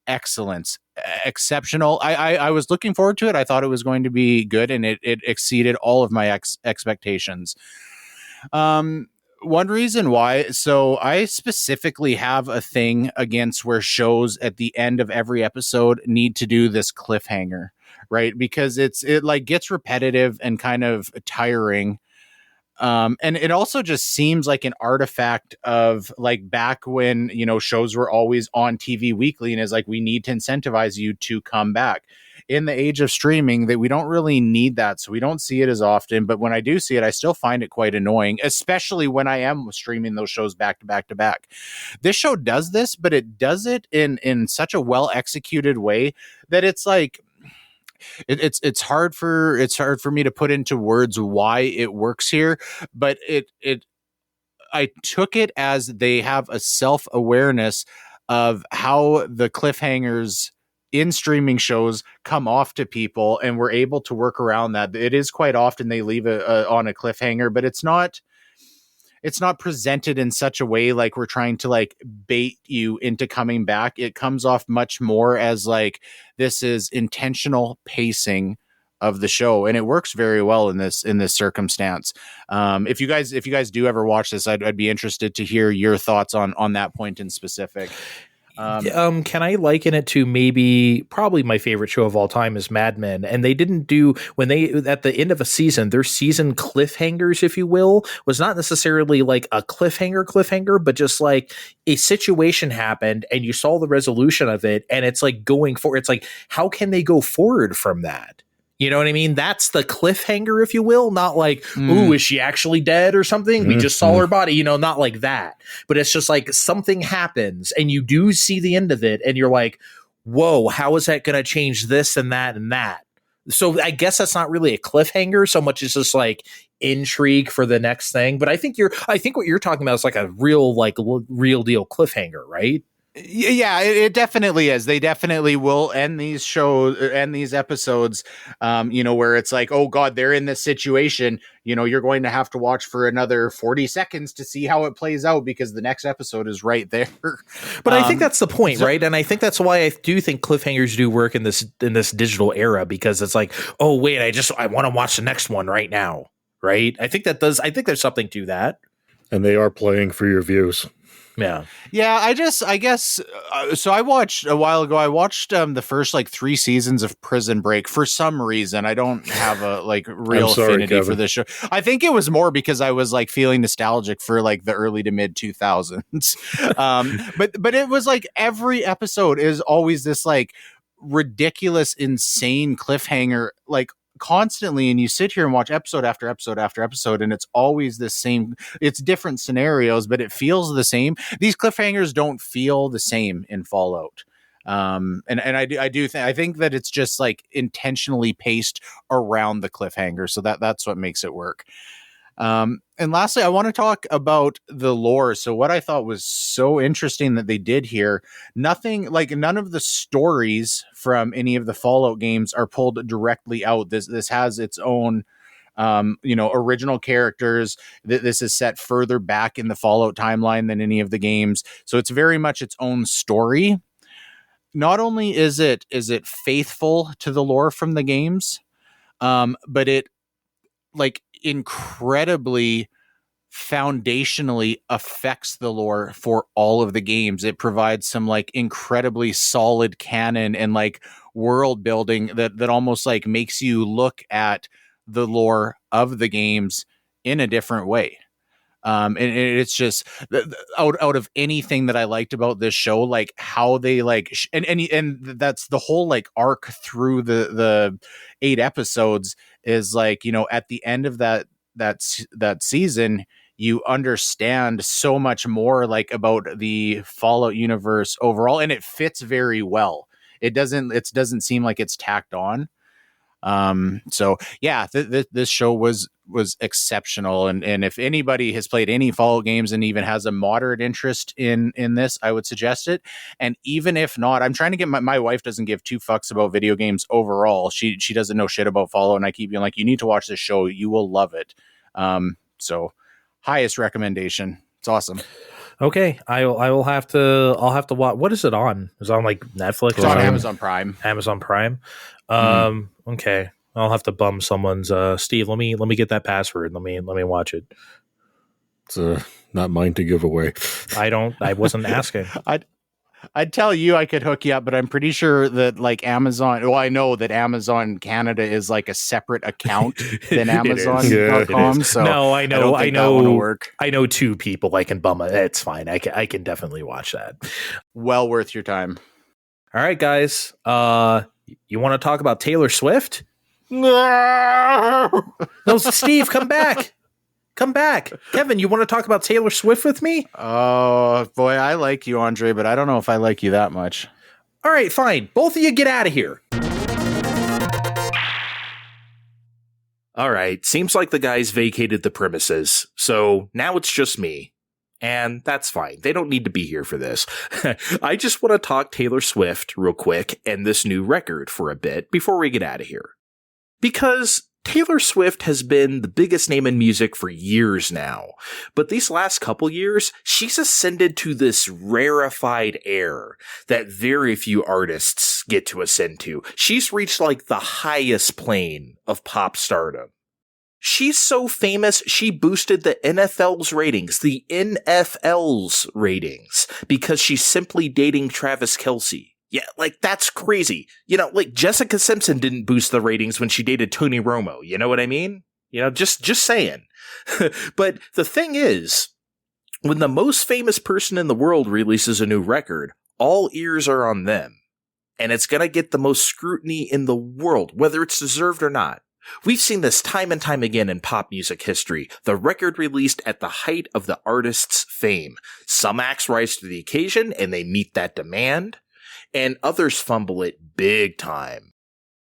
excellence, exceptional. I was looking forward to it. I thought it was going to be good, and it exceeded all of my expectations. One reason why, so I specifically have a thing against where shows at the end of every episode need to do this cliffhanger. Right, because it gets repetitive and kind of tiring, and it also just seems like an artifact of back when shows were always on TV weekly, and is we need to incentivize you to come back. In the age of streaming, that we don't really need that, so we don't see it as often. But when I do see it, I still find it quite annoying, especially when I am streaming those shows back to back to back. This show does this, but it does it in such a well executed way that it's it's hard for me to put into words why it works here, but I took it as they have a self-awareness of how the cliffhangers in streaming shows come off to people, and we're able to work around that. It is quite often they leave on a cliffhanger, but it's not presented in such a way like we're trying to bait you into coming back. It comes off much more as this is intentional pacing of the show, and it works very well in this circumstance. If you guys do ever watch this, I'd be interested to hear your thoughts on that point in specific. Can I liken it to probably my favorite show of all time is Mad Men, and they didn't do when they at the end of a season, their season cliffhangers, if you will, was not necessarily like a cliffhanger, but just like a situation happened and you saw the resolution of it, and it's like going forward. It's like, how can they go forward from that? You know what I mean? That's the cliffhanger, if you will, not like, ooh, is she actually dead or something? We just saw her body, not like that. But it's just like something happens and you do see the end of it and you're like, whoa, how is that going to change this and that and that? So I guess that's not really a cliffhanger so much as just like intrigue for the next thing. But I think what you're talking about is like a real deal cliffhanger, right? Yeah, it definitely is. They definitely will end these episodes, where it's like, oh God, they're in this situation. You're going to have to watch for another 40 seconds to see how it plays out because the next episode is right there. But I think that's the point, right? And I think that's why I do think cliffhangers do work in this digital era, because it's like, oh wait, I want to watch the next one right now, right? I think there's something to that. And they are playing for your views. Yeah. I guess. So I watched a while ago. I watched the first 3 seasons of Prison Break. For some reason, I don't have a real affinity Kevin. for this show. I think it was more because I was feeling nostalgic for the early to mid 2000s. But it was every episode is always this ridiculous, insane cliffhanger, constantly, and you sit here and watch episode after episode after episode, and it's always the same. It's different scenarios, but it feels the same. These cliffhangers don't feel the same in Fallout. And I think that it's just intentionally paced around the cliffhanger, so that's what makes it work. And lastly, I want to talk about the lore. So what I thought was so interesting that they did here, none of the stories from any of the Fallout games are pulled directly out. This has its own, original characters. This is set further back in the Fallout timeline than any of the games. So it's very much its own story. Not only is it faithful to the lore from the games, but it incredibly foundationally affects the lore for all of the games. It provides some incredibly solid canon and world building that almost makes you look at the lore of the games in a different way. And it's just out of anything that I liked about this show, how they and that's the whole arc through the 8 episodes is at the end of that season, you understand so much more about the Fallout universe overall, and it fits very well. It doesn't seem like it's tacked on. So yeah, this show was exceptional. And if anybody has played any Fallout games and even has a moderate interest in this, I would suggest it. And even if not, I'm trying to get my wife doesn't give 2 fucks about video games overall. She doesn't know shit about Fallout. And I keep being you need to watch this show. You will love it. So highest recommendation. It's awesome. Okay. I'll have to watch. What is it on? Is it on Netflix? It's on Amazon Prime. Amazon Prime. Okay. I'll have to bum someone's Steve. Let me get that password. Let me watch it. It's not mine to give away. I wasn't asking. I'd tell you I could hook you up, but I'm pretty sure that Amazon. Well, I know that Amazon Canada is a separate account than Amazon.com. So no, I know. I know 2 people I can bum. It's fine. I can definitely watch that. Well worth your time. All right, guys. You want to talk about Taylor Swift? No, Steve, come back. Come back. Kevin, you want to talk about Taylor Swift with me? Oh, boy, I like you, Andre, but I don't know if I like you that much. All right, fine. Both of you get out of here. All right, seems like the guys vacated the premises, so now it's just me. And that's fine. They don't need to be here for this. I just want to talk Taylor Swift real quick and this new record for a bit before we get out of here. Because Taylor Swift has been the biggest name in music for years now, but these last couple years, she's ascended to this rarefied air that very few artists get to ascend to. She's reached like the highest plane of pop stardom. She's so famous, she boosted the NFL's ratings, because she's simply dating Travis Kelce. Yeah, like, that's crazy. You know, like, Jessica Simpson didn't boost the ratings when she dated Tony Romo. You know what I mean? You know, just saying. But the thing is, when the most famous person in the world releases a new record, all ears are on them. And it's going to get the most scrutiny in the world, whether it's deserved or not. We've seen this time and time again in pop music history. The record released at the height of the artist's fame. Some acts rise to the occasion and they meet that demand, and others fumble it big time.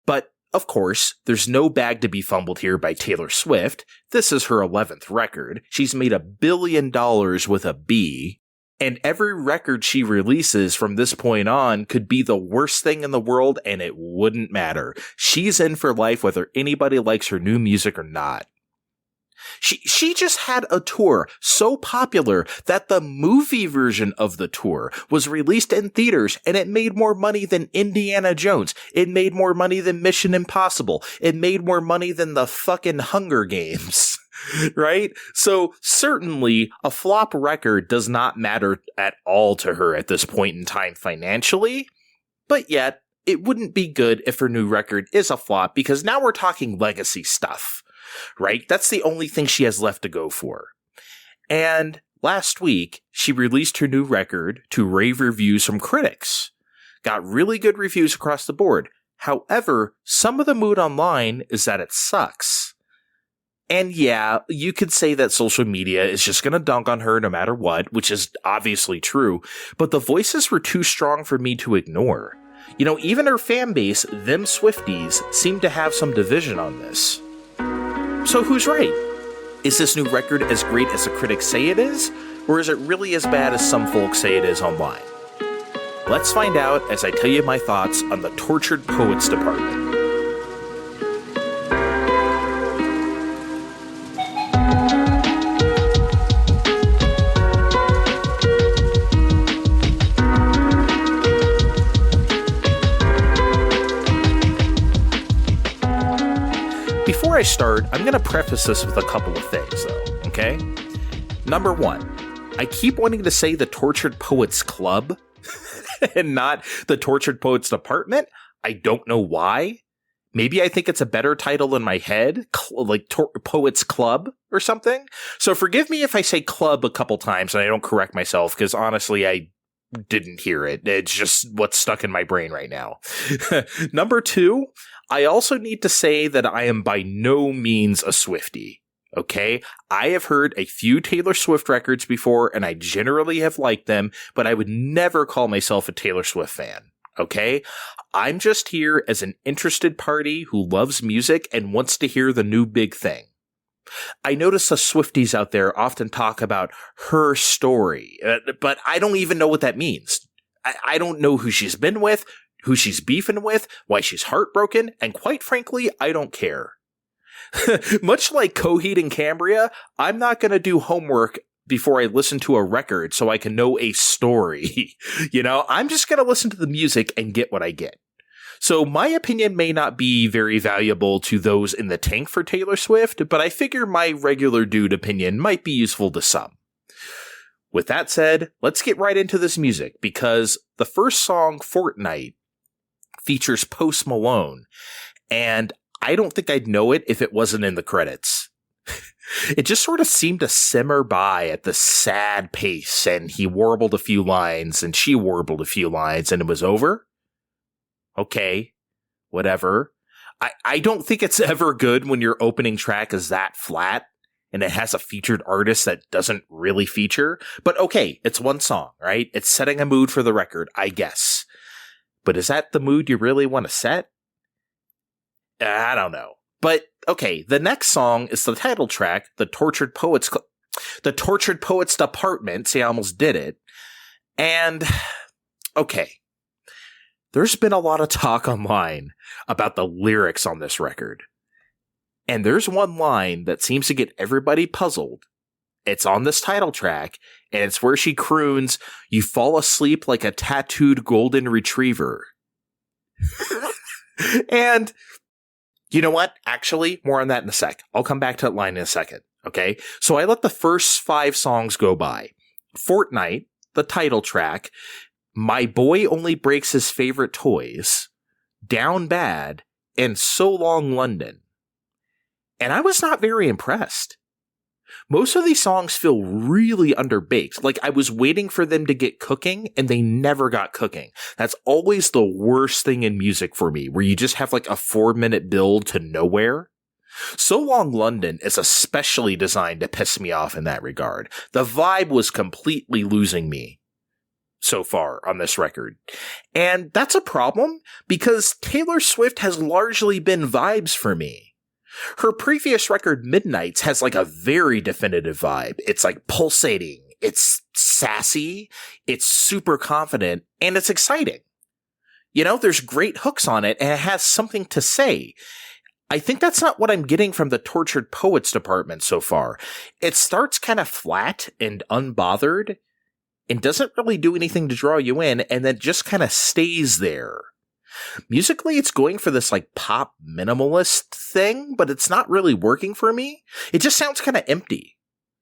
But, of course, there's no bag to be fumbled here by Taylor Swift. This is her 11th record. She's made $1 billion with a B. And every record she releases from this point on could be the worst thing in the world, and it wouldn't matter. She's in for life whether anybody likes her new music or not. She just had a tour so popular that the movie version of the tour was released in theaters, and it made more money than Indiana Jones. It made more money than Mission Impossible. It made more money than the fucking Hunger Games. Right? So certainly a flop record does not matter at all to her at this point in time financially, but yet it wouldn't be good if her new record is a flop, because now we're talking legacy stuff, right? That's the only thing she has left to go for. And last week, she released her new record to rave reviews from critics. Got really good reviews across the board. However, some of the mood online is that it sucks. And yeah, you could say that social media is just going to dunk on her no matter what, which is obviously true, but the voices were too strong for me to ignore. You know, even her fan base, them Swifties, seem to have some division on this. So who's right? Is this new record as great as the critics say it is, or is it really as bad as some folks say it is online? Let's find out as I tell you my thoughts on the Tortured Poets Department. Before I start, I'm going to preface this with a couple of things, though, okay? Number one, I keep wanting to say the Tortured Poets Club and not the Tortured Poets Department. I don't know why. Maybe I think it's a better title in my head, like Poets Club or something. So forgive me if I say club a couple times and I don't correct myself, because honestly, I didn't hear it. It's just what's stuck in my brain right now. Number two, I also need to say that I am by no means a Swiftie, okay? I have heard a few Taylor Swift records before, and I generally have liked them, but I would never call myself a Taylor Swift fan, okay? I'm just here as an interested party who loves music and wants to hear the new big thing. I notice the Swifties out there often talk about her story, but I don't even know what that means. I don't know who she's been with, who she's beefing with, why she's heartbroken, and quite frankly, I don't care. Much like Coheed and Cambria, I'm not going to do homework before I listen to a record so I can know a story. You know, I'm just going to listen to the music and get what I get. So my opinion may not be very valuable to those in the tank for Taylor Swift, but I figure my regular dude opinion might be useful to some. With that said, let's get right into this music, because the first song, Fortnite, features Post Malone, and I don't think I'd know it if it wasn't in the credits. It just sort of seemed to simmer by at the sad pace, and he warbled a few lines, and she warbled a few lines, and it was over. Okay, whatever. I don't think it's ever good when your opening track is that flat, and it has a featured artist that doesn't really feature. But okay, it's one song, right? It's setting a mood for the record, I guess. But is that the mood you really want to set? I don't know. But okay, the next song is the title track, the Tortured Poets Department. See, I almost did it. And okay, there's been a lot of talk online about the lyrics on this record. And there's one line that seems to get everybody puzzled. It's on this title track, and it's where she croons, "You fall asleep like a tattooed golden retriever." And you know what? Actually, more on that in a sec. I'll come back to that line in a second. Okay? So I let the first 5 songs go by. Fortnite, the title track, My Boy Only Breaks His Favorite Toys, Down Bad, and So Long London. And I was not very impressed. Most of these songs feel really underbaked. Like I was waiting for them to get cooking and they never got cooking. That's always the worst thing in music for me, where you just have like a 4-minute build to nowhere. So Long London is especially designed to piss me off in that regard. The vibe was completely losing me so far on this record. And that's a problem because Taylor Swift has largely been vibes for me. Her previous record, Midnights, has like a very definitive vibe. It's like pulsating, it's sassy, it's super confident, and it's exciting. You know, there's great hooks on it, and it has something to say. I think that's not what I'm getting from the Tortured Poets department so far. It starts kind of flat and unbothered, and doesn't really do anything to draw you in, and then just kind of stays there. Musically, it's going for this like pop minimalist thing, but it's not really working for me. It just sounds kind of empty.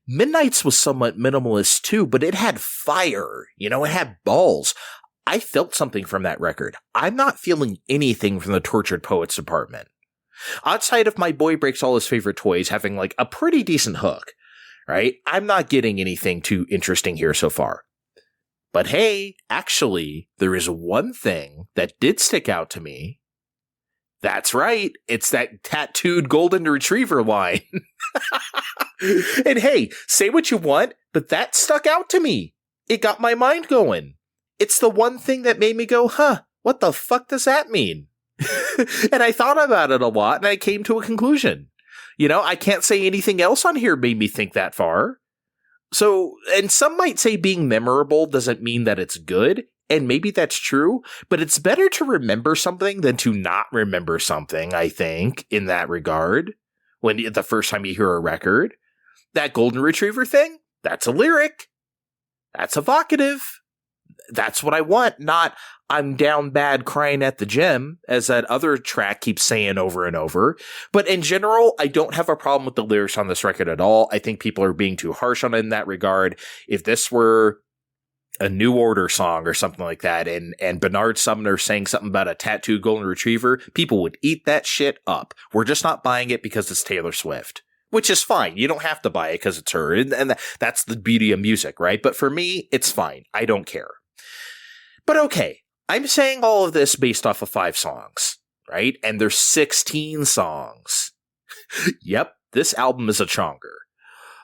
Midnights was somewhat minimalist too, but it had fire. You know, it had balls. I felt something from that record. I'm not feeling anything from the Tortured Poets department. Outside of My Boy Breaks All His Favorite Toys having like a pretty decent hook, right? I'm not getting anything too interesting here so far. But hey, actually, there is one thing that did stick out to me. That's right. It's that tattooed golden retriever line. And hey, say what you want, but that stuck out to me. It got my mind going. It's the one thing that made me go, what the fuck does that mean? And I thought about it a lot and I came to a conclusion. You know, I can't say anything else on here made me think that far. So, and some might say being memorable doesn't mean that it's good, and maybe that's true, but it's better to remember something than to not remember something, I think, in that regard. When the first time you hear a record, that golden retriever thing, that's a lyric. That's evocative. That's what I want, not I'm down bad crying at the gym, as that other track keeps saying over and over. But in general, I don't have a problem with the lyrics on this record at all. I think people are being too harsh on it in that regard. If this were a New Order song or something like that, and Bernard Sumner saying something about a tattooed golden retriever, people would eat that shit up. We're just not buying it because it's Taylor Swift. Which is fine. You don't have to buy it because it's her. And that's the beauty of music, right? But for me, it's fine. I don't care. But okay, I'm saying all of this based off of 5 songs, right? And there's 16 songs. Yep, this album is a chonger.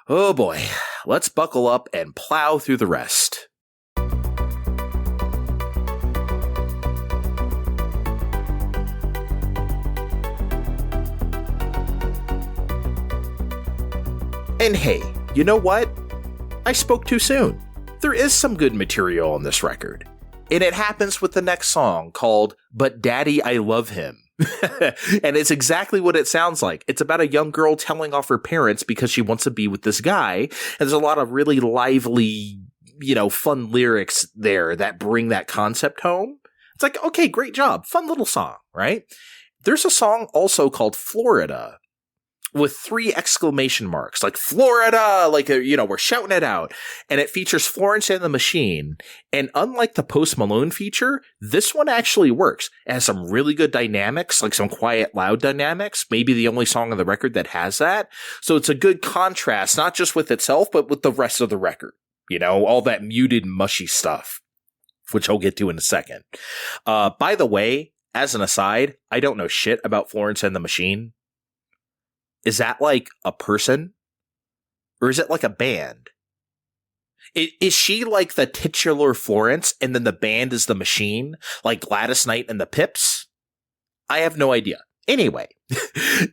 Oh boy, let's buckle up and plow through the rest. And hey, you know what? I spoke too soon. There is some good material on this record. And it happens with the next song called But Daddy, I Love Him. And it's exactly what it sounds like. It's about a young girl telling off her parents because she wants to be with this guy. And there's a lot of really lively, fun lyrics there that bring that concept home. It's like, okay, great job. Fun little song, right? There's a song also called Florida, with 3 exclamation marks, like Florida, like, we're shouting it out. And it features Florence and the Machine. And unlike the Post Malone feature, this one actually works. It has some really good dynamics, like some quiet, loud dynamics. Maybe the only song on the record that has that. So it's a good contrast, not just with itself, but with the rest of the record. All that muted, mushy stuff, which I'll get to in a second. By the way, as an aside, I don't know shit about Florence and the Machine. Is that like a person? Or is it like a band? Is she like the titular Florence and then the band is the Machine? Like Gladys Knight and the Pips? I have no idea. Anyway,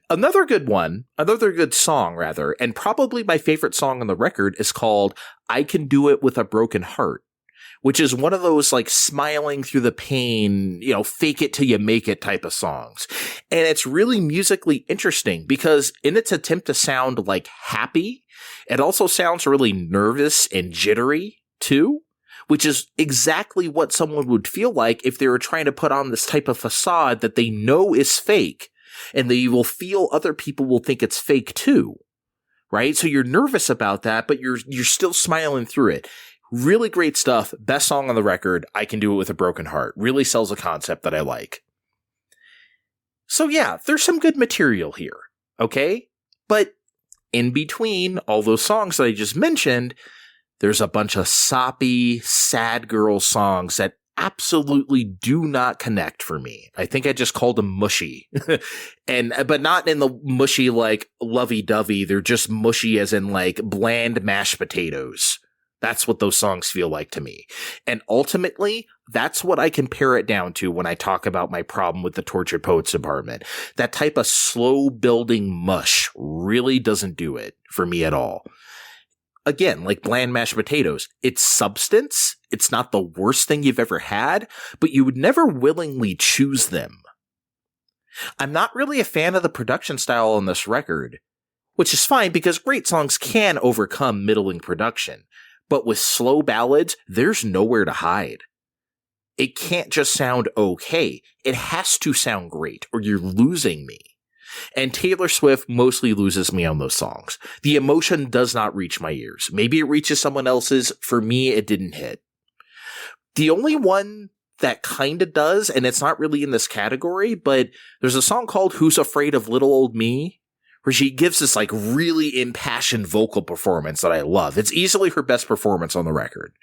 another good song, and probably my favorite song on the record is called I Can Do It With a Broken Heart, which is one of those like smiling through the pain, fake it till you make it type of songs. And it's really musically interesting because in its attempt to sound like happy, it also sounds really nervous and jittery too, which is exactly what someone would feel like if they were trying to put on this type of facade that they know is fake, and they will feel other people will think it's fake too, right? So you're nervous about that, but you're still smiling through it. Really great stuff. Best song on the record. I Can Do It With a Broken Heart. Really sells a concept that I like. So yeah, there's some good material here, okay? But in between all those songs that I just mentioned, there's a bunch of soppy, sad girl songs that absolutely do not connect for me. I think I just called them mushy. But not in the mushy like lovey-dovey. They're just mushy as in like bland mashed potatoes. That's what those songs feel like to me. And ultimately, that's what I compare it down to when I talk about my problem with the Tortured Poets department. That type of slow building mush really doesn't do it for me at all. Again, like bland mashed potatoes, it's substance. It's not the worst thing you've ever had, but you would never willingly choose them. I'm not really a fan of the production style on this record, which is fine because great songs can overcome middling production. But with slow ballads, there's nowhere to hide. It can't just sound okay. It has to sound great, or you're losing me. And Taylor Swift mostly loses me on those songs. The emotion does not reach my ears. Maybe it reaches someone else's. For me, it didn't hit. The only one that kind of does, and it's not really in this category, but there's a song called Who's Afraid of Little Old Me, where she gives this like really impassioned vocal performance that I love. It's easily her best performance on the record.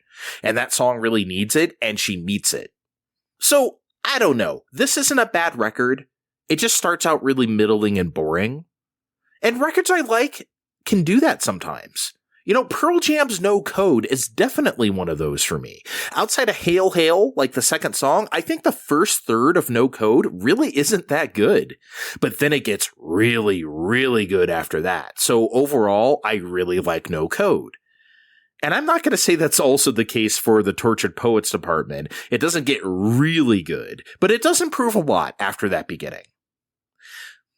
And that song really needs it, and she meets it. So, I don't know. This isn't a bad record. It just starts out really middling and boring. And records I like can do that sometimes. Pearl Jam's No Code is definitely one of those for me. Outside of Hail Hail, like the second song, I think the first third of No Code really isn't that good. But then it gets really, really good after that. So overall, I really like No Code. And I'm not going to say that's also the case for the Tortured Poets department. It doesn't get really good, but it does improve a lot after that beginning.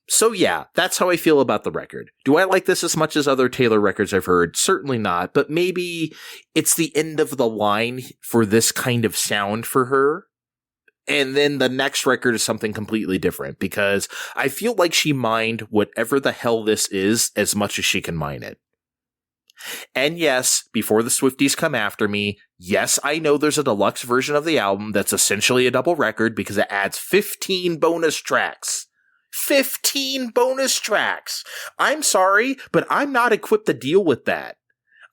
So yeah, that's how I feel about the record. Do I like this as much as other Taylor records I've heard? Certainly not, but maybe it's the end of the line for this kind of sound for her. And then the next record is something completely different because I feel like she mined whatever the hell this is as much as she can mine it. And yes, before the Swifties come after me, yes, I know there's a deluxe version of the album that's essentially a double record because it adds 15 bonus tracks. 15 bonus tracks. I'm sorry, but I'm not equipped to deal with that.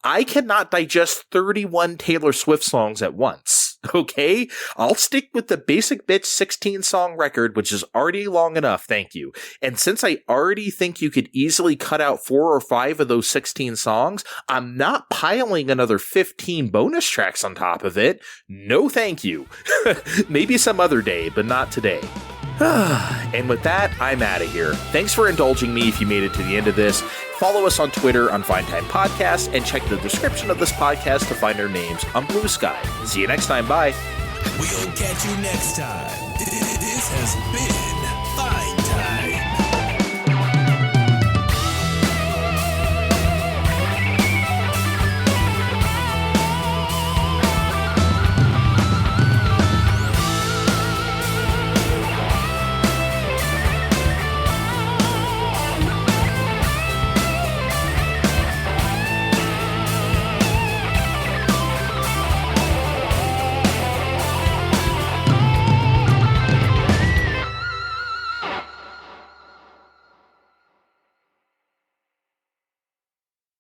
I cannot digest 31 Taylor Swift songs at once, okay? I'll stick with the basic bitch 16-song record, which is already long enough, thank you. And since I already think you could easily cut out 4 or 5 of those 16 songs, I'm not piling another 15 bonus tracks on top of it. No thank you. Maybe some other day, but not today. And with that, I'm out of here. Thanks for indulging me if you made it to the end of this. Follow us on Twitter on Fine Time Podcast and check the description of this podcast to find our names on Blue Sky. See you next time. Bye. We'll catch you next time. This has been